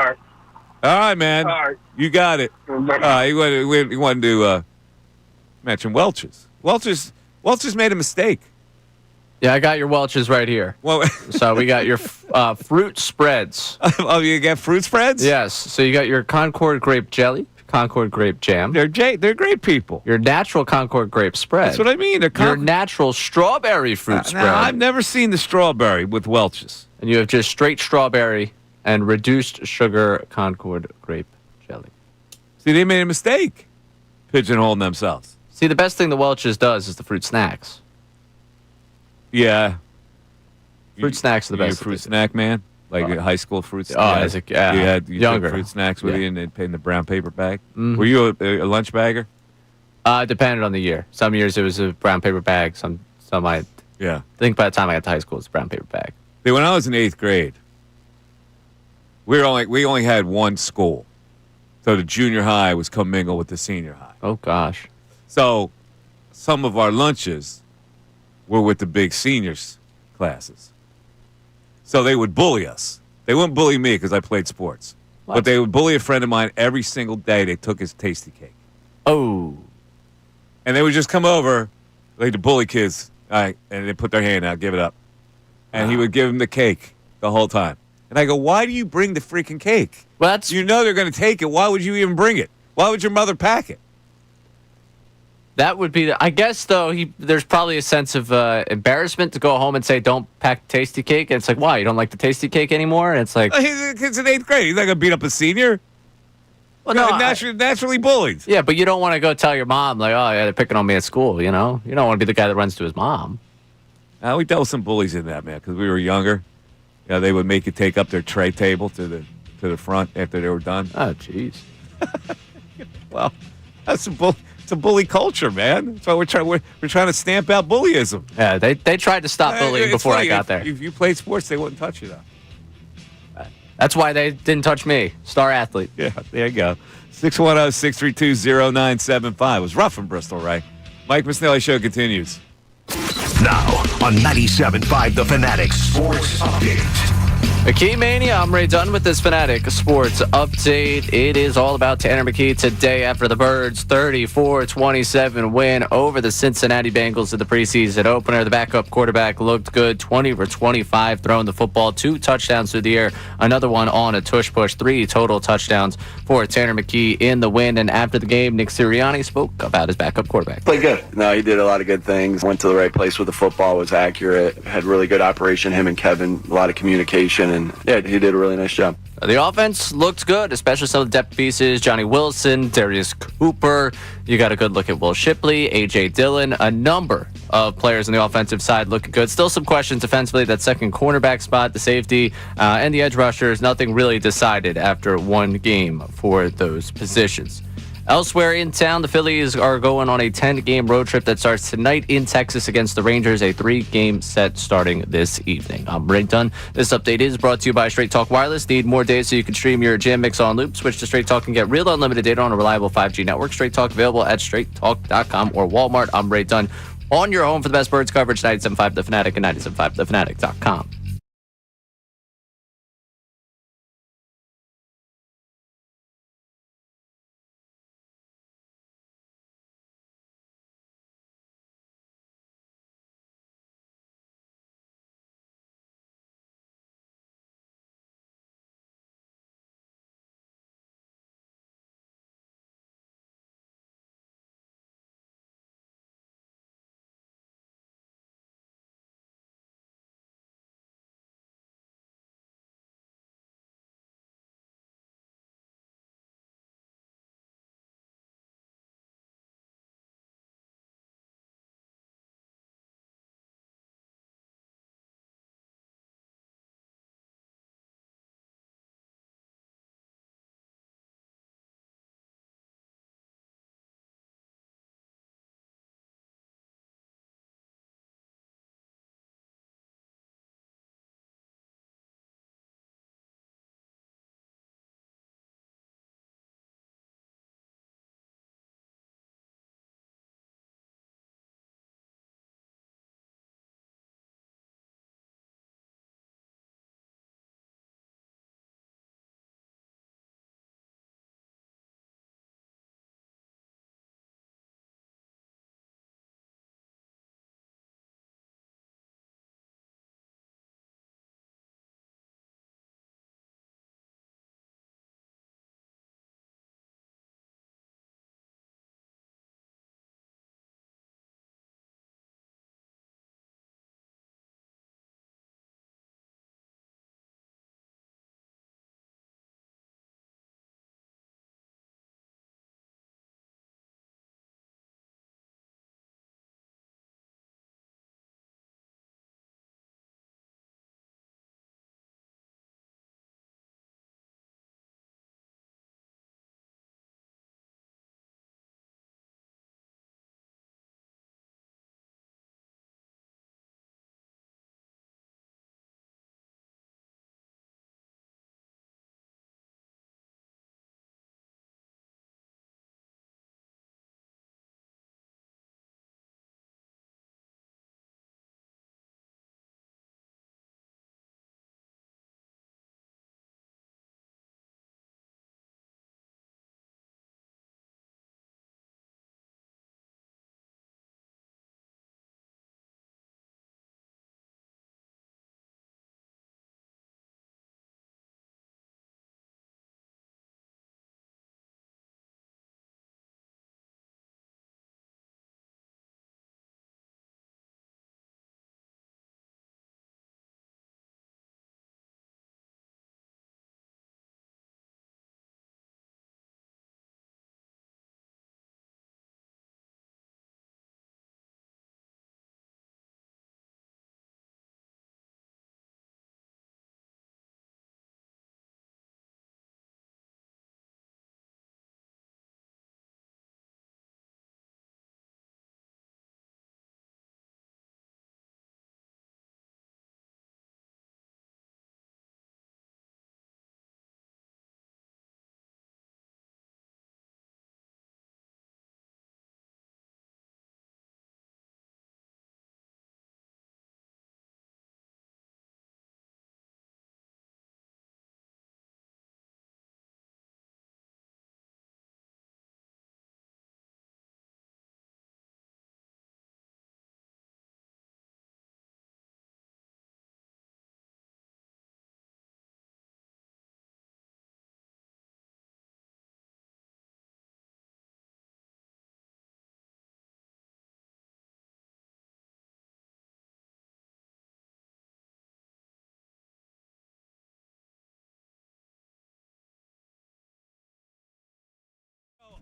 right, man. All right. You got it. You want to mention Welch's. Welch's made a mistake. Yeah, I got your Welch's right here. Well, so we got your fruit spreads. Oh, you got fruit spreads? Yes. So you got your Concord grape jelly, Concord grape jam. They're great people. Your natural Concord grape spread. That's what I mean. Your natural strawberry fruit spread. Now, I've never seen the strawberry with Welch's. And you have just straight strawberry and reduced sugar Concord grape jelly. See, they made a mistake pigeonholing themselves. See, the best thing the Welch's does is the fruit snacks. Yeah. Fruit snacks are the best. You a fruit snack man? Like a high school fruit snack? Oh, as a you had younger. Fruit snacks with you and they'd pay in the brown paper bag? Mm-hmm. Were you a lunch bagger? Depended on the year. Some years it was a brown paper bag. Some I think by the time I got to high school, it's a brown paper bag. See, when I was in 8th grade, we only had one school. So the junior high was commingled with the senior high. Oh, gosh. So some of our lunches were with the big seniors classes. So they would bully us. They wouldn't bully me because I played sports. What? But they would bully a friend of mine every single day. They took his tasty cake. Oh. And they would just come over, like the bully kids, and they put their hand out, give it up. And he would give them the cake the whole time. And I go, why do you bring the freaking cake? Well, you know they're going to take it. Why would you even bring it? Why would your mother pack it? That would be, I guess, though, there's probably a sense of embarrassment to go home and say, don't pack tasty cake. And it's like, why? You don't like the tasty cake anymore? And it's like, He's in 8th grade. He's not going to beat up a senior. Well, no, naturally bullied. Yeah, but you don't want to go tell your mom, like, oh, yeah, they're picking on me at school, you know? You don't want to be the guy that runs to his mom. We dealt with some bullies in that, man, because we were younger. Yeah, they would make you take up their tray table to the front after they were done. Oh, jeez. Well, that's it's a bully culture, man. That's why we're trying to stamp out bullyism. Yeah, they tried to stop bullying before I got there. If you played sports, they wouldn't touch you, though. That's why they didn't touch me. Star athlete. Yeah, there you go. 610-632-0975. It was rough in Bristol, right? Mike Missanelli Show continues. Now on 97.5 The Fanatic Sports Update. McKee Mania, I'm Ray Dunn with this Fanatic Sports Update. It is all about Tanner McKee today after the Birds' 34-27 win over the Cincinnati Bengals in the preseason opener. The backup quarterback looked good, 20 for 25, throwing the football, 2 touchdowns through the air, another one on a tush push, 3 total touchdowns for Tanner McKee in the win. And after the game, Nick Sirianni spoke about his backup quarterback. Played good. No, he did a lot of good things. Went to the right place with the football, was accurate, had really good operation, him and Kevin, a lot of communication. And yeah, he did a really nice job. The offense looked good, especially some of the depth pieces. Johnny Wilson, Darius Cooper. You got a good look at Will Shipley, A.J. Dillon. A number of players on the offensive side looking good. Still some questions defensively. That second cornerback spot, the safety, and the edge rushers. Nothing really decided after one game for those positions. Elsewhere in town, the Phillies are going on a 10-game road trip that starts tonight in Texas against the Rangers, a 3-game set starting this evening. I'm Ray Dunn. This update is brought to you by Straight Talk Wireless. Need more data so you can stream your jam mix on loop? Switch to Straight Talk and get real unlimited data on a reliable 5G network. Straight Talk available at straighttalk.com or Walmart. I'm Ray Dunn on your home for the best Birds coverage, 97.5 The Fanatic and 97.5thefanatic.com.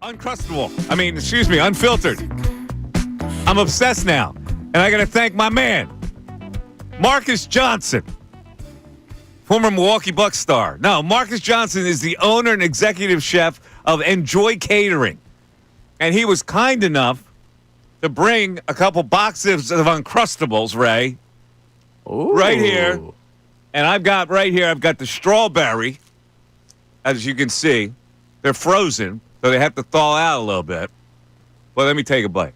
Unfiltered. I'm obsessed now. And I got to thank my man, Marcus Johnson, former Milwaukee Bucks star. No, Marcus Johnson is the owner and executive chef of Enjoy Catering. And he was kind enough to bring a couple boxes of Uncrustables, Ray. Ooh. Right here. And I've got the strawberry, as you can see. They're frozen, so they have to thaw out a little bit. But let me take a bite.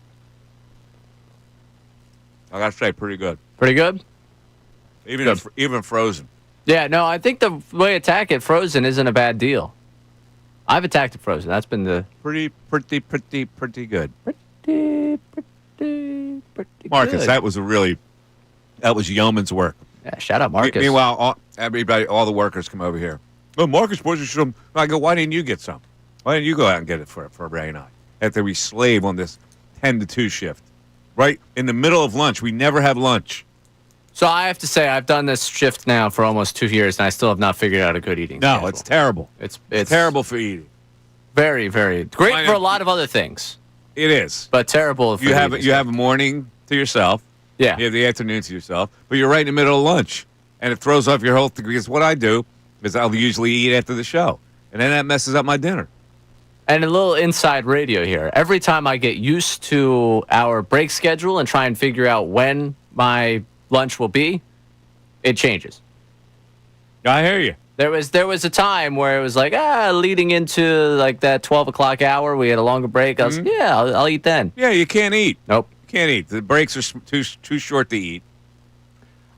I got to say, pretty good. Pretty good? Even frozen. Yeah, no, I think the way to attack it frozen isn't a bad deal. I've attacked it frozen. That's been the... Pretty good. Pretty Marcus, good. that was yeoman's work. Yeah, shout out Marcus. Meanwhile, all the workers come over here. Oh, Marcus, I go, why didn't you get some? Why didn't you go out and get it for Ray and I? After we slave on this 10 to 2 shift. Right in the middle of lunch. We never have lunch. So I have to say, I've done this shift now for almost 2 years, and I still have not figured out a good eating schedule. It's terrible. It's terrible for eating. Very, very great for a lot of other things. It is, but terrible. For you have a morning to yourself. Yeah, you have the afternoon to yourself, but you're right in the middle of lunch, and it throws off your whole thing. Because what I do is I'll usually eat after the show, and then that messes up my dinner. And a little inside radio here. Every time I get used to our break schedule and try and figure out when my lunch will be, it changes. I hear you. There was a time where it was like, leading into like that 12 o'clock hour, we had a longer break. I was like, I'll eat then. Yeah, you can't eat. Nope. You can't eat. The breaks are too short to eat.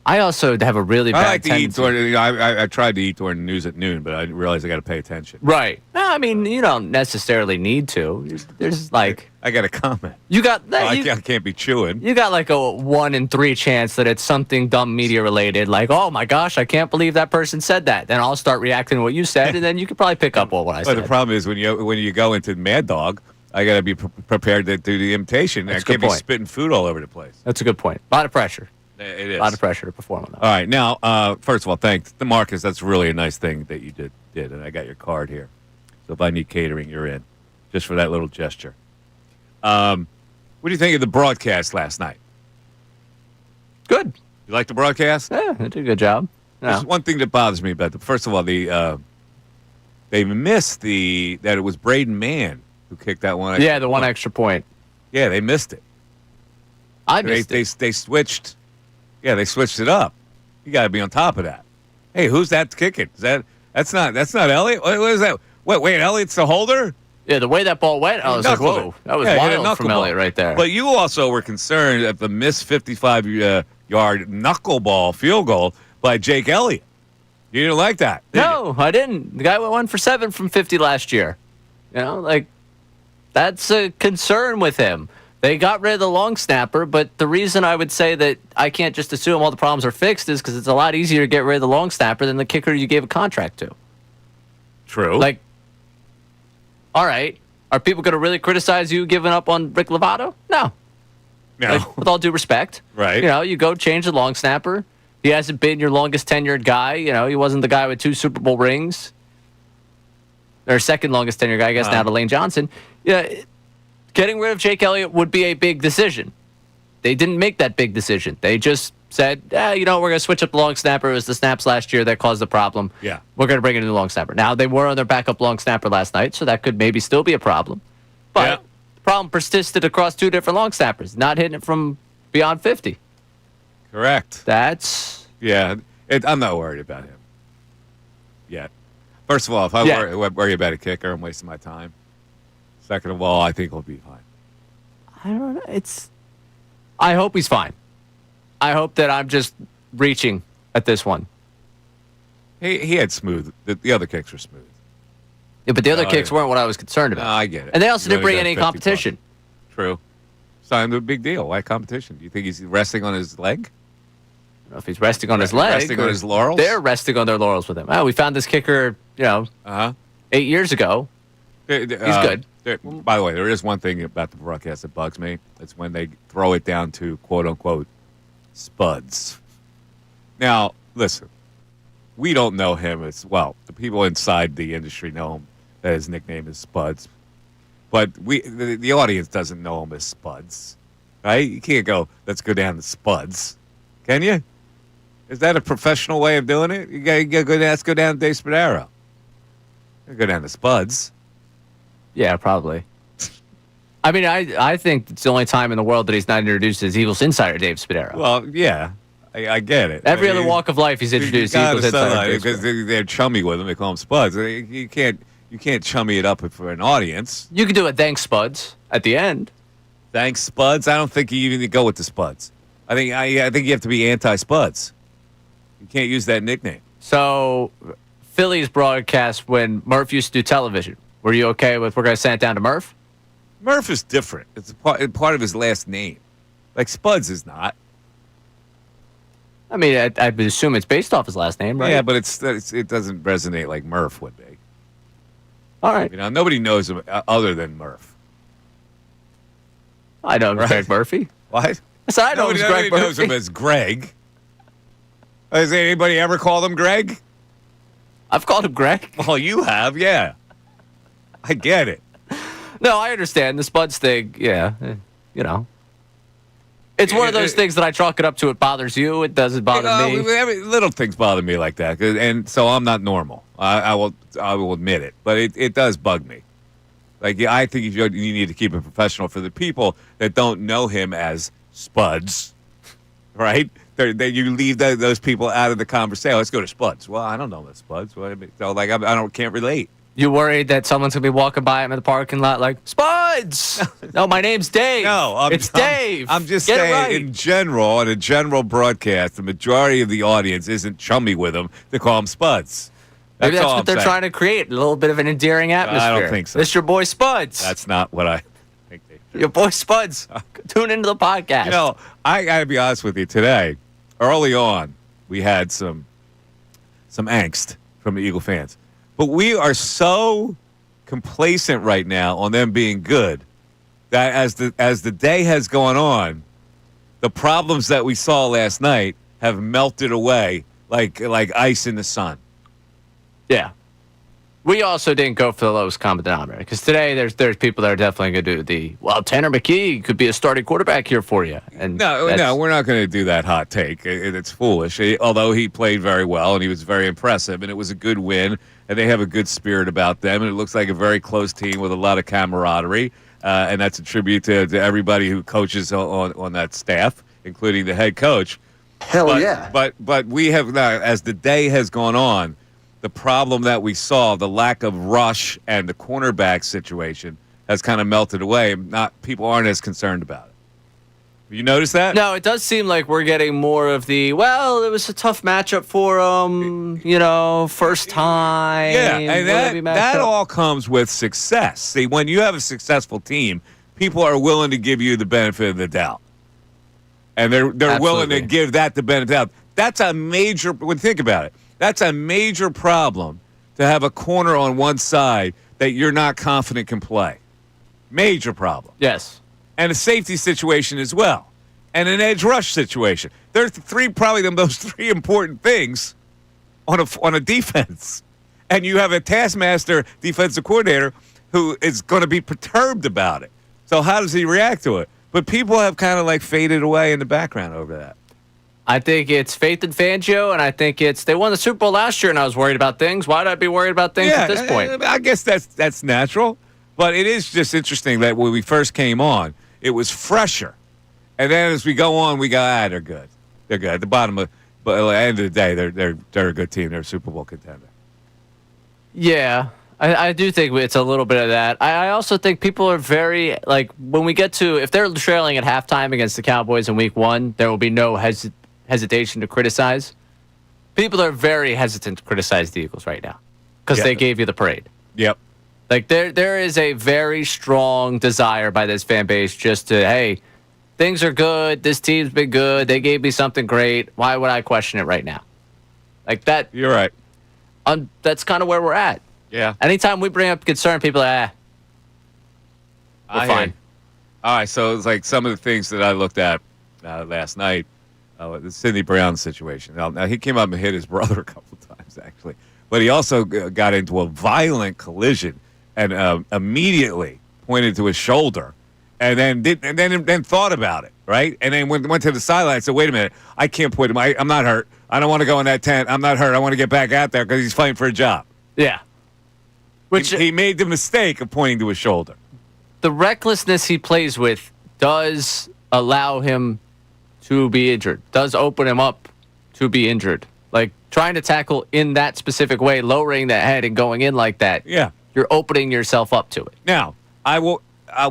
I also have a really bad I like to tendency. eat during. I tried to eat during the news at noon, but I realized I got to pay attention. Right. No, I mean, you don't necessarily need to. There's like... I got a comment. You got... I can't be chewing. You got like a 1 in 3 chance that it's something dumb media related. Like, oh my gosh, I can't believe that person said that. Then I'll start reacting to what you said, and then you could probably pick up on what I said. But the problem is when you go into Mad Dog, I got to be prepared to do the imitation. That's I can't be spitting food all over the place. That's a good point. A lot of pressure. It is. A lot of pressure to perform on that. All right. Now, first of all, thanks to Marcus. That's really a nice thing that you did, and I got your card here. So if I need catering, you're in, just for that little gesture. What do you think of the broadcast last night? Good. You like the broadcast? Yeah, they did a good job. There's one thing that bothers me about it. First of all, they missed that it was Braden Mann who kicked that one. Yeah, the one extra point. Yeah, they missed it. They switched. Yeah, they switched it up. You got to be on top of that. Hey, who's that kicking? That's not Elliott? What is that? Wait, Elliott's the holder? Yeah, the way that ball went, I was like, whoa. That was wild from Elliott right there. But you also were concerned at the missed 55-yard knuckleball field goal by Jake Elliott. You didn't like that, did you? I didn't. The guy went 1 for 7 from 50 last year. That's a concern with him. They got rid of the long snapper, but the reason I would say that I can't just assume all the problems are fixed is because it's a lot easier to get rid of the long snapper than the kicker you gave a contract to. True. All right. Are people going to really criticize you giving up on Rick Lovato? No. With all due respect. Right. You go change the long snapper. He hasn't been your longest tenured guy. He wasn't the guy with 2 Super Bowl rings. Or second longest tenured guy, I guess, now to Lane Johnson. Yeah. Getting rid of Jake Elliott would be a big decision. They didn't make that big decision. They just said, we're going to switch up the long snapper. It was the snaps last year that caused the problem. Yeah. We're going to bring in a new long snapper. Now, they were on their backup long snapper last night, so that could maybe still be a problem. But the problem persisted across 2 different long snappers, not hitting it from beyond 50. Correct. That's... Yeah. I'm not worried about him yet. First of all, if I worry about a kicker, I'm wasting my time. Second of all, I think he'll be fine. I don't know. I hope he's fine. I hope that I'm just reaching at this one. He had smooth. The other kicks were smooth. Yeah, but the other kicks weren't what I was concerned about. No, I get it. And they also didn't bring any competition. True. It's not a big deal. Why competition? Do you think he's resting on his leg? I don't know if he's resting on his leg. Resting on his laurels? They're resting on their laurels with him. We found this kicker, 8 years ago. He's good. By the way, there is one thing about the broadcast that bugs me. It's when they throw it down to quote-unquote spuds. Now, listen, we don't know him as well. The people inside the industry know him, that his nickname is Spuds. but the audience doesn't know him as Spuds, right? You can't go, let's go down to Spuds. Can you? Is that a professional way of doing it? You got to go down, let's go down to Dave Spadaro. Go down to Spuds. Yeah, probably. I mean, I think it's the only time in the world that he's not introduced as Eagles insider Dave Spadaro. Well, yeah, I get it. Every other walk of life, he's introduced Eagles insider because they're chummy with him. They call him Spuds. You can't chummy it up for an audience. You can do a thanks Spuds at the end. Thanks Spuds. I don't think you even go with the Spuds. I think you have to be anti-Spuds. You can't use that nickname. So, Phillies broadcast when Murph used to do television. Were you okay with we're going to send it down to Murph? Murph is different. It's part of his last name. Like Spuds is not. I mean, I would assume it's based off his last name, right? Yeah, but it doesn't resonate like Murph would be. All right. You know, nobody knows him other than Murph. I know Greg Murphy. What? So I know Nobody knows him as Greg. Has anybody ever called him Greg? I've called him Greg. Well, you have, yeah. I get it. No, I understand. The Spuds thing, yeah. You know. It's one of those things that I chalk it up to. It bothers you. It doesn't bother me. Little things bother me like that. And so I'm not normal. I will admit it. But it does bug me. Like, I think you need to keep it professional for the people that don't know him as Spuds, right? You leave those people out of the conversation. Let's go to Spuds. Well, I don't know the Spuds. So, like, I can't relate. You worried that someone's gonna be walking by him in the parking lot like Spuds? No, my name's Dave. No, it's Dave. I'm just Get it saying, right. in general, on a general broadcast, the majority of the audience isn't chummy with him to call him Spuds. Maybe that's all what they're trying to create, a little bit of an endearing atmosphere. I don't think so. This your boy Spuds. That's not what I think they should. Your boy Spuds. Tune into the podcast. You know, I got to be honest with you. Today, early on, we had some angst from the Eagle fans. But we are so complacent right now on them being good that as the day has gone on, the problems that we saw last night have melted away like ice in the sun. Yeah. We also didn't go for the lowest common denominator because today there's people that are definitely going to do Tanner McKee could be a starting quarterback here for you. And no, we're not going to do that hot take. It's foolish. Although he played very well and he was very impressive and it was a good win and they have a good spirit about them and it looks like a very close team with a lot of camaraderie and that's a tribute to everybody who coaches on that staff, including the head coach. Yeah. But we have now, as the day has gone on, the problem that we saw, the lack of rush and the cornerback situation has kind of melted away. People aren't as concerned about it. Have you noticed that? No, it does seem like we're getting more of it was a tough matchup for them, first time. Yeah, and that all comes with success. See, when you have a successful team, people are willing to give you the benefit of the doubt. And they're willing to give that the benefit of the doubt. That's a major, think about it. That's a major problem to have a corner on one side that you're not confident can play. Major problem. Yes. And a safety situation as well. And an edge rush situation. There's probably the most three important things on a defense. And you have a taskmaster defensive coordinator who is going to be perturbed about it. So how does he react to it? But people have kind of faded away in the background over that. I think it's faith in Fangio, and I think they won the Super Bowl last year, and I was worried about things. Why would I be worried about things at this point? I guess that's natural, but it is just interesting that when we first came on, it was fresher, and then as we go on, we go, they're good. They're good. At the bottom but at the end of the day, they're a good team. They're a Super Bowl contender. Yeah. I do think it's a little bit of that. I also think people are very, when we get to, if they're trailing at halftime against the Cowboys in week 1, there will be no hesitation to criticize. People are very hesitant to criticize the Eagles right now because they gave you the parade. Yep. There is a very strong desire by this fan base just to, hey, things are good. This team's been good. They gave me something great. Why would I question it right now? Like that. You're right. That's kind of where we're at. Yeah. Anytime we bring up concern, people are we're fine. All right, so it's like some of the things that I looked at last night, the Sidney Brown situation. Now, he came up and hit his brother a couple times, actually. But he also got into a violent collision and immediately pointed to his shoulder, and then thought about it, right? And then went to the sideline and said, "Wait a minute, I can't point him. I'm not hurt. I don't want to go in that tent. I'm not hurt. I want to get back out there because he's fighting for a job." Yeah. Which he made the mistake of pointing to his shoulder. The recklessness he plays with does allow him to be injured, does open him up to be injured. Like trying to tackle in that specific way, lowering the head and going in like that. Yeah. You're opening yourself up to it. Now,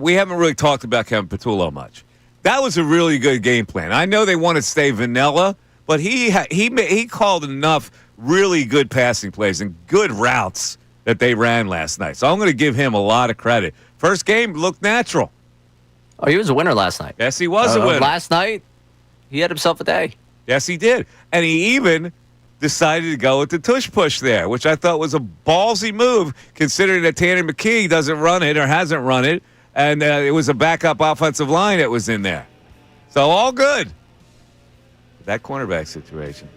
we haven't really talked about Kevin Patullo much. That was a really good game plan. I know they want to stay vanilla, but he called enough really good passing plays and good routes that they ran last night. So I'm going to give him a lot of credit. First game looked natural. Oh, he was a winner last night. Yes, he was a winner. Last night, he had himself a day. Yes, he did. And he even decided to go with the tush push there, which I thought was a ballsy move, considering that Tanner McKee doesn't run it or hasn't run it, and it was a backup offensive line that was in there. So all good. That cornerback situation.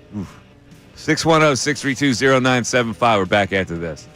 610-632-0975. We're back after this.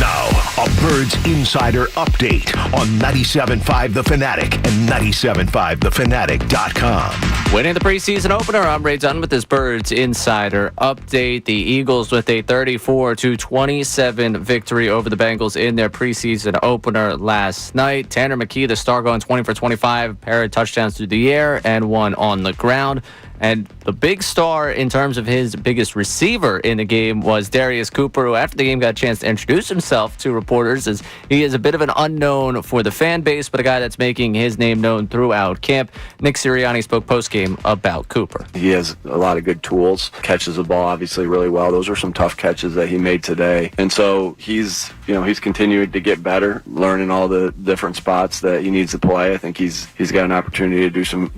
Now, a Birds Insider update on 97.5 The Fanatic and 97.5thefanatic.com. Winning the preseason opener, I'm Ray Dunn with this Birds Insider update. The Eagles with a 34-27 victory over the Bengals in their preseason opener last night. Tanner McKee, the star, going 20 for 25, pair of touchdowns through the air and one on the ground. And the big star in terms of his biggest receiver in the game was Darius Cooper, who after the game got a chance to introduce himself to reporters, as he is a bit of an unknown for the fan base, but a guy that's making his name known throughout camp. Nick Sirianni spoke postgame about Cooper. He has a lot of good tools, catches the ball obviously really well. Those are some tough catches that he made today. And so he's continued to get better, learning all the different spots that he needs to play. I think he's got an opportunity to do some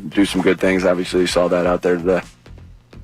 good things. Obviously, you saw that out there today.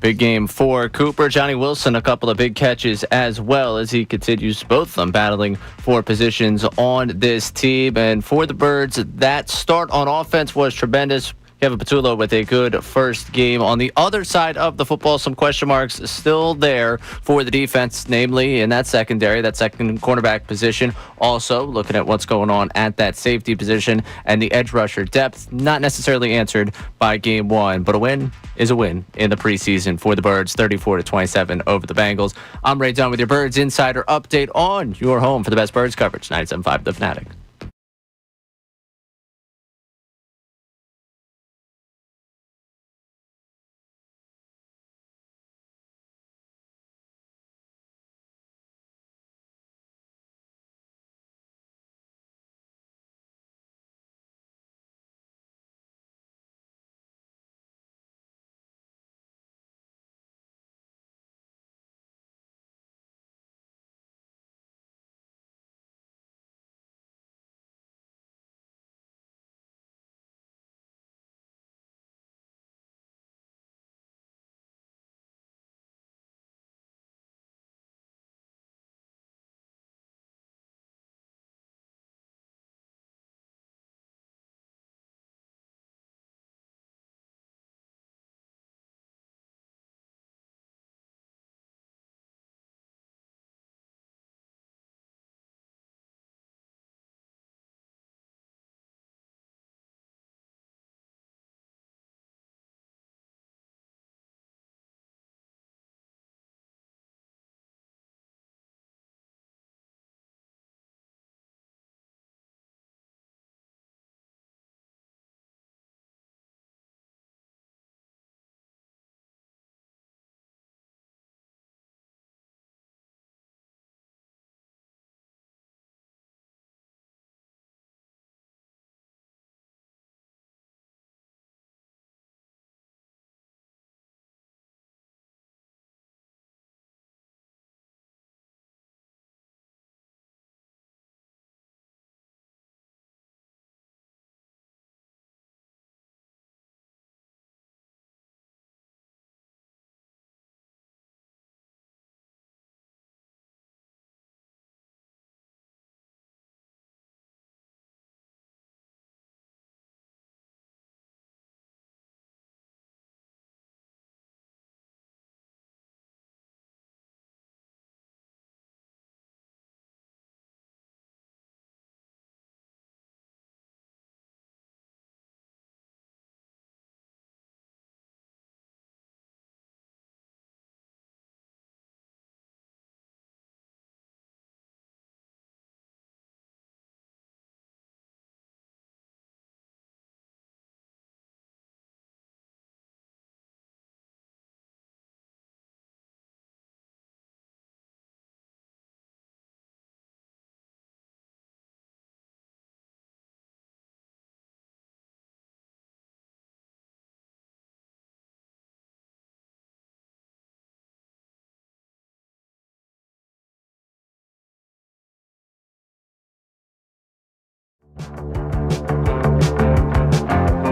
Big game for Cooper. Johnny Wilson, a couple of big catches as well as he continues, both of them battling for positions on this team. And for the Birds, that start on offense was tremendous. Kevin Patullo with a good first game. On the other side of the football, some question marks still there for the defense, namely in that secondary, that second cornerback position. Also looking at what's going on at that safety position and the edge rusher depth, not necessarily answered by game one, but a win is a win in the preseason for the Birds, 34-27 over the Bengals. I'm Ray Dunn with your Birds Insider update on your home for the best Birds coverage, 97.5 The Fanatic.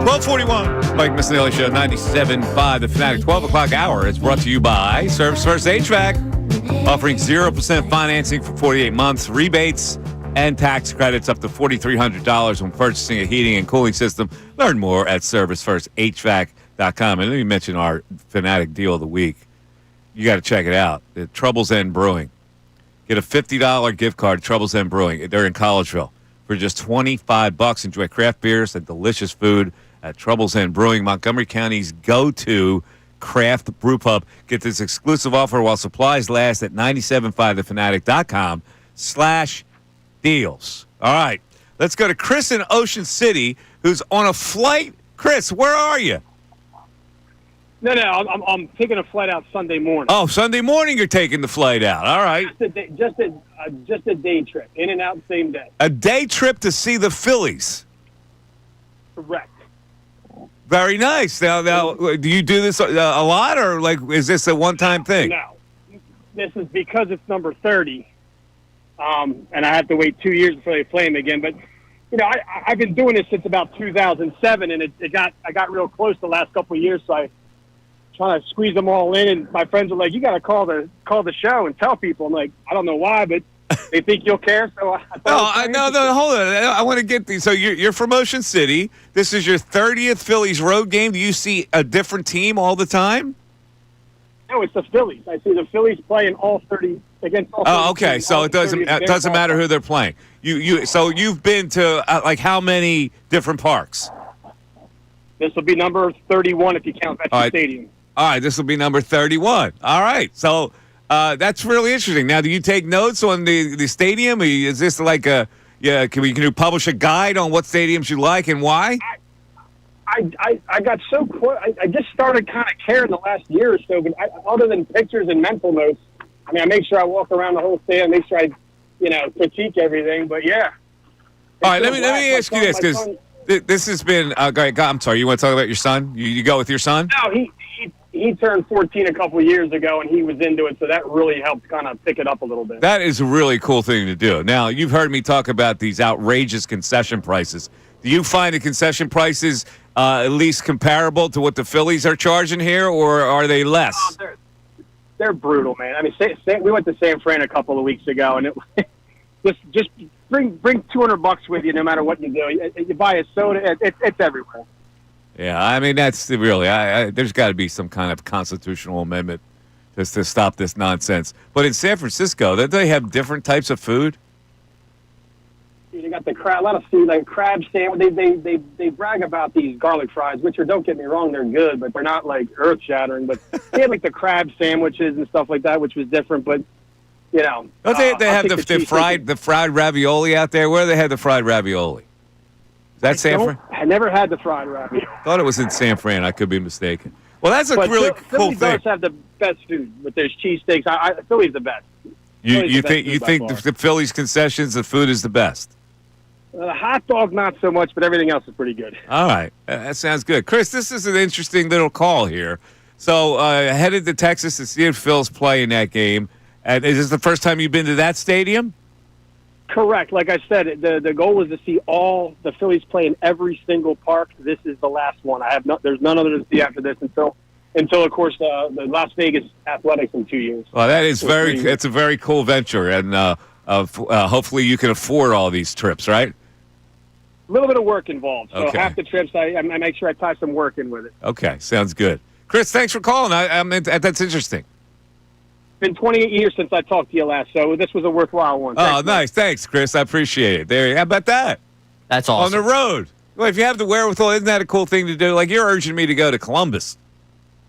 1241, Mike Missanelli Show, 97.5 The Fanatic. 12 o'clock hour is brought to you by Service First HVAC, offering 0% financing for 48 months, rebates, and tax credits up to $4,300 when purchasing a heating and cooling system. Learn more at ServiceFirstHVAC.com. And let me mention our Fanatic Deal of the Week. You got to check it out. The Troubles End Brewing. Get a $50 gift card, Troubles End Brewing. They're in Collegeville. For just $25, enjoy craft beers and delicious food at Troubles End Brewing, Montgomery County's go-to craft brew pub. Get this exclusive offer while supplies last at 975thefanatic.com/deals. All right, let's go to Chris in Ocean City, who's on a flight. Chris, where are you? No, I'm taking a flight out Sunday morning. Oh, Sunday morning you're taking the flight out. All right. Just a day trip, in and out same day. A day trip to see the Phillies. Correct. Very nice. Now, do you do this a lot, or is this a one-time thing? No. This is because it's number 30, and I have to wait 2 years before they play him again. But I've been doing this since about 2007, and I got real close the last couple of years, so I trying to squeeze them all in. And my friends are like, "You got to call the show and tell people." I'm like, "I don't know why, but they think you'll care." So no, hold on. I want to get these. So you're from Ocean City. This is your 30th Phillies road game. Do you see a different team all the time? No, it's the Phillies. I see the Phillies playing all 30 against all 30. Oh, okay. Teams, so it doesn't matter who they're playing. So you've been to how many different parks? This will be number 31 if you count Veterans Stadium. All right, this will be number 31. All right, so that's really interesting. Now, do you take notes on the stadium? Is this like can you publish a guide on what stadiums you like and why? I got so close. I just started kind of caring the last year or so, but other than pictures and mental notes, I mean, I make sure I walk around the whole stadium, make sure I, critique everything. But yeah. All right, let me ask you this, because this has been. I'm sorry. You want to talk about your son? You go with your son? No, he turned 14 a couple of years ago, and he was into it, so that really helped kind of pick it up a little bit. That is a really cool thing to do. Now, you've heard me talk about these outrageous concession prices. Do you find the concession prices at least comparable to what the Phillies are charging here, or are they less? They're brutal, man. I mean, we went to San Fran a couple of weeks ago, and it just bring $200 with you no matter what you do. You buy a soda, it's everywhere. Yeah, I mean, that's really, there's got to be some kind of constitutional amendment just to stop this nonsense. But in San Francisco, don't they have different types of food? They got a lot of food, like crab sandwich. They brag about these garlic fries, which are, don't get me wrong, they're good, but they're not like earth-shattering. But they had like the crab sandwiches and stuff like that, which was different. But don't they have the fried ravioli out there? Where do they have the fried ravioli? Is that San Fran? I never had the fried ravioli. Thought it was in San Fran. I could be mistaken. Well, that's really cool thing. Philly does have the best food, but there's cheesesteaks. Philly's the best. You think the Phillies concessions, the food is the best? The hot dog, not so much, but everything else is pretty good. All right. That sounds good. Chris, this is an interesting little call here. So, headed to Texas to see if Phils play in that game. And is this the first time you've been to that stadium? Correct. Like I said, the goal was to see all the Phillies play in every single park. This is the last one. There's none other to see after this until of course, the Las Vegas Athletics in 2 years. Well, it's a very cool venture. And hopefully you can afford all these trips, right? A little bit of work involved. So okay. Half the trips, I make sure I tie some work in with it. Okay, sounds good. Chris, thanks for calling. That's interesting. It's been 28 years since I talked to you last, so this was a worthwhile one. Thanks, nice. Thanks, Chris. I appreciate it. How about that? That's awesome. On the road. Well, if you have the wherewithal, isn't that a cool thing to do? Like, you're urging me to go to Columbus.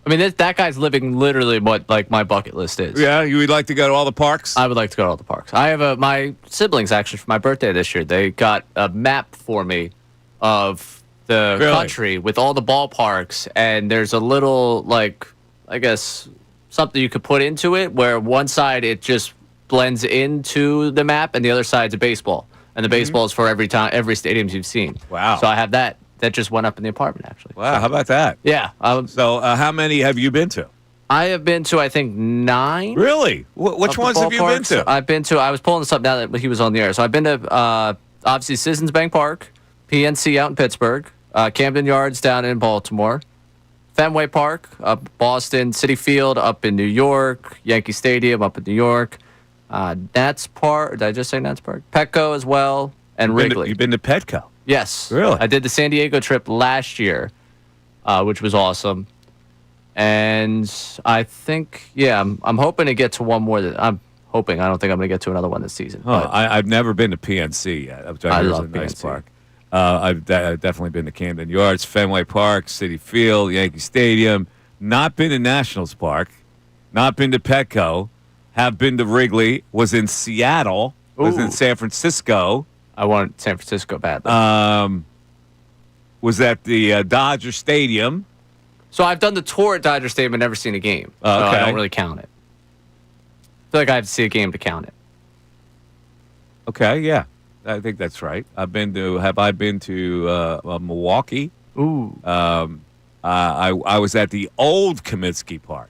I mean, that guy's living literally what my bucket list is. Yeah, you would like to go to all the parks? I would like to go to all the parks. I have my siblings, actually, for my birthday this year, they got a map for me of the country with all the ballparks, and there's a little, I guess, something you could put into it where one side it just blends into the map, and the other side's a baseball. And the baseball is for every stadium you've seen. Wow. So I have that. That just went up in the apartment, actually. Wow, how about that? Yeah. So how many have you been to? I have been to, I think, 9. Really? Which ones have you been to? I was pulling this up now that he was on the air. So I've been to obviously Citizens Bank Park, PNC out in Pittsburgh, Camden Yards down in Baltimore, Fenway Park up Boston, Citi Field up in New York, Yankee Stadium up in New York, Nats Park. Did I just say Nats Park? Petco as well, and Wrigley. You've been to Petco? Yes. Really? I did the San Diego trip last year, which was awesome. And I think, I'm hoping to get to one more. I'm hoping. I don't think I'm going to get to another one this season. Oh, I've never been to PNC yet. I love a nice PNC. park. I've definitely been to Camden Yards, Fenway Park, Citi Field, Yankee Stadium. Not been to Nationals Park. Not been to Petco. Have been to Wrigley. Was in Seattle. Was in San Francisco. I wanted San Francisco badly. Was at the Dodger Stadium. So I've done the tour at Dodger Stadium and never seen a game. Okay. So I don't really count it. I feel like I have to see a game to count it. Okay, yeah. I think that's right. Have I been to Milwaukee? Ooh. I was at the old Comiskey Park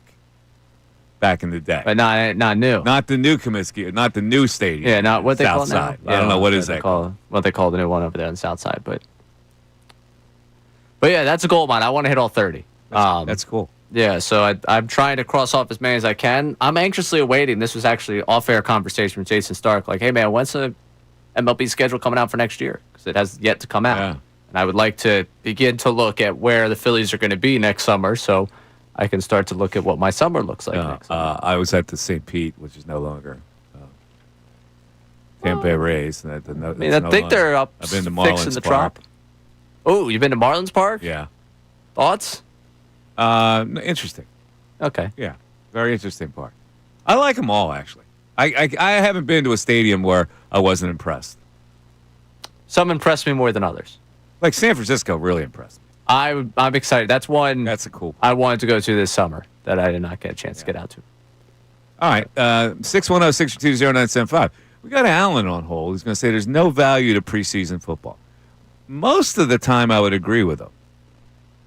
back in the day. But not new. Not the new Comiskey, not the new stadium. Yeah, not what they call it now. Southside. I don't know what is that called. What they call the new one over there on the south side, but yeah, that's a goal of mine. I want to hit all 30. That's cool. Yeah, so I'm trying to cross off as many as I can. I'm anxiously awaiting. This was actually off-air conversation with Jason Stark. Like, hey man, when's the MLB schedule coming out for next year? Because it has yet to come out. Yeah. And I would like to begin to look at where the Phillies are going to be next summer, so I can start to look at what my summer looks like next summer. I was at the St. Pete, which is no longer Tampa Bay Rays. I think they're up I've been to 6 in Marlins the Park. Trop. Oh, you've been to Marlins Park? Yeah. Thoughts? Interesting. Okay. Yeah, very interesting park. I like them all, actually. I haven't been to a stadium where I wasn't impressed. Some impressed me more than others. Like San Francisco really impressed me. I'm excited. That's one. That's a cool. I wanted to go to this summer that I did not get a chance to get out to. All right, 610-622-0975. We got Alan on hold. He's going to say there's no value to preseason football. Most of the time, I would agree with him,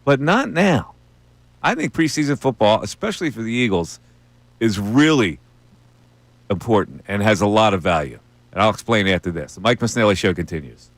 but not now. I think preseason football, especially for the Eagles, is really important and has a lot of value. And I'll explain after this. The Mike Missanelli Show continues.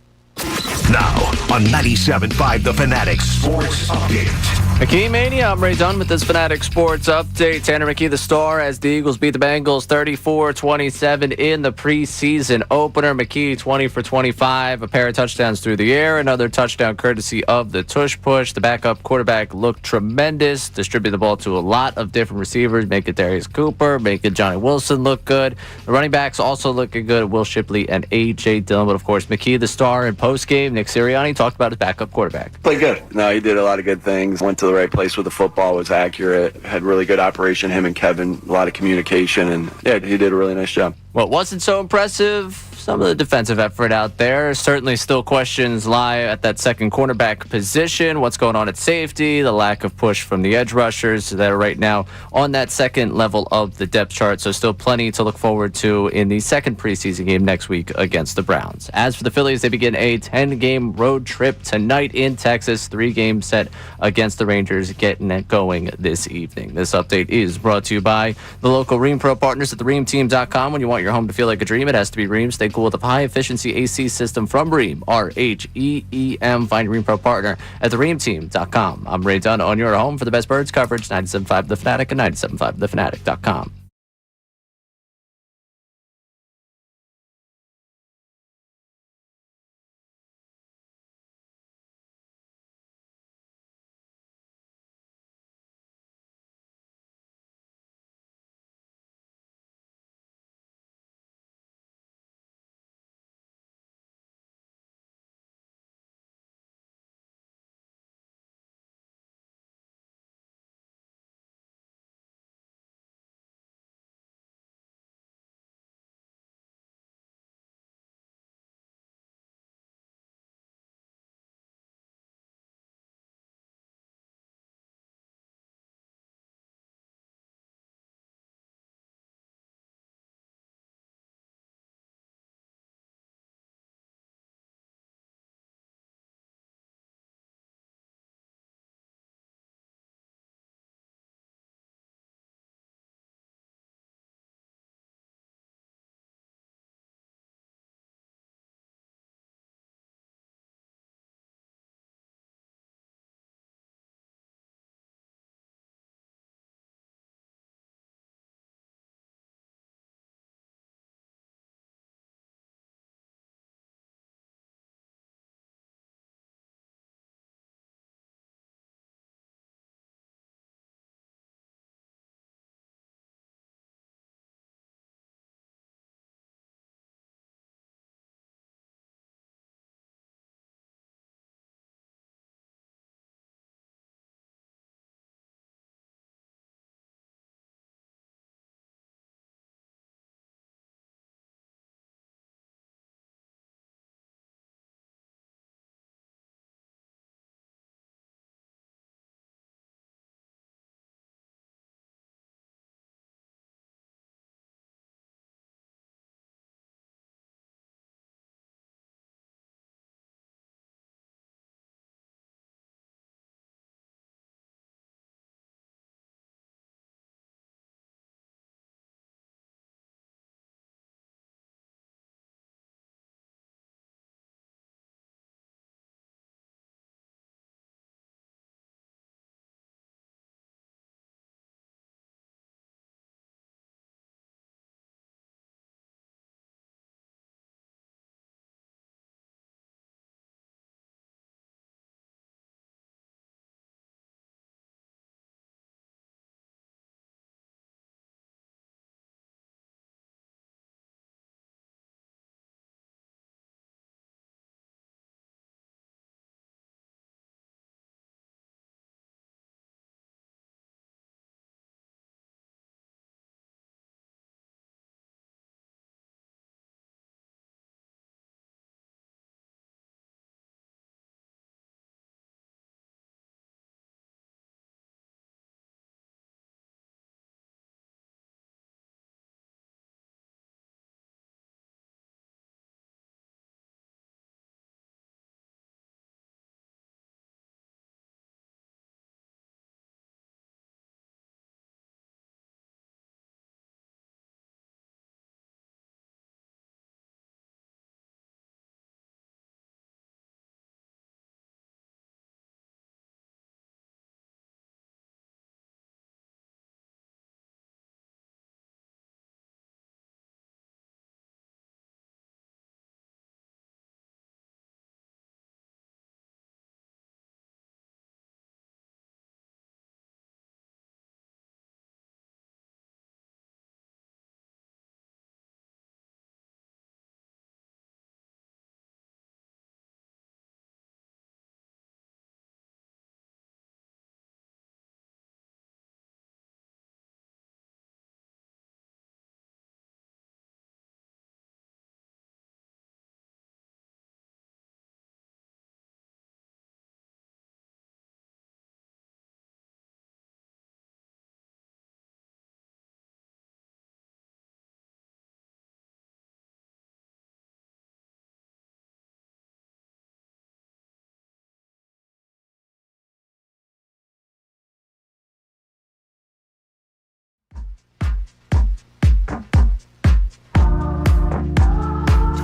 Now on 97.5 The Fanatic Sports Update. McKee Mania, I'm Ray Dunn with this Fanatic Sports Update. Tanner McKee, the star, as the Eagles beat the Bengals 34-27 in the preseason opener. McKee, 20 for 25, a pair of touchdowns through the air, another touchdown courtesy of the tush push. The backup quarterback looked tremendous, distributed the ball to a lot of different receivers, making Darius Cooper, making Johnny Wilson look good. The running backs also looking good, Will Shipley and A.J. Dillon. But, of course, McKee, the star, in postgame. Nick Sirianni talked about his backup quarterback. Played good. No, he did a lot of good things. Went to the right place with the football, was accurate, had really good operation, him and Kevin, a lot of communication, and yeah, he did a really nice job. What wasn't so impressive, some of the defensive effort out there. Certainly still questions lie at that second cornerback position. What's going on at safety, the lack of push from the edge rushers that are right now on that second level of the depth chart. So still plenty to look forward to in the second preseason game next week against the Browns. As for the Phillies, they begin a 10-game road trip tonight in Texas. 3-game set against the Rangers, getting it going this evening. This update is brought to you by the local Ream Pro partners at thereamteam.com. When you want your home to feel like a dream, it has to be Ream. Stay cool with a high-efficiency AC system from Ream, RHEEM. Find your Ream Pro partner at thereamteam.com. I'm Ray Dunn on your home for the best birds coverage, 97.5 The Fanatic and 97.5thefanatic.com.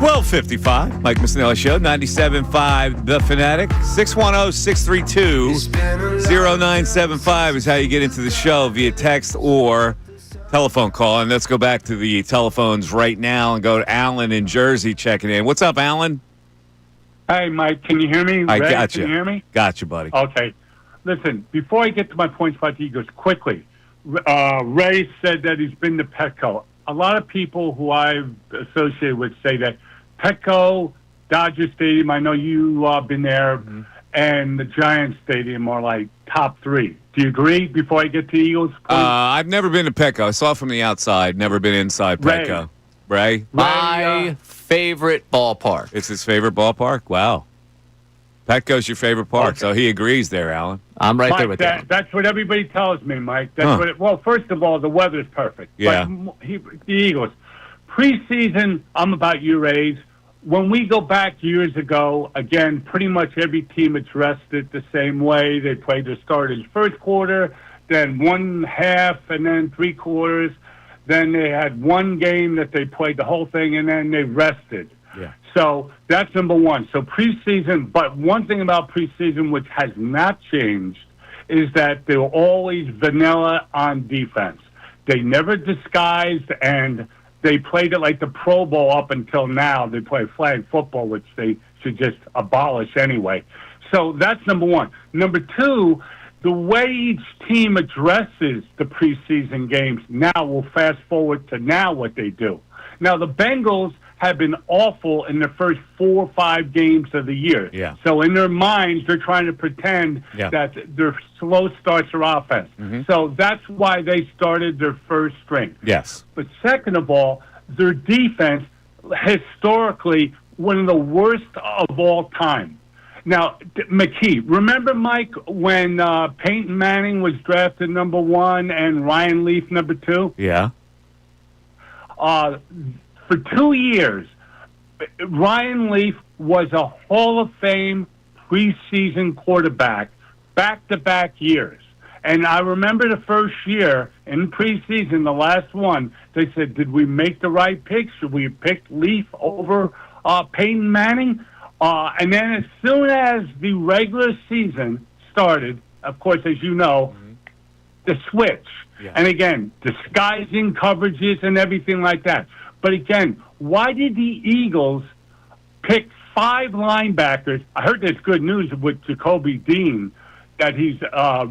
12:55, Mike Missanelli Show, 97.5 The Fanatic. 610-632-0975 is how you get into the show via text or telephone call. And let's go back to the telephones right now and go to Alan in Jersey checking in. What's up, Alan? Hey, Mike, can you hear me? I Ray, got you. Can you hear me? Got you, buddy. Okay. Listen, before I get to my points about the Eagles, quickly, Ray said that he's been to Petco. A lot of people who I've associated with say that Petco, Dodger Stadium, I know you been there, and the Giants Stadium are like top three. Do you agree before I get to the Eagles? I've never been to Petco. I saw it from the outside, never been inside Petco. Ray? My favorite ballpark. It's his favorite ballpark? Wow. Petco's your favorite park, Okay. so he agrees there, Alan. I'm right Mike, there with you. That's what everybody tells me, Mike. That's well, first of all, the weather's perfect. Yeah. But the Eagles. Preseason, I'm about you, Rays. When we go back years ago, again, pretty much every team addressed it the same way. They played their starters first quarter, then one half, and then three quarters. Then they had one game that they played the whole thing, and then they rested. Yeah. So that's number one. So preseason, but one thing about preseason which has not changed is that they're always vanilla on defense. They never disguised, and they played it like the Pro Bowl up until now. They play flag football, which they should just abolish anyway. So that's number one. Number two, the way each team addresses the preseason games now, we'll fast forward to now what they do. Now, the Bengals have been awful in the first 4 or 5 games of the year. Yeah. So in their minds, they're trying to pretend that their slow starts are offense. So that's why they started their first string. Yes. But second of all, their defense, historically, one of the worst of all time. Now, McKee, remember, Mike, when Peyton Manning was drafted number 1 and Ryan Leaf number 2? Yeah. For 2 years, Ryan Leaf was a Hall of Fame preseason quarterback, back-to-back years. And I remember the first year in preseason, the last one, they said, did we make the right pick? Should we have picked Leaf over Peyton Manning? And then as soon as the regular season started, of course, as you know, the switch. Yeah. And again, disguising coverages and everything like that. But again, why did the Eagles pick 5 linebackers? I heard there's good news with Jacoby Dean, that he's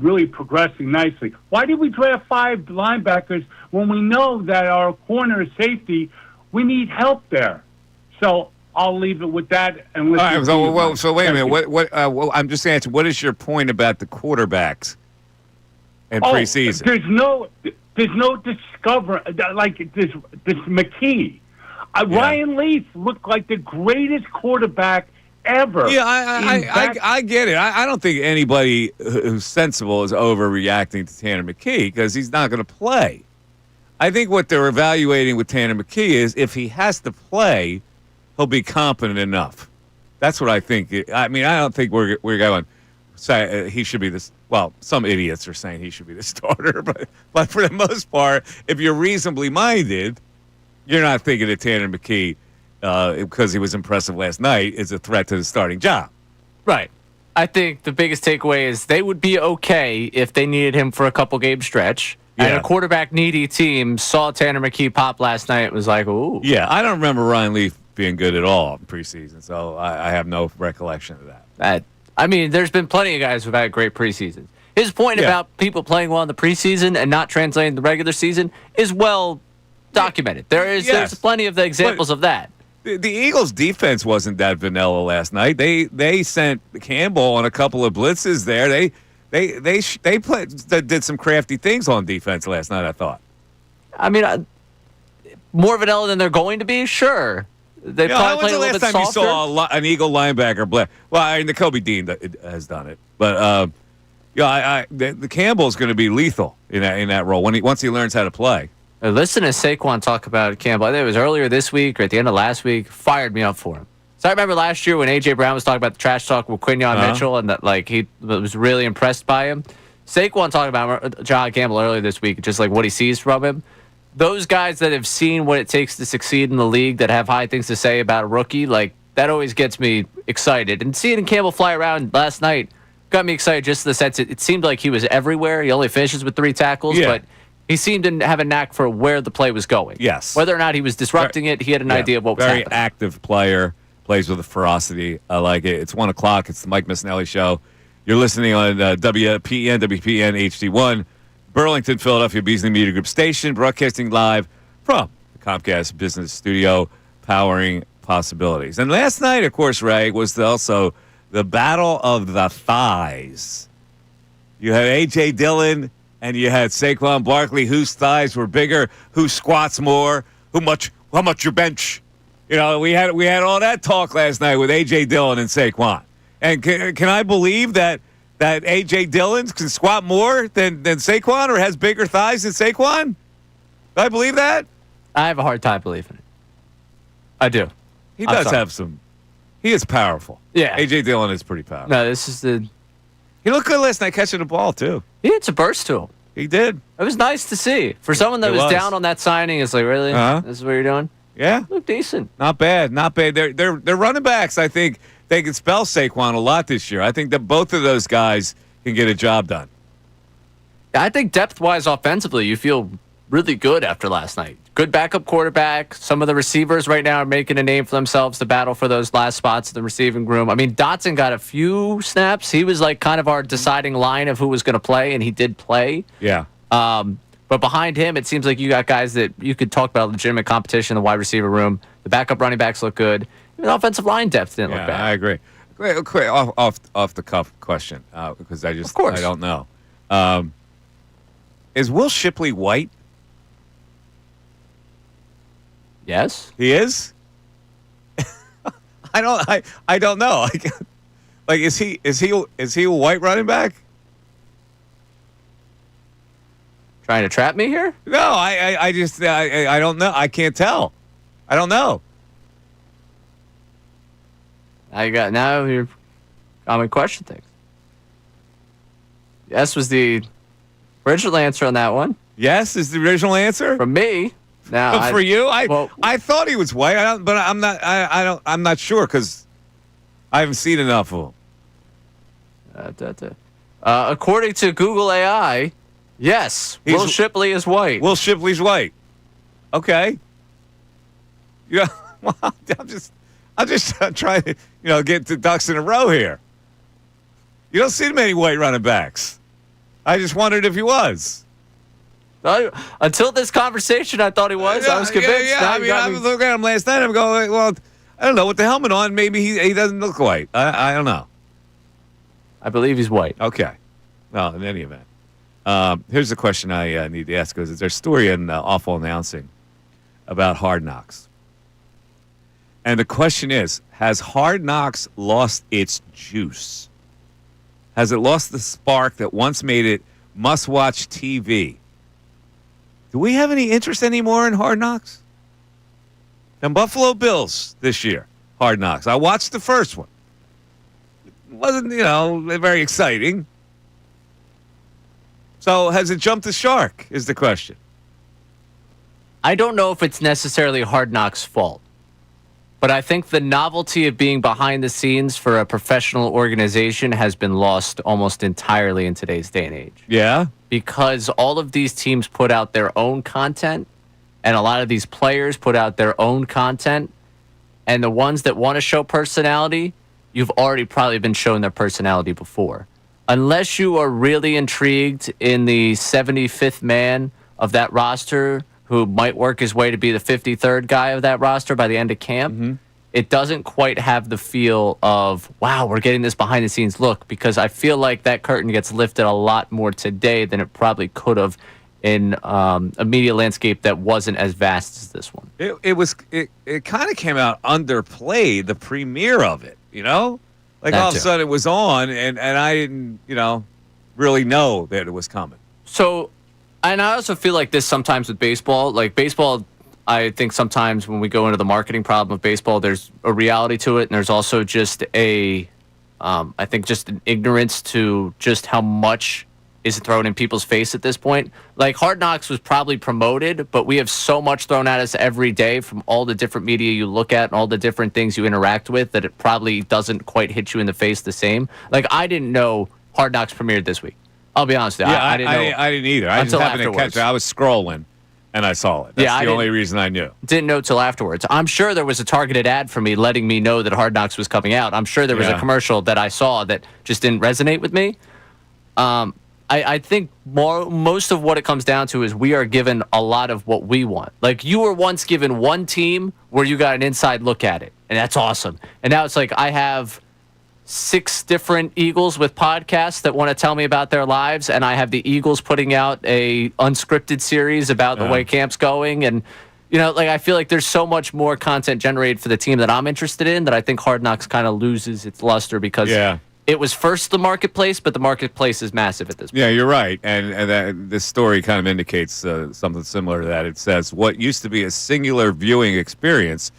really progressing nicely. Why did we draft 5 linebackers when we know that our corner safety, we need help there? So I'll leave it with that. And listen. All right, so wait a minute. What I'm just asking, what is your point about the quarterbacks in preseason? There's no discover like this McKee. Ryan Leaf looked like the greatest quarterback ever. Yeah, I get it. I don't think anybody who's sensible is overreacting to Tanner McKee because he's not going to play. I think what they're evaluating with Tanner McKee is if he has to play, he'll be competent enough. That's what I think. I mean, I don't think we're going to say he should be this. Well, some idiots are saying he should be the starter, but for the most part, if you're reasonably minded, you're not thinking that Tanner McKee, because he was impressive last night, is a threat to the starting job. Right. I think the biggest takeaway is they would be okay if they needed him for a couple game stretch. Yeah. And a quarterback needy team saw Tanner McKee pop last night and was like, ooh. Yeah, I don't remember Ryan Leaf being good at all in preseason, so I have no recollection of that. I mean, there's been plenty of guys who've had great preseasons. His point about people playing well in the preseason and not translating the regular season is well documented. There's plenty of the examples of that. The Eagles' defense wasn't that vanilla last night. They sent Campbell on a couple of blitzes there. They did some crafty things on defense last night, I thought. I mean, more vanilla than they're going to be, sure. They probably played a little bit softer. When's the last time you saw an Eagle linebacker blitz? Well, I mean, the Kobe Dean has done it, but the Campbell's going to be lethal in that role once he learns how to play. Listen to Saquon talk about Campbell. I think it was earlier this week or at the end of last week. Fired me up for him. So I remember last year when A.J. Brown was talking about the trash talk with Quinyon Mitchell and that he was really impressed by him. Saquon talking about John Campbell earlier this week, just like what he sees from him. those guys that have seen what it takes to succeed in the league, that have high things to say about a rookie, like, that always gets me excited. And seeing Campbell fly around last night got me excited just in the sense it seemed like he was everywhere. He only finishes with 3 tackles, but he seemed to have a knack for where the play was going. Yes. Whether or not he was disrupting it, he had an idea of what was happening. Very active player, plays with a ferocity. I like it. It's 1 o'clock. It's the Mike Missanelli Show. You're listening on WPN HD1, Burlington, Philadelphia, Beasley Media Group station, broadcasting live from the Comcast Business Studio, powering possibilities. And last night, of course, Ray, was also the battle of the thighs. You had A.J. Dillon and you had Saquon Barkley. Whose thighs were bigger? Who squats more? How much your bench? You know, we had all that talk last night with A.J. Dillon and Saquon. And can I believe that A.J. Dillon can squat more than Saquon, or has bigger thighs than Saquon? Do I believe that? I have a hard time believing it. I do. He does have some. He is powerful. Yeah. A.J. Dillon is pretty powerful. No, this is the... He looked good last night catching the ball, too. He had some burst to him. He did. It was nice to see. For someone that was down on that signing, it's like, really? This is what you're doing? Yeah. Look decent. Not bad. Not bad. They're running backs, I think. They can spell Saquon a lot this year. I think that both of those guys can get a job done. I think depth-wise offensively, you feel really good after last night. Good backup quarterback. Some of the receivers right now are making a name for themselves to battle for those last spots in the receiving room. I mean, Dotson got a few snaps. He was like kind of our deciding line of who was going to play, and he did play. Yeah. But behind him, it seems like you got guys that you could talk about legitimate competition in the wide receiver room. The backup running backs look good. The offensive line depth didn't look bad. I agree. Quick, off the cuff question, because I don't know. Is Will Shipley white? Yes. He is? I don't know. Like is he a white running back? Trying to trap me here? No, I just I don't know. I can't tell. I don't know. Now you're common question things. Yes was the original answer on that one. Yes is the original answer from me. Now for you, I thought he was white, but I'm not sure because I haven't seen enough of him. According to Google AI, yes, Will Shipley is white. Will Shipley's white. Okay. Yeah, well, I'm just trying to get the ducks in a row here. You don't see many white running backs. I just wondered if he was. Until this conversation, I thought he was. I was convinced. Yeah. I was looking at him last night. I'm going, well, I don't know. With the helmet on, maybe he doesn't look white. I don't know. I believe he's white. Okay. Well, in any event. Here's the question I need to ask, because there's a story in Awful Announcing about Hard Knocks. And the question is, has Hard Knocks lost its juice? Has it lost the spark that once made it must-watch TV? Do we have any interest anymore in Hard Knocks? And Buffalo Bills this year, Hard Knocks. I watched the first one. It wasn't, very exciting. So has it jumped the shark is the question. I don't know if it's necessarily Hard Knocks' fault, but I think the novelty of being behind the scenes for a professional organization has been lost almost entirely in today's day and age. Yeah? Because all of these teams put out their own content, and a lot of these players put out their own content, and the ones that want to show personality, you've already probably been shown their personality before. Unless you are really intrigued in the 75th man of that roster who might work his way to be the 53rd guy of that roster by the end of camp, it doesn't quite have the feel of, wow, we're getting this behind-the-scenes look, because I feel like that curtain gets lifted a lot more today than it probably could have in a media landscape that wasn't as vast as this one. It kind of came out underplayed, the premiere of it, Like all of a sudden it was on, and I didn't, really know that it was coming. So, and I also feel like this sometimes with baseball. Like baseball, I think sometimes when we go into the marketing problem of baseball, there's a reality to it, and there's also just I think just an ignorance to just how much isn't thrown in people's face at this point. Like, Hard Knocks was probably promoted, but we have so much thrown at us every day from all the different media you look at and all the different things you interact with that it probably doesn't quite hit you in the face the same. Like, I didn't know Hard Knocks premiered this week. I'll be honest with you. Yeah, I didn't know. I didn't either. I just happened to catch it. I was scrolling, and I saw it. That's the only reason I knew. Didn't know till afterwards. I'm sure there was a targeted ad for me letting me know that Hard Knocks was coming out. I'm sure there was a commercial that I saw that just didn't resonate with me. I think most of what it comes down to is we are given a lot of what we want. Like, you were once given one team where you got an inside look at it, and that's awesome. And now it's like I have 6 different Eagles with podcasts that want to tell me about their lives, and I have the Eagles putting out a unscripted series about the way camp's going. And, you know, like, I feel like there's so much more content generated for the team that I'm interested in that I think Hard Knocks kind of loses its luster because it was first the marketplace, but the marketplace is massive at this point. Yeah, you're right. And this story kind of indicates something similar to that. It says what used to be a singular viewing experience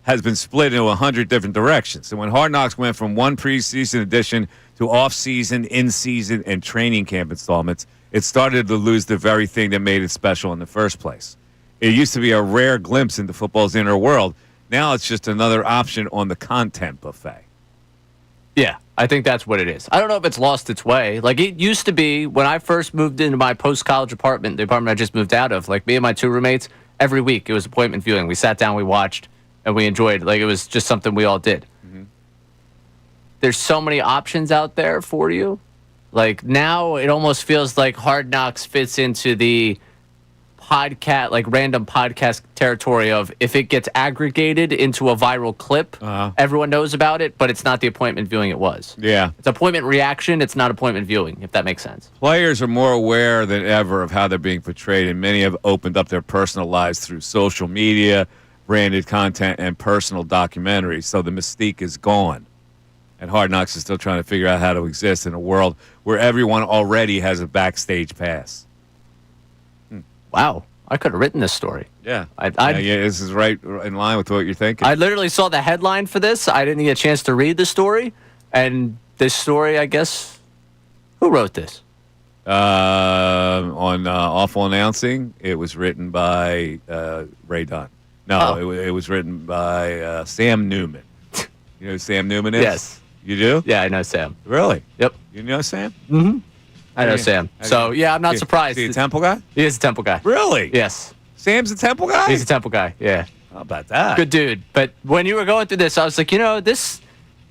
has been split into 100 different directions. And when Hard Knocks went from one preseason edition to off-season, in-season, and training camp installments, it started to lose the very thing that made it special in the first place. It used to be a rare glimpse into football's inner world. Now it's just another option on the content buffet. Yeah, I think that's what it is. I don't know if it's lost its way. Like, it used to be when I first moved into my post-college apartment, the apartment I just moved out of, like, me and my 2 roommates, every week it was appointment viewing. We sat down, we watched, and we enjoyed. Like, it was just something we all did. Mm-hmm. There's so many options out there for you. Like, now it almost feels like Hard Knocks fits into the podcast, like random podcast territory of if it gets aggregated into a viral clip, everyone knows about it, but it's not the appointment viewing it was. Yeah. It's appointment reaction. It's not appointment viewing, if that makes sense. Players are more aware than ever of how they're being portrayed, and many have opened up their personal lives through social media, branded content, and personal documentaries. So the mystique is gone. And Hard Knocks is still trying to figure out how to exist in a world where everyone already has a backstage pass. Wow. I could have written this story. Yeah. This is right in line with what you're thinking. I literally saw the headline for this. I didn't get a chance to read the story. And this story, I guess, who wrote this? On Awful Announcing, it was written by Ray Dunn. No, it was written by Sam Newman. You know who Sam Newman is? Yes. You do? Yeah, I know Sam. Really? Yep. You know Sam? Mm-hmm. I know Sam. So, yeah, I'm not surprised. Is he a Temple guy? He is a Temple guy. Really? Yes. Sam's a Temple guy? He's a Temple guy, yeah. How about that? Good dude. But when you were going through this, I was like, you know, this...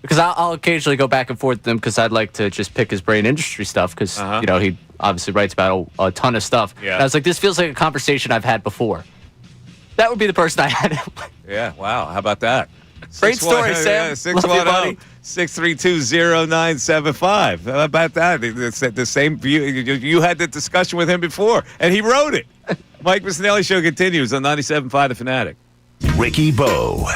Because I'll occasionally go back and forth with him because I'd like to just pick his brain industry stuff because, you know, he obviously writes about a ton of stuff. Yeah. And I was like, this feels like a conversation I've had before. That would be the person I had. Yeah, wow. How about that? Great story, Sam. 610-632-0975. How about that? It's the same view. You had that discussion with him before, and he wrote it. Mike Missanelli Show continues on 97.5 The Fanatic. Ricky Bo.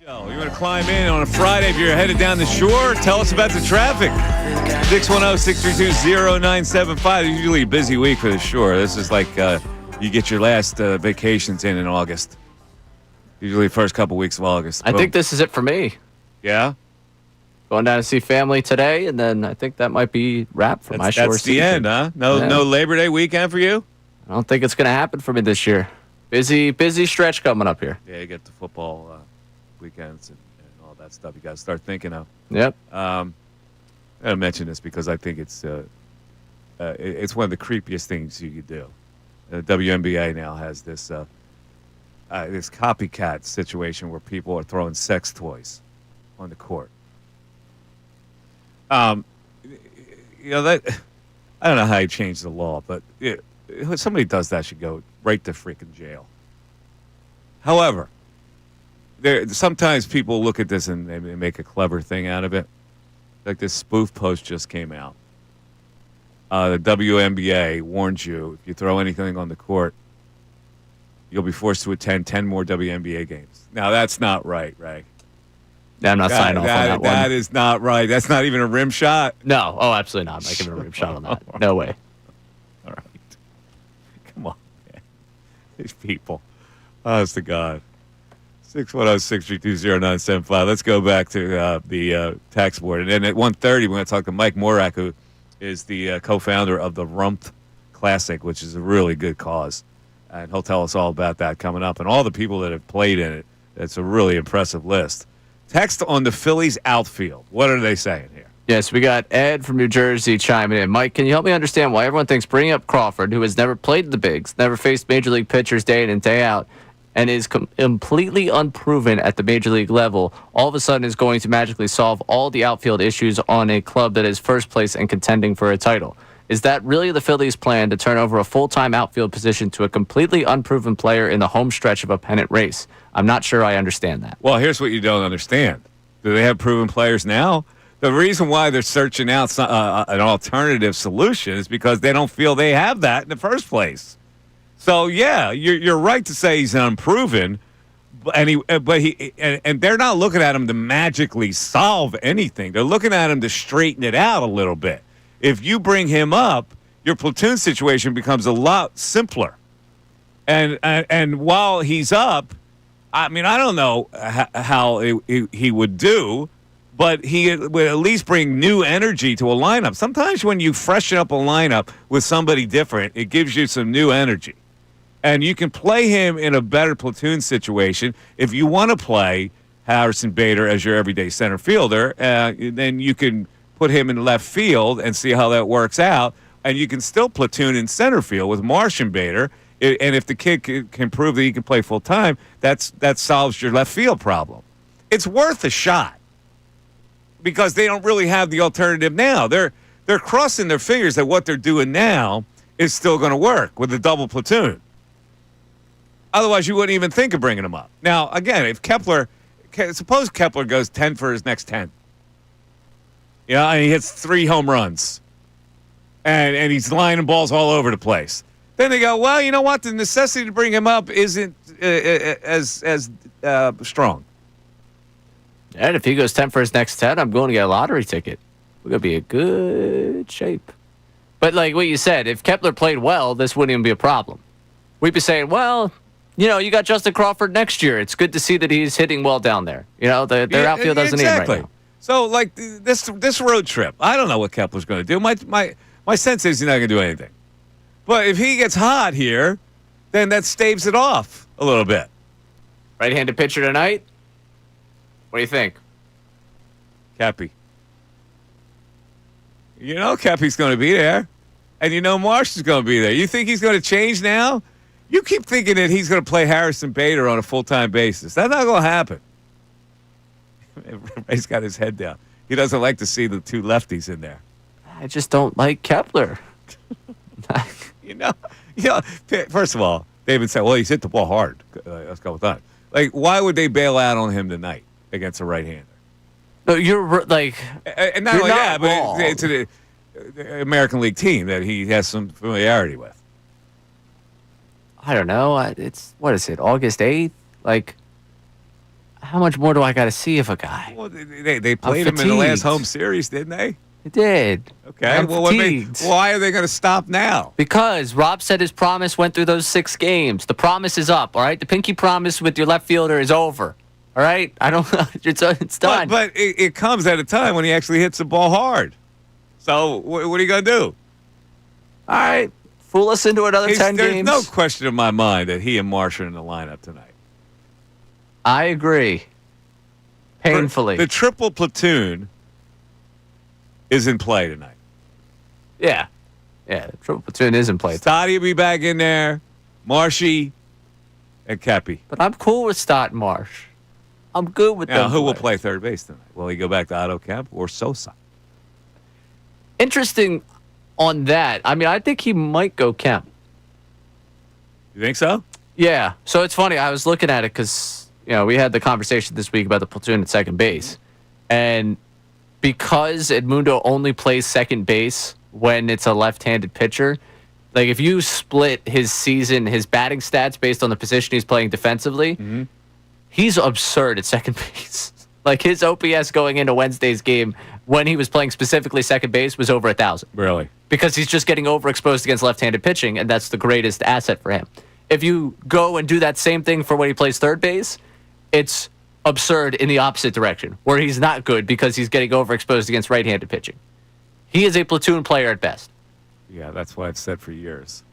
You want to climb in on a Friday if you're headed down the shore? Tell us about the traffic. 610-632-0975. Usually a busy week for the shore. This is like you get your last vacations in August. Usually the first couple weeks of August. I think this is it for me. Yeah? Going down to see family today, and then I think that might be wrap for my shore That's the season. end, huh? No Labor Day weekend for you? I don't think it's going to happen for me this year. Busy stretch coming up here. Yeah, you get the football weekends and all that stuff you got to start thinking of. Yep. I gotta mention this because I think it's one of the creepiest things you could do. The WNBA now has this this copycat situation where people are throwing sex toys on the court. That I don't know how you change the law, but if somebody does that, should go right to freaking jail. However, sometimes people look at this and they make a clever thing out of it. Like this spoof post just came out. The WNBA warns you, if you throw anything on the court, you'll be forced to attend 10 more WNBA games. Now, that's not right, Ray. Yeah, I'm not signing off on that one. That is not right. That's not even a rim shot. No. Oh, absolutely not. I'm not giving a rim shot on that. No way. All right. Come on, man. These people. Honest to God. 610-632-0975. Let's go back to the tax board. And then at 1:30, we're going to talk to Mike Morak, who is the co-founder of the Rump Classic, which is a really good cause. And he'll tell us all about that coming up. And all the people that have played in it. It's a really impressive list. Text on the Phillies outfield. What are they saying here? Yes, we got Ed from New Jersey chiming in. Mike, can you help me understand why everyone thinks bringing up Crawford, who has never played the bigs, never faced major league pitchers day in and day out, and is completely unproven at the major league level, all of a sudden is going to magically solve all the outfield issues on a club that is first place and contending for a title? Is that really the Phillies' plan to turn over a full-time outfield position to a completely unproven player in the home stretch of a pennant race? I'm not sure I understand that. Well, here's what you don't understand. Do they have proven players now? The reason why they're searching out an alternative solution is because they don't feel they have that in the first place. So, yeah, you're right to say he's unproven, and they're not looking at him to magically solve anything. They're looking at him to straighten it out a little bit. If you bring him up, your platoon situation becomes a lot simpler. And while he's up, I mean, I don't know how he would do, but he would at least bring new energy to a lineup. Sometimes when you freshen up a lineup with somebody different, it gives you some new energy. And you can play him in a better platoon situation. If you want to play Harrison Bader as your everyday center fielder, then you can put him in left field and see how that works out. And you can still platoon in center field with Marsh and Bader. And if the kid can prove that he can play full time, that solves your left field problem. It's worth a shot because they don't really have the alternative now. They're crossing their fingers that what they're doing now is still going to work with a double platoon. Otherwise, you wouldn't even think of bringing him up. Now, again, if suppose Kepler goes 10 for his next 10. Yeah, and he hits 3 home runs. And he's lining balls all over the place. Then they go, well, you know what? The necessity to bring him up isn't as strong. And if he goes 10 for his next 10, I'm going to get a lottery ticket. We're going to be in good shape. But like what you said, if Kepler played well, this wouldn't even be a problem. We'd be saying, well, you got Justin Crawford next year. It's good to see that he's hitting well down there. Their outfield doesn't need him right now. So, like, this road trip, I don't know what Kepler's going to do. My sense is he's not going to do anything. But if he gets hot here, then that staves it off a little bit. Right-handed pitcher tonight? What do you think? Cappy. Cappy's going to be there. And Marsh is going to be there. You think he's going to change now? You keep thinking that he's going to play Harrison Bader on a full-time basis. That's not going to happen. Ray's got his head down. He doesn't like to see the 2 lefties in there. I just don't like Kepler. First of all, David said, well, he's hit the ball hard a couple times. Like, why would they bail out on him tonight against a right-hander? No, you're like... And not only that, but it's an American League team that he has some familiarity with. I don't know. What is it, August 8th? Like, how much more do I got to see of a guy? Well, they played him in the last home series, didn't they? They did. Okay. I'm Well, fatigued. why are they going to stop now? Because Rob said his promise went through those 6 games. The promise is up, all right? The pinky promise with your left fielder is over, all right? It's done. But it comes at a time when he actually hits the ball hard. So what are you going to do? All right. Fool us into another 10 There's games. no question in my mind that he and Marsh are in the lineup tonight. I agree. Painfully. The triple platoon is in play tonight. Yeah. Yeah, the triple platoon is in play. Stotty will be back in there. Marshy and Kepi. But I'm cool with Stott and Marsh. I'm good with them. Now, who will players. play third base tonight? Will he go back to Otto Kemp or Sosa? Interesting on that. I mean, I think he might go Kemp. You think so? Yeah. So it's funny. I was looking at it because, we had the conversation this week about the platoon at second base. And because Edmundo only plays second base when it's a left-handed pitcher, like if you split his season, his batting stats based on the position he's playing defensively, he's absurd at second base. Like his OPS going into Wednesday's game when he was playing specifically second base was over 1,000. Really? Because he's just getting overexposed against left-handed pitching, and that's the greatest asset for him. If you go and do that same thing for when he plays third base, it's absurd in the opposite direction, where he's not good because he's getting overexposed against right-handed pitching. He is a platoon player at best. Yeah, that's what I've said for years.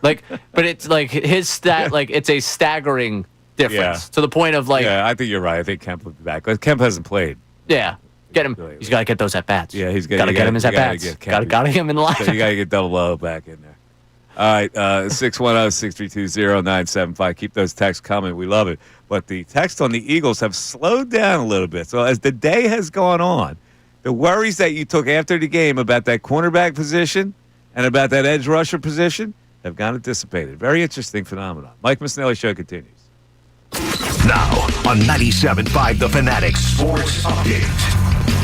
But it's like his stat, like it's a staggering difference to the point of like. Yeah, I think you're right. I think Kemp will be back. But Kemp hasn't played. Yeah, get him. He's got to get those at bats. Yeah, he's got to get him his at bats. Got to get him in the line. So you got to get Double O back in there. All right, 610-632-0975. Keep those texts coming. We love it. But the texts on the Eagles have slowed down a little bit. So as the day has gone on, the worries that you took after the game about that cornerback position and about that edge rusher position have kind of dissipated. Very interesting phenomenon. Mike Missanelli Show continues. Now on 97.5 The Fanatic Sports Update.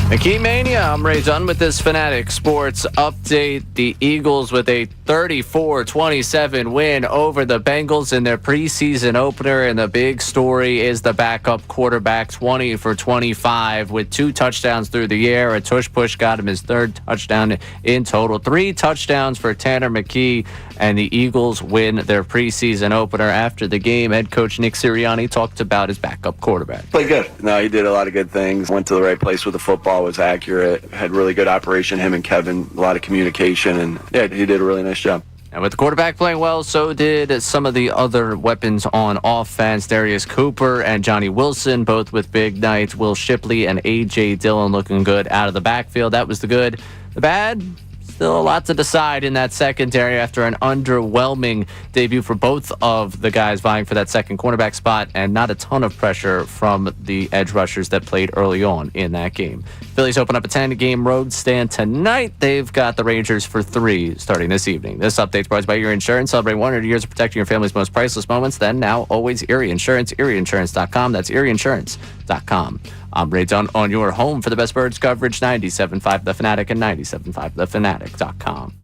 McKee Mania, I'm Ray Dunn with this Fanatic Sports Update. The Eagles with a 34-27 win over the Bengals in their preseason opener, and the big story is the backup quarterback, 20 for 25 with 2 touchdowns through the air. A tush-push got him his 3rd touchdown in total. 3 touchdowns for Tanner McKee, and the Eagles win their preseason opener. After the game, head coach Nick Sirianni talked about his backup quarterback. Played good. No, he did a lot of good things. Went to the right place with the football, was accurate, had really good operation, him and Kevin, a lot of communication, and yeah, he did a really nice job. And with the quarterback playing well, so did some of the other weapons on offense. Darius Cooper and Johnny Wilson, both with big nights. Will Shipley and A.J. Dillon looking good out of the backfield. That was the good. The bad, still a lot to decide in that secondary after an underwhelming debut for both of the guys vying for that second cornerback spot, and not a ton of pressure from the edge rushers that played early on in that game. Phillies open up a 10-game road stand tonight. They've got the Rangers for 3 starting this evening. This update's brought to you by Erie Insurance. Celebrate 100 years of protecting your family's most priceless moments. Then, now, always Erie Insurance. ErieInsurance.com. That's ErieInsurance.com. I'm Ray Dunn on your home for the best birds coverage, 97.5 The Fanatic and 97.5thefanatic.com.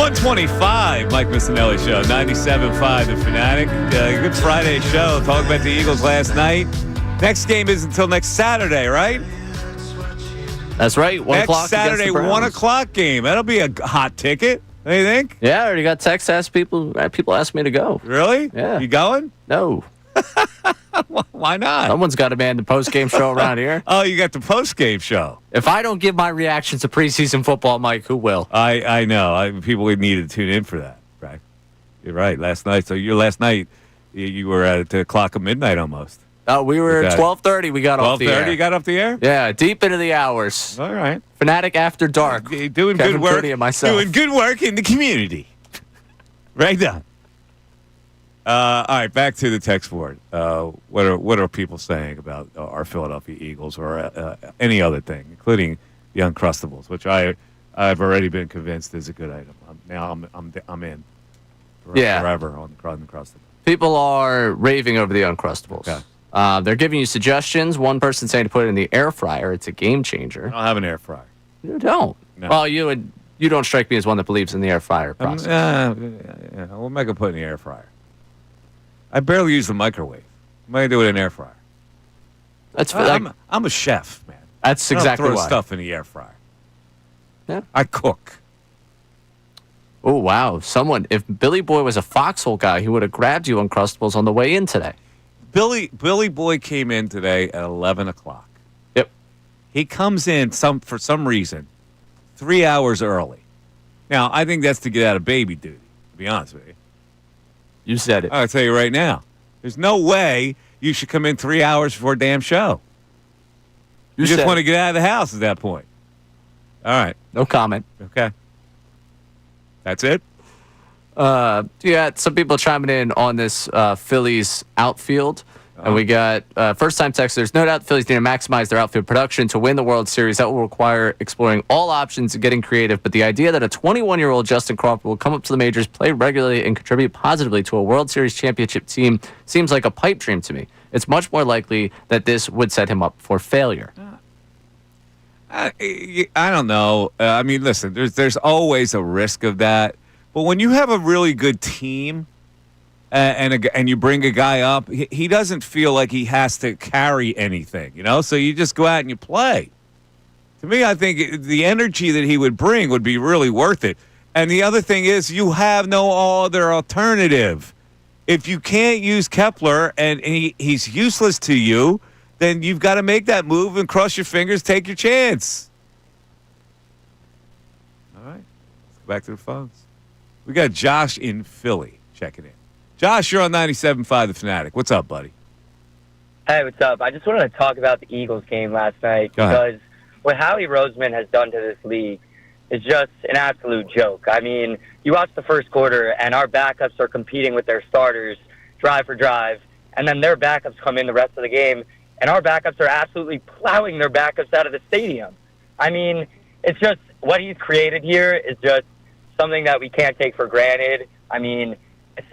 125, Mike Missanelli Show, 97.5 The Fanatic. Good Friday show. Talking about the Eagles last night. Next game isn't until next Saturday, right? That's right. 1 o'clock. Next Saturday, 1 o'clock game. That'll be a hot ticket. What do you think? Yeah, I already got texts asked people. People asked me to go. Really? Yeah. You going? No. Why not? Someone's got to man the post-game show around here. Oh, you got the post-game show. If I don't give my reactions to preseason football, Mike, who will? I know. People would need to tune in for that. Right? You're right. Last night. So last night, you were at the clock of midnight almost. We were at 12:30. We got off the air. 12:30. You got off the air? Yeah, deep into the hours. All right. Fanatic After Dark. Doing Kevin good work. Cody and myself. Doing good work in the community. Right now. All right, back to the text board. What are people saying about our Philadelphia Eagles or any other thing, including the Uncrustables, which I've already been convinced is a good item. I'm in. Forever on the Uncrustables. People are raving over the Uncrustables. Okay. They're giving you suggestions. One person saying to put it in the air fryer. It's a game changer. I don't have an air fryer. You don't. No. Well, you don't strike me as one that believes in the air fryer process. What am I gonna put in the air fryer? I barely use the microwave. I'm gonna do it in an air fryer. I'm a chef, man. That's exactly I don't throw why. stuff in the air fryer. Yeah. I cook. Oh, wow. If Billy Boy was a foxhole guy, he would have grabbed you Uncrustables on the way in today. Billy Boy came in today at 11 o'clock. Yep. He comes in for some reason 3 hours early. Now, I think that's to get out of baby duty, to be honest with you. You said it. I'll tell you right now. There's no way you should come in 3 hours before a damn show. You just want to get out of the house at that point. All right. No comment. Okay. That's it? Yeah, some people chiming in on this Phillies outfield. And we got first-time text. There's no doubt the Phillies need to maximize their outfield production to win the World Series. That will require exploring all options and getting creative. But the idea that a 21-year-old Justin Crawford will come up to the majors, play regularly, and contribute positively to a World Series championship team seems like a pipe dream to me. It's much more likely that this would set him up for failure. I don't know. I mean, listen, there's always a risk of that. But when you have a really good team and you bring a guy up, he doesn't feel like he has to carry anything, you know? So you just go out and you play. To me, I think the energy that he would bring would be really worth it. And the other thing is you have no other alternative. If you can't use Kepler and he's useless to you, then you've got to make that move and cross your fingers, take your chance. All right. Let's go back to the phones. We got Josh in Philly checking in. Josh, you're on 97.5 The Fanatic. What's up, buddy? Hey, what's up? I just wanted to talk about the Eagles game last night because what Howie Roseman has done to this league is just an absolute joke. I mean, you watch the first quarter, and our backups are competing with their starters drive for drive, and then their backups come in the rest of the game, and our backups are absolutely plowing their backups out of the stadium. I mean, it's just what he's created here is just something that we can't take for granted. I mean,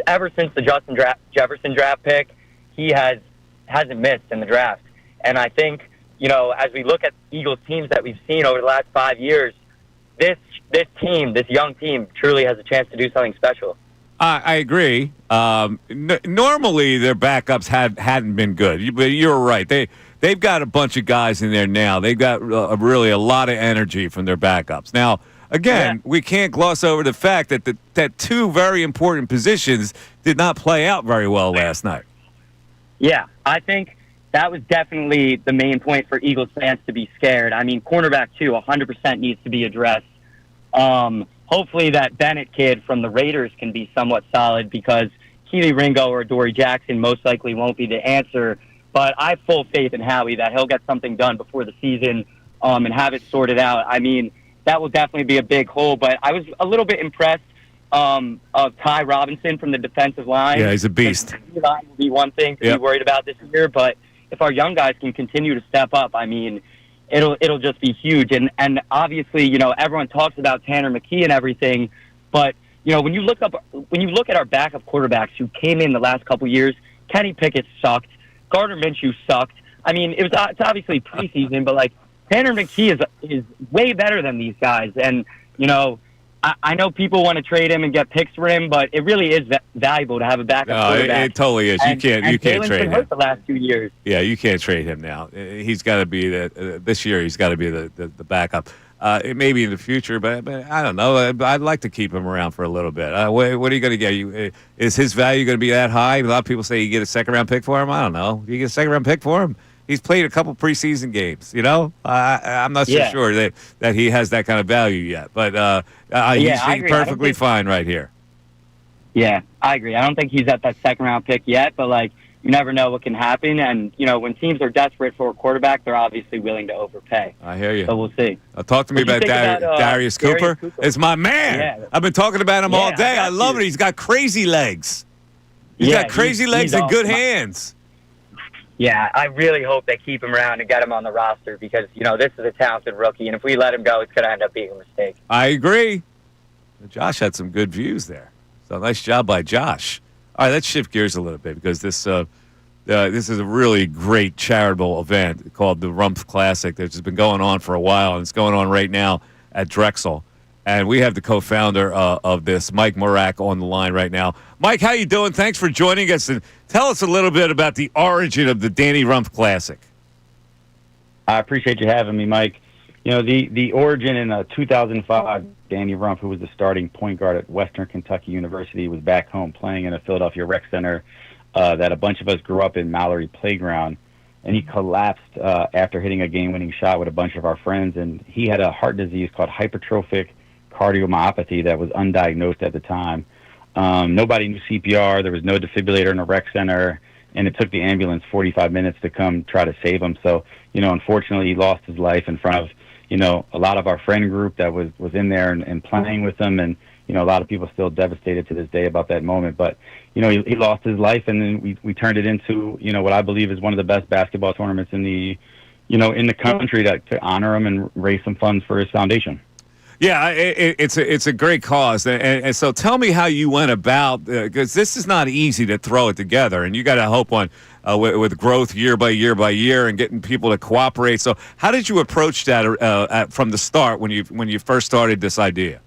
ever since the Justin Jefferson draft pick, he hasn't missed in the draft. And I think, you know, as we look at Eagles teams that we've seen over the last 5 years, this team, this young team, truly has a chance to do something special. I agree. Normally, their backups hadn't been good, but you're right. They've got a bunch of guys in there now. They've got really a lot of energy from their backups. Now, again, we can't gloss over the fact that two very important positions did not play out very well last night. Yeah, I think that was definitely the main point for Eagles fans to be scared. I mean, cornerback, too, 100% needs to be addressed. Hopefully that Bennett kid from the Raiders can be somewhat solid because Keely Ringo or Dory Jackson most likely won't be the answer. But I have full faith in Howie that he'll get something done before the season and have it sorted out. I mean, that will definitely be a big hole. But I was a little bit impressed of Ty Robinson from the defensive line. Yeah, he's a beast. The line will be one thing to be worried about this year. But if our young guys can continue to step up, I mean, it'll just be huge. And obviously, you know, everyone talks about Tanner McKee and everything, but you know, when you look at our backup quarterbacks who came in the last couple years, Kenny Pickett sucked, Gardner Minshew sucked. I mean, it's obviously preseason, but like Tanner McKee is way better than these guys. And you know, I know people want to trade him and get picks for him, but it really is valuable to have a backup quarterback. It totally is. You can't Jalen's trade been him. hurt the last 2 years. Yeah, you can't trade him now. He's got to be this year. He's got to be the backup. Maybe in the future, but I don't know. I'd like to keep him around for a little bit. What are you going to get? Is his value going to be that high? A lot of people say you get a second-round pick for him. I don't know. You get a second-round pick for him? He's played a couple preseason games. I'm not so sure that he has that kind of value yet. But he's perfectly fine right here. Yeah, I agree. I don't think he's at that second-round pick yet, but you never know what can happen. And, when teams are desperate for a quarterback, they're obviously willing to overpay. I hear you. So we'll see. Talk to me about Darius Cooper. It's my man. Yeah. I've been talking about him all day. I love it. He's got crazy legs. He's got crazy legs and good hands. Yeah, I really hope they keep him around and get him on the roster because, this is a talented rookie. And if we let him go, it's going to end up being a mistake. I agree. Josh had some good views there. So nice job by Josh. All right, let's shift gears a little bit because this is a really great charitable event called the Rump Classic that's been going on for a while, and it's going on right now at Drexel. And we have the co-founder of this, Mike Morak, on the line right now. Mike, how you doing? Thanks for joining us, and tell us a little bit about the origin of the Danny Rump Classic. I appreciate you having me, Mike. The origin in 2005, Danny Rump, who was the starting point guard at Western Kentucky University, was back home playing in a Philadelphia rec center that a bunch of us grew up in, Mallory Playground. And he collapsed after hitting a game-winning shot with a bunch of our friends. And he had a heart disease called hypertrophic cardiomyopathy that was undiagnosed at the time. Nobody knew CPR. There was no defibrillator in the rec center. And it took the ambulance 45 minutes to come try to save him. So, unfortunately, he lost his life in front of, a lot of our friend group that was in there and playing with him. And, a lot of people still devastated to this day about that moment. But, he lost his life, and then we turned it into, what I believe is one of the best basketball tournaments in the, in the country to honor him and raise some funds for his foundation. Yeah, it's a great cause, and so tell me how you went about, because this is not easy to throw it together, and you got to hope on with growth year by year by year and getting people to cooperate. So how did you approach that from the start when you first started this idea?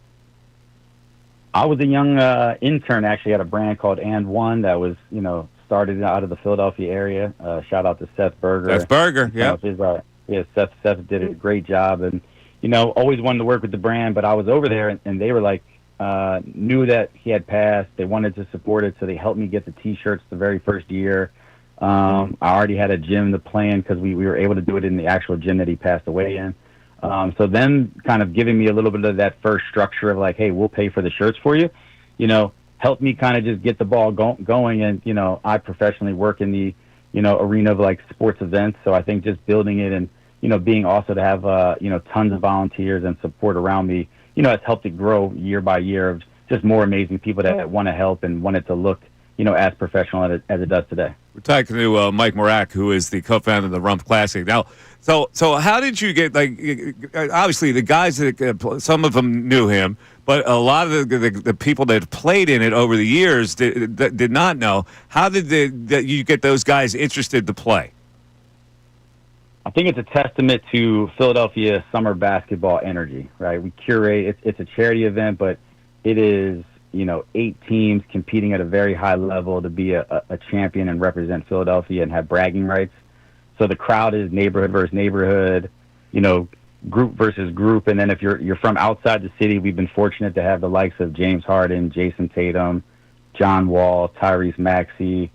I was a young intern actually at a brand called And One that was started out of the Philadelphia area. Shout out to Seth Berger. Seth Berger, yeah. Seth did a great job, and always wanted to work with the brand, but I was over there and they were knew that he had passed. They wanted to support it, so they helped me get the T-shirts the very first year. I already had a gym to play in because we were able to do it in the actual gym that he passed away in. So them kind of giving me a little bit of that first structure of hey, we'll pay for the shirts for you, helped me kind of just get the ball going. And, I professionally work in the, arena of sports events. So I think just building it and, being also to have, tons of volunteers and support around me, has helped it grow year by year of just more amazing people that want to help and want it to look, as professional as it does today. We're talking to Mike Morak, who is the co-founder of the Rump Classic. Now, so how did you get, obviously the guys, some of them knew him, but a lot of the people that played in it over the years did not know. How did you get those guys interested to play? I think it's a testament to Philadelphia summer basketball energy, right? We curate, it's a charity event, but it is, 8 teams competing at a very high level to be a champion and represent Philadelphia and have bragging rights. So the crowd is neighborhood versus neighborhood, group versus group. And then if you're from outside the city, we've been fortunate to have the likes of James Harden, Jason Tatum, John Wall, Tyrese Maxey,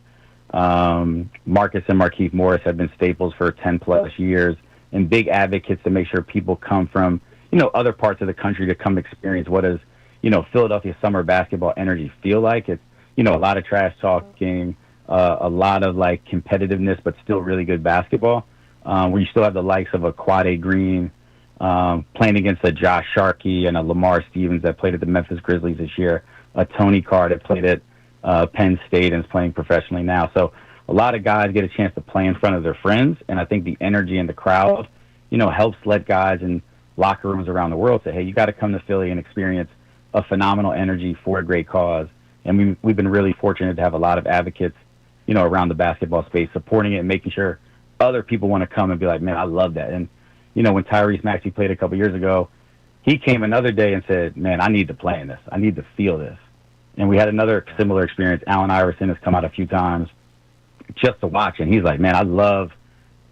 Marcus and Markieff Morris have been staples for 10+ years and big advocates to make sure people come from, other parts of the country to come experience what does, Philadelphia summer basketball energy feel like. It's, a lot of trash talking, a lot of competitiveness, but still really good basketball. Where you still have the likes of a Quade Green playing against a Josh Sharkey and a Lamar Stevens that played at the Memphis Grizzlies this year, a Tony Carr that played at Penn State and is playing professionally now. So a lot of guys get a chance to play in front of their friends, and I think the energy in the crowd, helps let guys in locker rooms around the world say, hey, you got to come to Philly and experience a phenomenal energy for a great cause. And we've been really fortunate to have a lot of advocates, around the basketball space supporting it and making sure other people want to come and be like, man, I love that. And, when Tyrese Maxey played a couple years ago, He came another day and said, man, I need to play in this. I need to feel this. And we had another similar experience. Allen Iverson has come out a few times just to watch, and he's like, man, I love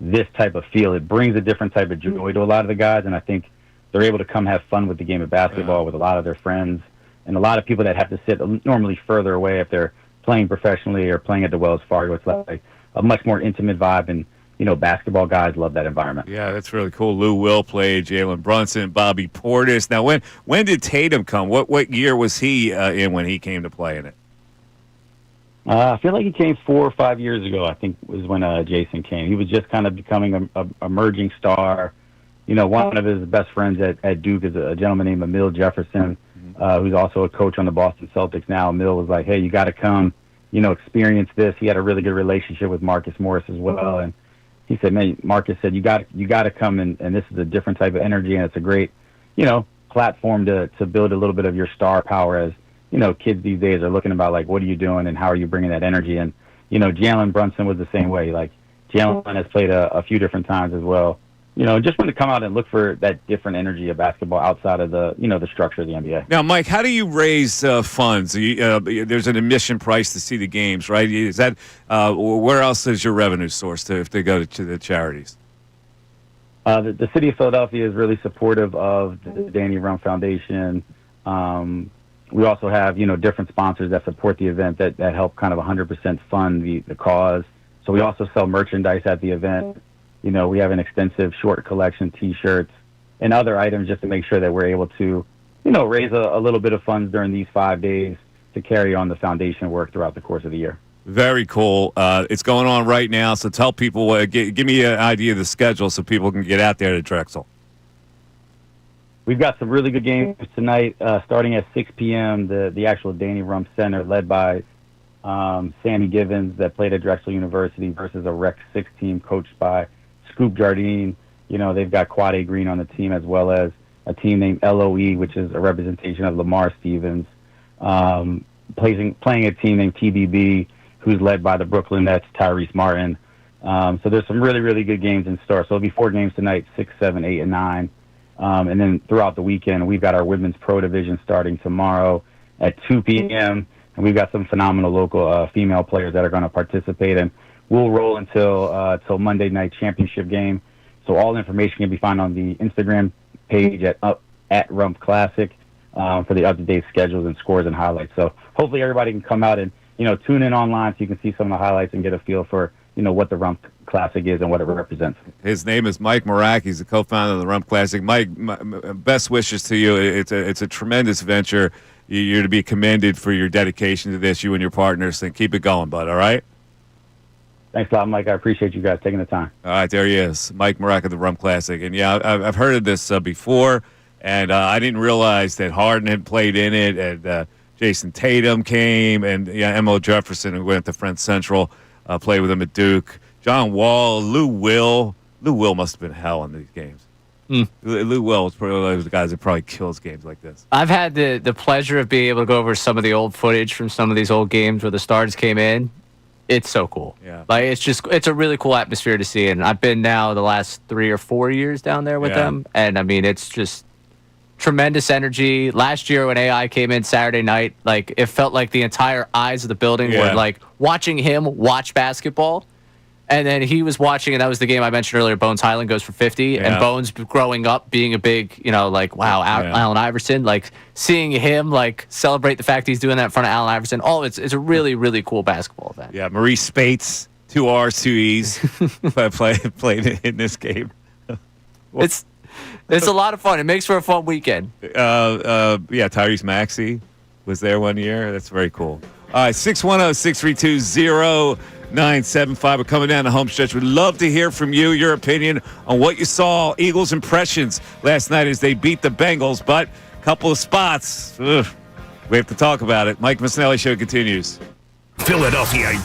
this type of feel. It brings a different type of joy to a lot of the guys, and I think they're able to come have fun with the game of basketball with a lot of their friends and a lot of people that have to sit normally further away if they're playing professionally or playing at the Wells Fargo. It's like a much more intimate vibe, and basketball guys love that environment. Yeah, that's really cool. Lou Will played, Jalen Brunson, Bobby Portis. Now, when did Tatum come? What year was he in when he came to play in it? I feel like he came 4 or 5 years ago, I think, was when Jason came. He was just kind of becoming a emerging star. One of his best friends at Duke is a gentleman named Emil Jefferson, who's also a coach on the Boston Celtics now. Emil was like, hey, you got to come, experience this. He had a really good relationship with Marcus Morris as well. And he said, man, Marcus said, you got to come, and this is a different type of energy, and it's a great, platform to build a little bit of your star power as, kids these days are looking about, like, what are you doing and how are you bringing that energy? And, Jalen Brunson was the same way. Like, Jalen has played a few different times as well. Just want to come out and look for that different energy of basketball outside of the, the structure of the NBA. Now, Mike, how do you raise funds? There's an admission price to see the games, right? Is that where else is your revenue source if they go to the charities? The city of Philadelphia is really supportive of the Danny Rump Foundation. We also have, different sponsors that support the event that help kind of 100% fund the cause. So we also sell merchandise at the event. We have an extensive short collection, T-shirts, and other items just to make sure that we're able to, raise a little bit of funds during these 5 days to carry on the foundation work throughout the course of the year. Very cool. It's going on right now, so tell people, give me an idea of the schedule so people can get out there to Drexel. We've got some really good games tonight, starting at 6 p.m., the actual Danny Rump Center, led by Sammy Givens that played at Drexel University versus a Rec 6 team coached by Scoop Jardine. They've got Quade Green on the team, as well as a team named LOE, which is a representation of Lamar Stevens, playing a team named TBB, who's led by the Brooklyn Nets, Tyrese Martin. So there's some really, really good games in store. So it'll be 4 games tonight, 6, 7, 8, and 9. And then throughout the weekend, we've got our Women's Pro Division starting tomorrow at 2 p.m., and we've got some phenomenal local female players that are going to participate. And we'll roll until Monday night championship game. So all information can be found on the Instagram page at Rump Classic for the up-to-date schedules and scores and highlights. So hopefully everybody can come out and tune in online so you can see some of the highlights and get a feel for what the Rump Classic is and what it represents. His name is Mike Marak. He's the co-founder of the Rump Classic. Mike, best wishes to you. It's a tremendous venture. You're to be commended for your dedication to this, you and your partners, and keep it going, bud, all right? Thanks a lot, Mike. I appreciate you guys taking the time. All right, there he is, Mike Marak of the Rump Classic. And, yeah, I've heard of this before, and I didn't realize that Harden had played in it, and Jason Tatum came, and Emil Jefferson, who went to Friends Central, played with him at Duke. John Wall, Lou Will. Lou Will must have been hell in these games. Lou Will was probably one of the guys that probably kills games like this. I've had the pleasure of being able to go over some of the old footage from some of these old games where the stars came in. It's so cool. Yeah. Like, it's a really cool atmosphere to see. And I've been now the last 3 or 4 years down there with them. And I mean, it's just tremendous energy. Last year when AI came in Saturday night, like, it felt like the entire eyes of the building were like watching him watch basketball. And then he was watching, and that was the game I mentioned earlier. Bones Highland goes for 50, and Bones growing up being a big, wow, Allen Iverson, like seeing him like celebrate the fact he's doing that in front of Allen Iverson. It's a really, really cool basketball event. Yeah, Maurice Spates, 2 R's, 2 E's, played in this game. It's a lot of fun. It makes for a fun weekend. Tyrese Maxey was there one year. That's very cool. All right, 610-632-0975. We're coming down the home stretch. We'd love to hear from you, your opinion on what you saw, Eagles' impressions last night as they beat the Bengals, but a couple of spots. We have to talk about it. Mike Missanelli Show continues. Philadelphia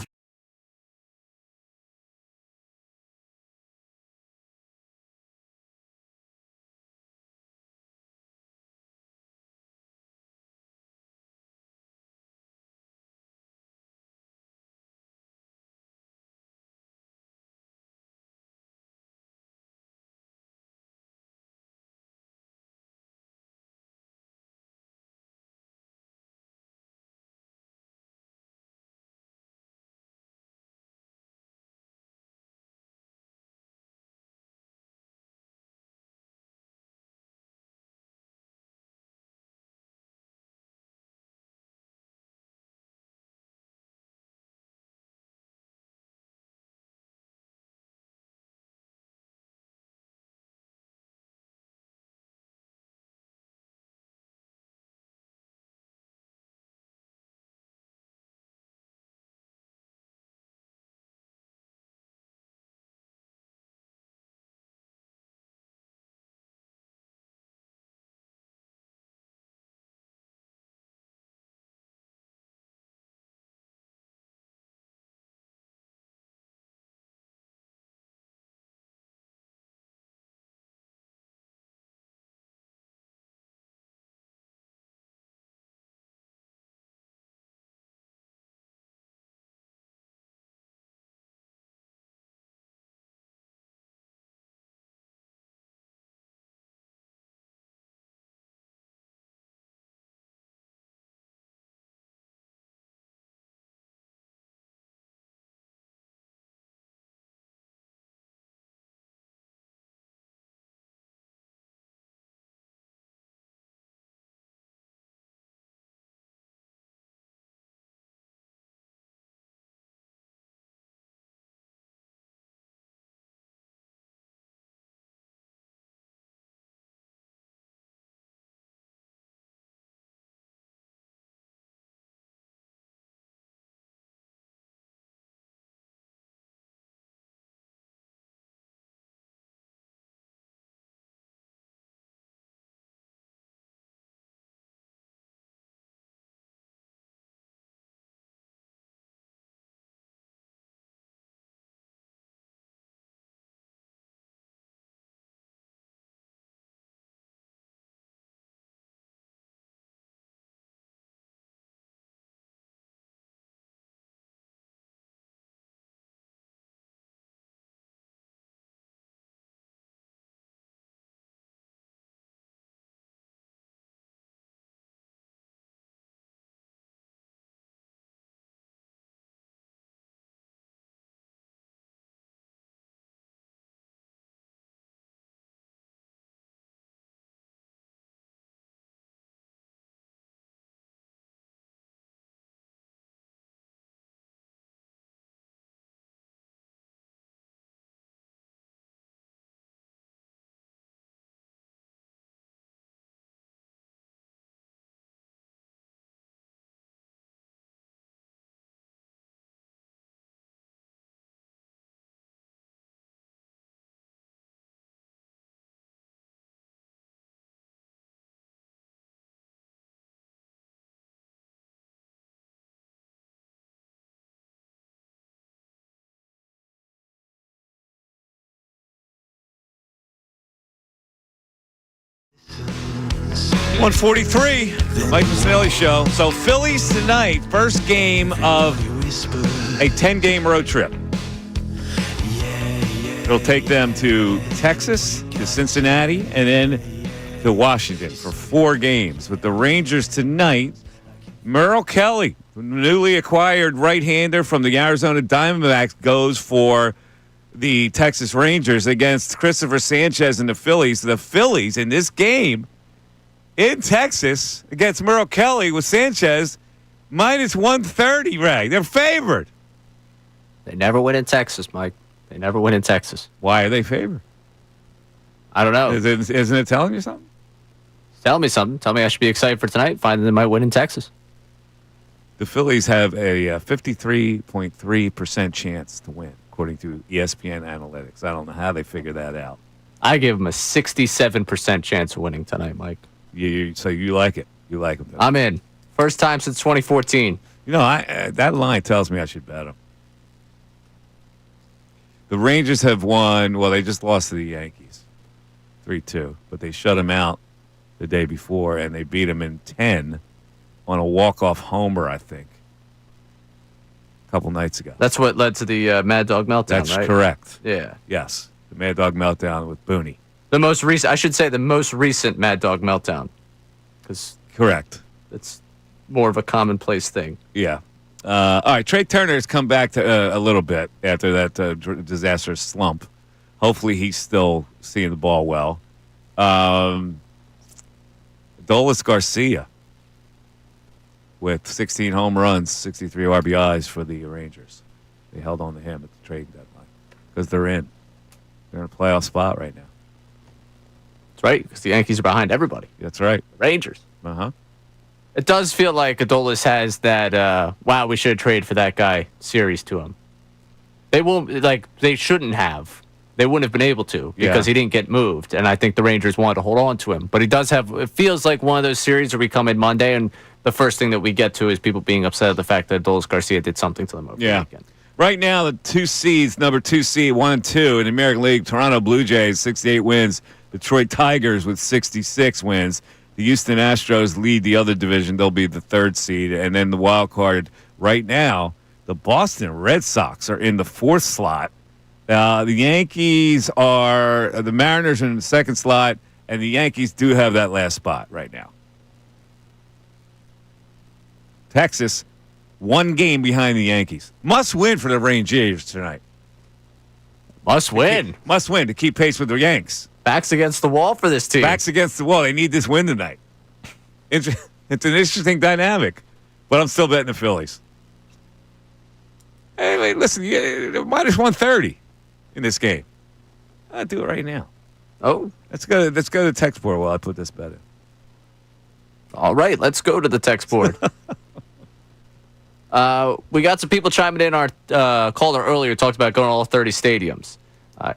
143, the Mike Missanelli Show. So Phillies tonight, first game of a 10-game road trip. It'll take them to Texas, to Cincinnati, and then to Washington for 4 games. With the Rangers tonight, Merrill Kelly, newly acquired right-hander from the Arizona Diamondbacks, goes for the Texas Rangers against Christopher Sanchez and the Phillies. The Phillies in this game in Texas against Merrill Kelly with Sanchez minus 130, Ray. They're favored. They never win in Texas, Mike. They never win in Texas. Why are they favored? I don't know. Isn't it telling you something? Tell me something. Tell me I should be excited for tonight. Find that they might win in Texas. The Phillies have a 53.3% chance to win, according to ESPN Analytics. I don't know how they figure that out. I give them a 67% chance of winning tonight, Mike. So you like it. You like them. I'm in. First time since 2014. You know, that line tells me I should bet them. The Rangers have won. Well, they just lost to the Yankees, 3-2. But they shut them out the day before, and they beat them in 10 on a walk-off homer, I think, a couple nights ago. That's what led to the Mad Dog meltdown, That's right? correct. Yeah. Yes, the Mad Dog meltdown with Booney. The most recent, I should say, the most recent Mad Dog meltdown, because correct. It's more of a commonplace thing. Yeah. All right, Trey Turner has come back to a little bit after that disastrous slump. Hopefully, he's still seeing the ball well. Adolis Garcia with 16 home runs, 63 RBIs for the Rangers. They held on to him at the trade deadline because they're in a playoff spot right now. That's right, because the Yankees are behind everybody. That's right. Rangers. Uh-huh. It does feel like Adolis has that, wow, we should have traded for that guy series to him. They shouldn't have. They wouldn't have been able to because he didn't get moved. And I think the Rangers wanted to hold on to him. But he does have, it feels like one of those series where we come in Monday and the first thing that we get to is people being upset at the fact that Adolis Garcia did something to them over the weekend. Right now, the number 2 seed, 1 and 2 in the American League, Toronto Blue Jays, 68 wins. Detroit Tigers with 66 wins. The Houston Astros lead the other division. They'll be the 3rd seed. And then the wild card right now, the Boston Red Sox are in the 4th slot. The Yankees the Mariners are in the 2nd slot, and the Yankees do have that last spot right now. Texas, 1 game behind the Yankees. Must win for the Rangers tonight. Must win. Must win to keep pace with the Yanks. Backs against the wall for this team. Backs against the wall. They need this win tonight. It's an interesting dynamic, but I'm still betting the Phillies. Hey, wait, listen, minus 130 in this game. I'll do it right now. Oh, let's go to the text board while I put this bet in. All right, let's go to the text board. We got some people chiming in. Our caller earlier talked about going to all 30 stadiums.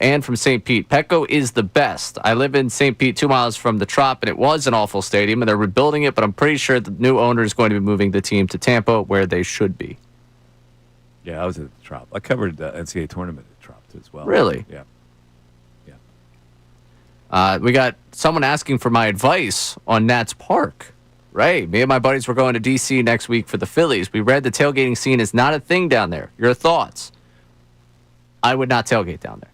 Ann from St. Pete. Petco is the best. I live in St. Pete, 2 miles from the Trop, and it was an awful stadium, and they're rebuilding it, but I'm pretty sure the new owner is going to be moving the team to Tampa, where they should be. Yeah, I was at the Trop. I covered the NCAA tournament at the Trop as well. Really? Yeah. We got someone asking for my advice on Nats Park. Ray, me and my buddies were going to D.C. next week for the Phillies. We read the tailgating scene is not a thing down there. Your thoughts? I would not tailgate down there.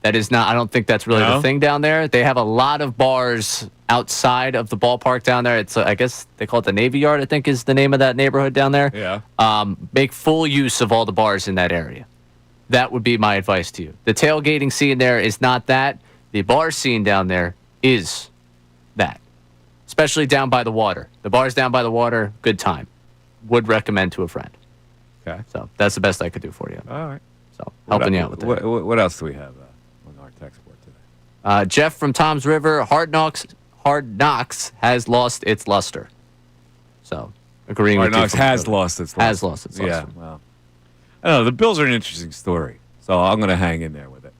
That is not, I don't think that's really the thing down there. They have a lot of bars outside of the ballpark down there. It's, I guess they call it the Navy Yard, I think is the name of that neighborhood down there. Yeah. Make full use of all the bars in that area. That would be my advice to you. The tailgating scene there is not that. The bar scene down there is that. Especially down by the water. The bars down by the water, good time. Would recommend to a friend. Okay. So that's the best I could do for you. All right. So helping you out with that. What else do we have on our text board today? Jeff from Tom's River, Hard Knocks has lost its luster. So agreeing Hard with you. Knocks has lost its luster. Has lost its luster. Yeah, well. I don't know. The Bills are an interesting story, so I'm going to hang in there with it.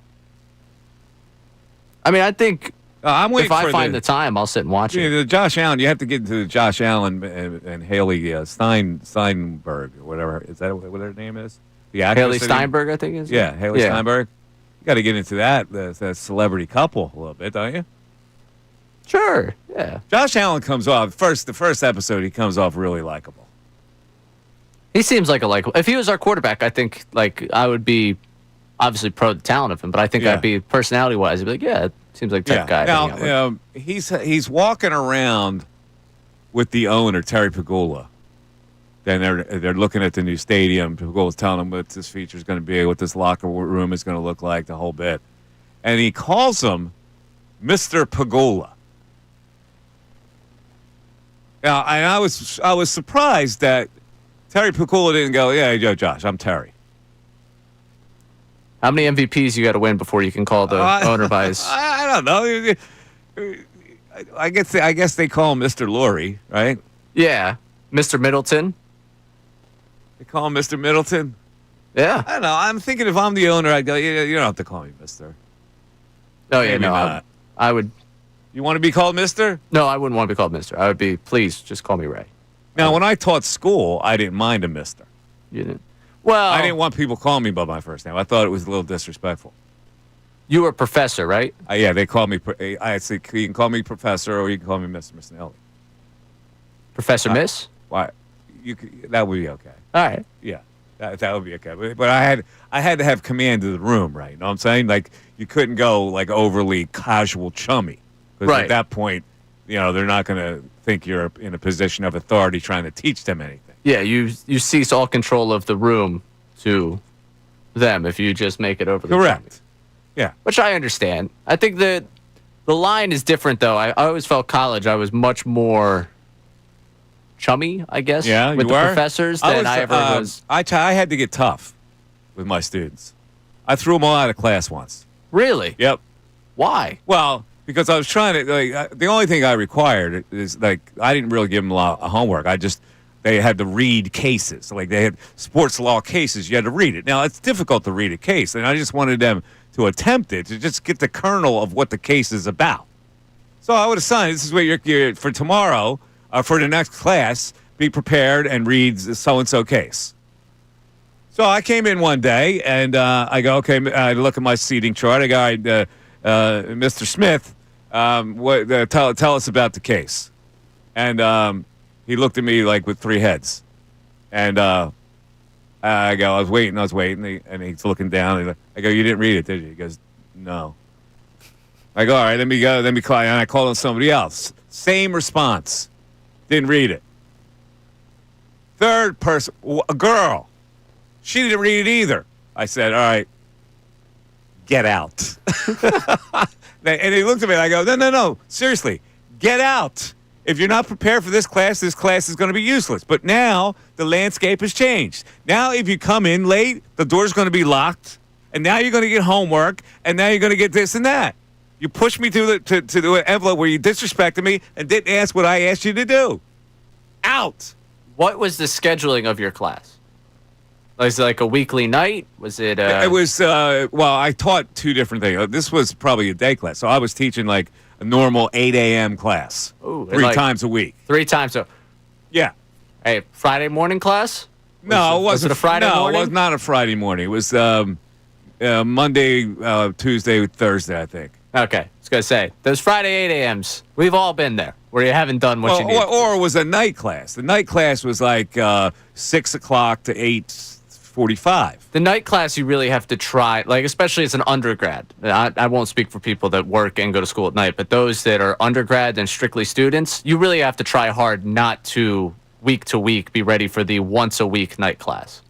I mean, I think I'm waiting if I for find the time, I'll sit and watch it. The Josh Allen, you have to get into the Josh Allen and Haley Steinberg or whatever. Is that what her name is? The actress Haley Steinberg, I think is. Yeah, Haley Steinberg. You got to get into that celebrity couple a little bit, don't you? Sure, yeah. Josh Allen comes off, the first episode, he comes off really likable. He seems like a likable. If he was our quarterback, I think I would be obviously pro the talent of him, but I think I'd be personality-wise, I'd be like, yeah, it seems like that guy. Now, he's walking around with the owner, Terry Pegula. Then they're looking at the new stadium. Pegula's telling him what this feature is going to be, what this locker room is going to look like, the whole bit. And he calls him Mr. Pegula. Now, and I was surprised that Terry Pegula didn't go, yeah, yo, Josh, I'm Terry. How many MVPs you got to win before you can call the owner by his? I don't know. I guess they call him Mr. Laurie, right? Yeah, Mr. Middleton. They call him Mr. Middleton. Yeah. I don't know. I'm thinking if I'm the owner, I'd go, you don't have to call me Mister. Oh yeah, no, I would. You want to be called Mister? No, I wouldn't want to be called Mister. I would be, please, just call me Ray. Now, when I taught school, I didn't mind a Mister. You didn't? Well, I didn't want people calling me by my first name. I thought it was a little disrespectful. You were a professor, right? Yeah, they called me. I said, you can call me Professor, or you can call me Mr. Missanelli. Professor Miss? Why? That would be okay. All right. Yeah, that would be okay. But I had to have command of the room, right? You know what I'm saying? Like, you couldn't go like overly casual chummy. Because right. At that point, they're not going to think you're in a position of authority trying to teach them anything. Yeah, you cease all control of the room to them if you just make it over the Correct. chummy. Yeah. Which I understand. I think that the line is different, though. I always felt college, I was much more chummy, I guess, with the professors than I ever was. I had to get tough with my students. I threw them all out of class once. Really? Yep. Why? Well, because I was trying to, the only thing I required is, I didn't really give them a lot of homework. They had to read cases. Like, they had sports law cases. You had to read it. Now, it's difficult to read a case, and I just wanted them to attempt it, to just get the kernel of what the case is about. So I would assign, this is what you're for tomorrow, for the next class, be prepared and read so-and-so case. So I came in one day, and I go, okay, I look at my seating chart. I go, all right, Mr. Smith, tell us about the case. And he looked at me like with three heads. And I go, I was waiting, and he's looking down. I go, you didn't read it, did you? He goes, no. I go, all right, let me call. And I called on somebody else. Same response. Didn't read it. Third person, a girl. She didn't read it either. I said, all right, get out. And he looked at me and I go, no, seriously, get out. If you're not prepared for this class is going to be useless. But now the landscape has changed. Now if you come in late, the door's going to be locked, and now you're going to get homework, and now you're going to get this and that. You pushed me to the envelope where you disrespected me and didn't ask what I asked you to do. Out. What was the scheduling of your class? Was it like a weekly night? Was it? It was. I taught two different things. This was probably a day class, so I was teaching like a normal 8 a.m. class, Ooh, 3 times a week. 3 times a. Yeah. Hey, Friday morning class? No, it wasn't. Was it a Friday morning? No, it was not a Friday morning. It was Monday, Tuesday, Thursday, I think. Okay, I was gonna say those Friday 8 a.m.s. We've all been there where you haven't done what you need. Or it was a night class. The night class was like 6 o'clock to 8:45. The night class you really have to try, like especially as an undergrad. I won't speak for people that work and go to school at night, but those that are undergrad and strictly students, you really have to try hard not to week be ready for the once a week night class.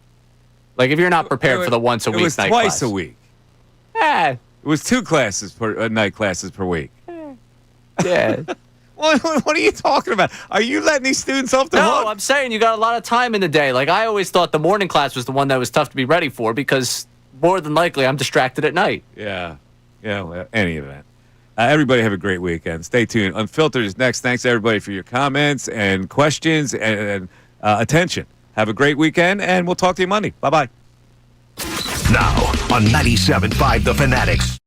Like if you're not prepared for the once a week night class. It was twice a week. Eh. It was 2 classes night classes per week. Yeah. What are you talking about? Are you letting these students off the hook? No, I'm saying you got a lot of time in the day. Like I always thought the morning class was the one that was tough to be ready for because more than likely I'm distracted at night. Yeah. Well, any event. Everybody have a great weekend. Stay tuned. Unfiltered is next. Thanks everybody for your comments and questions and attention. Have a great weekend, and we'll talk to you Monday. Bye-bye. Now on 97.5 The Fanatics.